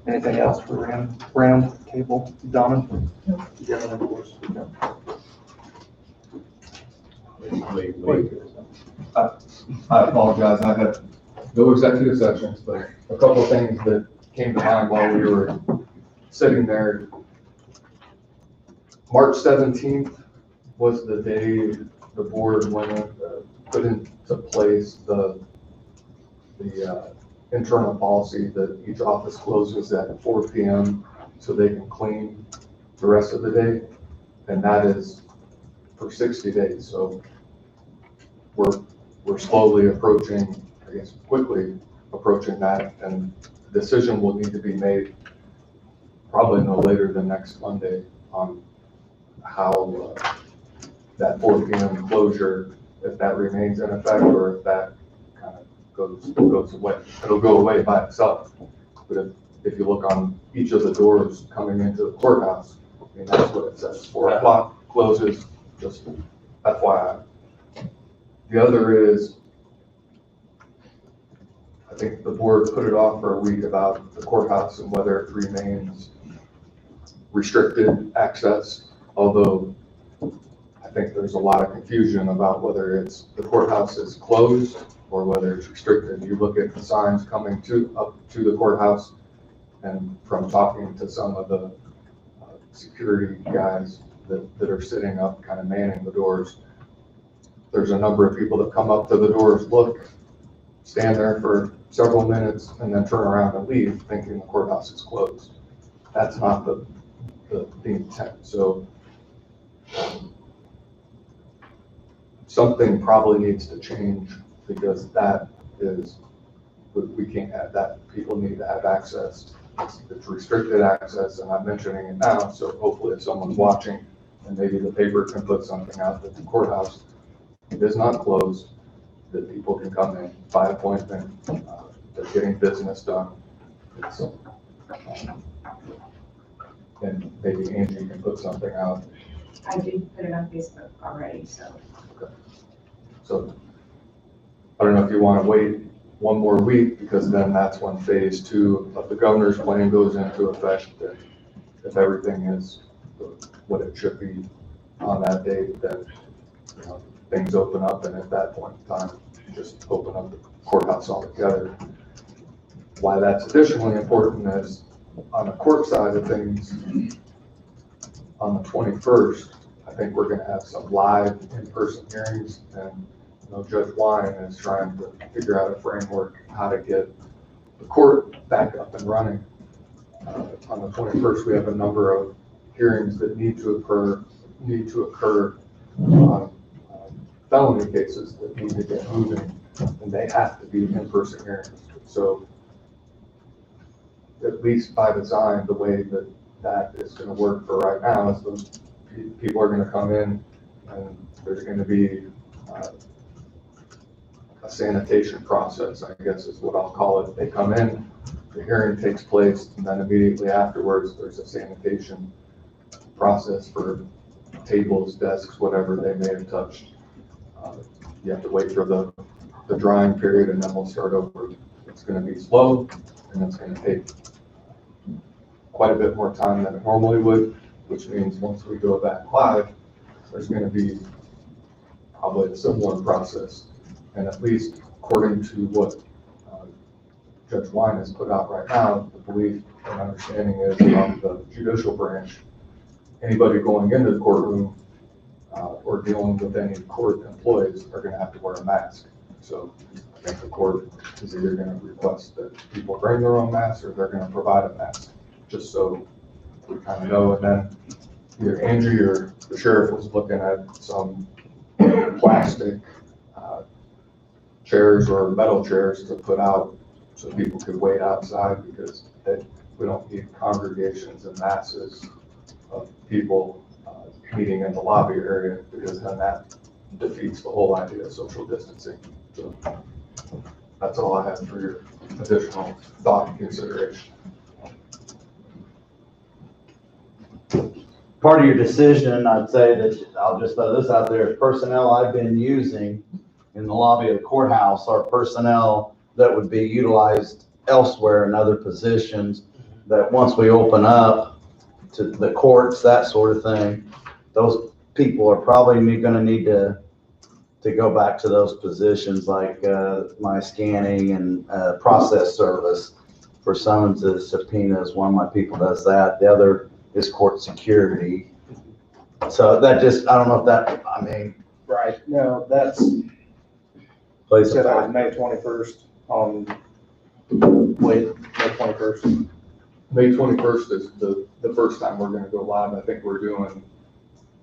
Anything else for round table, Donna? No. You got another course? No. Wait. I apologize, I had no executive sessions, but a couple of things that came to mind while we were sitting there. March 17th was the day the board went in, put into place the internal policy that each office closes at 4 p.m. so they can clean the rest of the day. And that is for 60 days. So we're slowly approaching, I guess, quickly approaching that, and a decision will need to be made probably no later than next Monday on how that 4 p.m. closure, if that remains in effect or if that kind of goes away. It'll go away by itself. But if you look on each of the doors coming into the courthouse, I mean, that's what it says. 4 o'clock closes, just FYI. The other is, I think the board put it off for a week about the courthouse and whether it remains restricted access, although I think there's a lot of confusion about whether it's the courthouse is closed or whether it's restricted. You look at the signs coming up to the courthouse, and from talking to some of the security guys that are sitting up kind of manning the doors, there's a number of people that come up to the doors, look, stand there for several minutes, and then turn around and leave thinking the courthouse is closed. That's not the intent. So something probably needs to change, because that is, we can't have that. People need to have access. It's restricted access, and I'm mentioning it now, so hopefully if someone's watching, and maybe the paper can put something out that the courthouse is not closed, that people can come in by appointment, they're getting business done. And maybe Angie can put something out. I did put it on Facebook already, so. Okay. So I don't know if you want to wait one more week, because then that's when phase 2 of the governor's plan goes into effect. And if everything is what it should be on that date, then things open up, and at that point in time, just open up the courthouse altogether. Why that's additionally important is on the court side of things, on the 21st, I think we're going to have some live in-person hearings, and Judge Wine is trying to figure out a framework how to get the court back up and running. On the 21st, we have a number of hearings that need to occur on felony cases that need to get moving, and they have to be in-person hearings. So at least by design, the way that is going to work for right now is those people are going to come in, and there's going to be a sanitation process, I guess is what I'll call it. They come in, the hearing takes place, and then immediately afterwards, there's a sanitation process for tables, desks, whatever they may have touched. You have to wait for the drying period, and then we'll start over. It's going to be slow, and it's going to take quite a bit more time than it normally would, which means once we go back live, there's gonna be probably a similar process. And at least according to what Judge Wine has put out right now, the belief and understanding is from the judicial branch, anybody going into the courtroom or dealing with any court employees are gonna have to wear a mask. So I think the court is either gonna request that people bring their own masks or they're gonna provide a mask, just so we kind of know. And then either Angie or the sheriff was looking at some plastic chairs or metal chairs to put out so people could wait outside, because we don't need congregations and masses of people meeting in the lobby area, because then that defeats the whole idea of social distancing. So that's all I have for your additional thought and consideration. Part of your decision, I'd say that, I'll just throw this out there, is personnel I've been using in the lobby of the courthouse are personnel that would be utilized elsewhere in other positions, that once we open up to the courts, that sort of thing, those people are probably gonna need to go back to those positions, like my scanning and process service for summonses, subpoenas. One of my people does that. The other is court security. So that just, I don't know if that, I mean. Right, no, that's, Plays a said factor. on May 21st on, May 21st. May 21st is the first time we're gonna go live. I think we're doing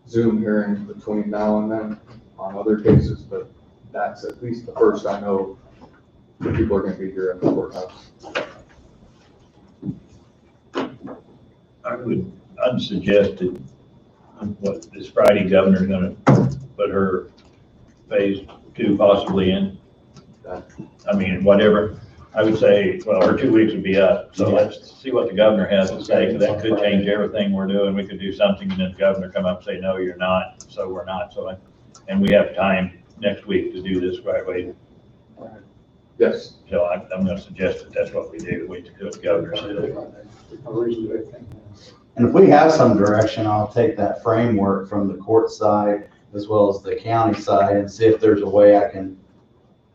Zoom hearings between now and then on other cases, but that's at least the first I know that people are gonna be here at the courthouse. I'd suggest that, what, this Friday, governor's gonna put her phase 2 possibly in. I mean, whatever. I would say, well, her 2 weeks would be up, so let's see what the governor has to say, 'cause that could change everything we're doing. We could do something and then the governor come up and say, no, you're not, so we're not. And we have time next week to do this right away. Yes. So I'm gonna suggest that that's what we do, wait till the governor says. And if we have some direction, I'll take that framework from the court side as well as the county side and see if there's a way I can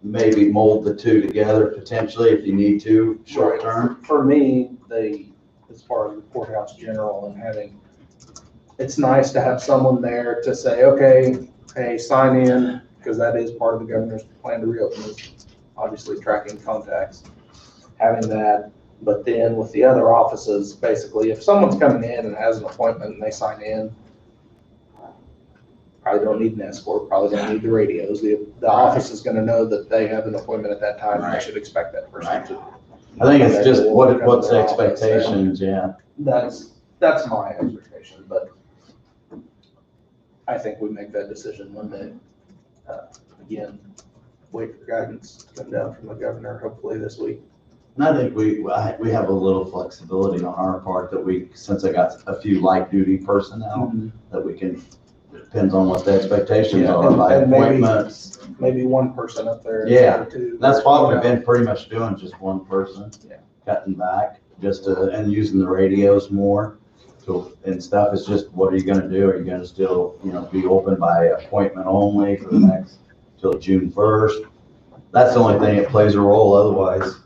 maybe mold the two together potentially if you need to, short term. For me, as far as the courthouse general and having, it's nice to have someone there to say, okay, hey, sign in, because that is part of the governor's plan to reopen, is obviously tracking contacts, having that. But then with the other offices, basically, if someone's coming in and has an appointment and they sign in, probably don't need an escort, probably don't need the radios. The office is gonna know that they have an appointment at that time, and they should expect that person to. I think it's just what's the expectations, yeah. That's my expectation, but I think we make that decision Monday. Again, wait for guidance to come down from the governor, hopefully this week. And I think we have a little flexibility on our part that since I got a few light duty personnel, that we can, depends on what the expectations Yeah, are by and maybe- appointments. Maybe one person up there. Yeah, instead of two. That's what we've been pretty much doing, just one person. Yeah. Cutting back, and using the radios more. So, and stuff, it's just, what are you gonna do? Are you gonna still, be open by appointment only for the next, till June 1st? That's the only thing that plays a role, otherwise.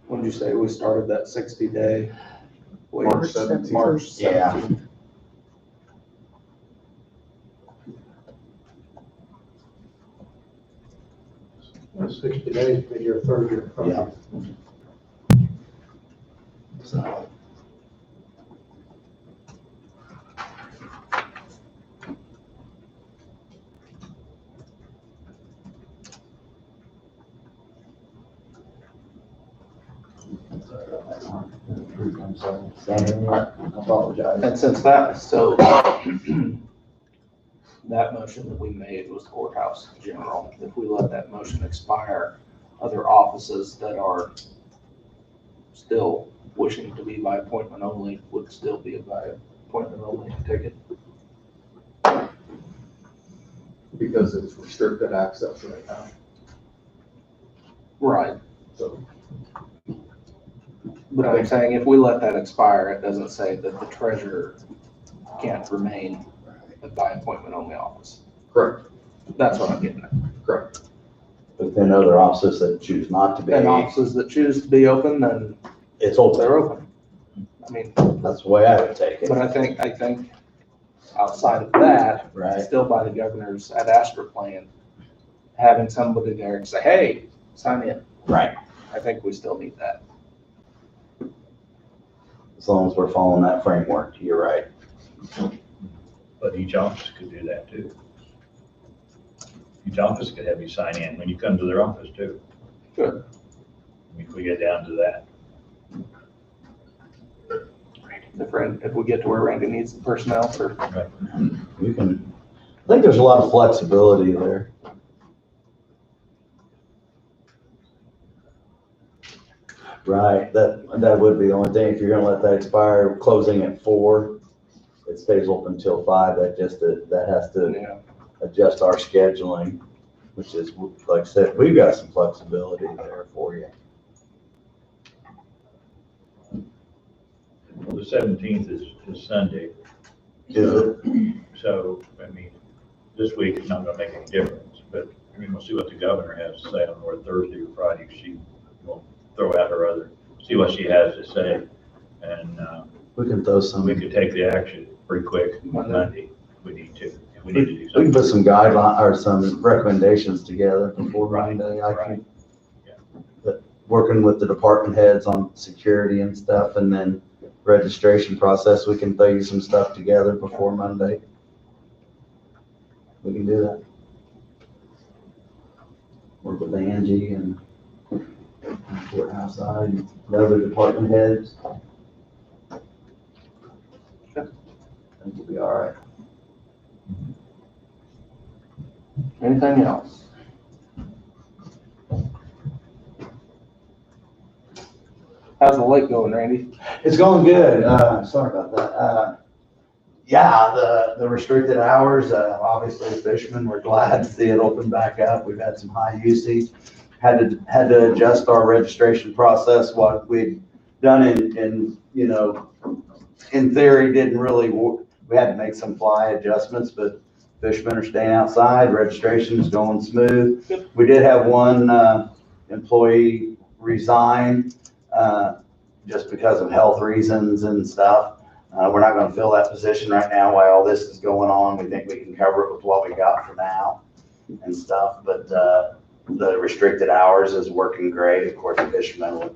When did you say we started that 60-day? March 17th. March 17th. Yeah. That's 60 days, but your third year. Yeah. So. I'm sorry. I apologize. And since that, so that motion that we made was courthouse general. If we let that motion expire, other offices that are still wishing to be by appointment only would still be by appointment only ticket. Because it's restricted access right now. Right. So But I'm saying if we let that expire, it doesn't say that the treasurer can't remain by appointment only office. Correct, That's what I'm getting at. correct. But then other offices that choose not to be, And offices that choose to be open, then it's open. they're open. I mean, That's the way I would take it. but I think outside of that, Right. still by the governor's ad astra plan, having somebody there and say, hey, sign in. Right. I think we still need that. As long as we're following that framework, you're right. But each office could do that too. Each office could have you sign in when you come to their office too. Good. If we get down to that. If we get to where Randy needs the personnel for, You can, I think there's a lot of flexibility there. Right, that would be the only thing, if you're gonna let that expire, closing at 4, it stays open till 5, that has to yeah. adjust our scheduling, which is, like I said, we've got some flexibility there for you. Well, the 17th is Sunday. Is it? So, I mean, this week is not gonna make any difference, but I mean, we'll see what the governor has to say on whether Thursday or Friday. She will throw out her other, see what she has to say. And, We can throw some, we we could take the action pretty quick Monday if we need to, if we need to do can something. put some guidelines, or some recommendations together before Monday. I Right. can, but working with the department heads on security and stuff, and then registration process, we can throw you some stuff together before Monday. We can do that. Work with Angie and courthouse side, and the other department heads. I think we'll be all right. Anything else? How's the lake going, Randy? It's going good. Sorry about that. Yeah, the restricted hours, obviously fishermen, we're glad to see it open back up. We've had some high usage. Had to adjust our registration process. What we'd done in theory, didn't really work. We had to make some fly adjustments, but fishermen are staying outside. Registration is going smooth. We did have one employee resign just because of health reasons and stuff. We're not going to fill that position right now while all this is going on. We think we can cover it with what we got for now and stuff. But the restricted hours is working great. Of course, the fishermen,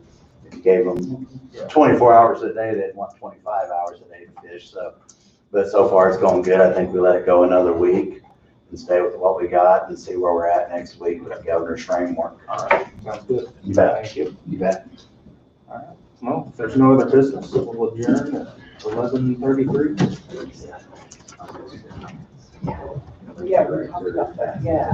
if you gave them 24 hours a day, they'd want 25 hours a day to fish. But so far it's going good. I think we let it go another week and stay with what we got and see where we're at next week with the governor's framework. All right, sounds good. You bet. Thank you. You bet. All right. Well, if there's no other business, we'll adjourn at 11:33. Yeah, we're talking about that, yeah.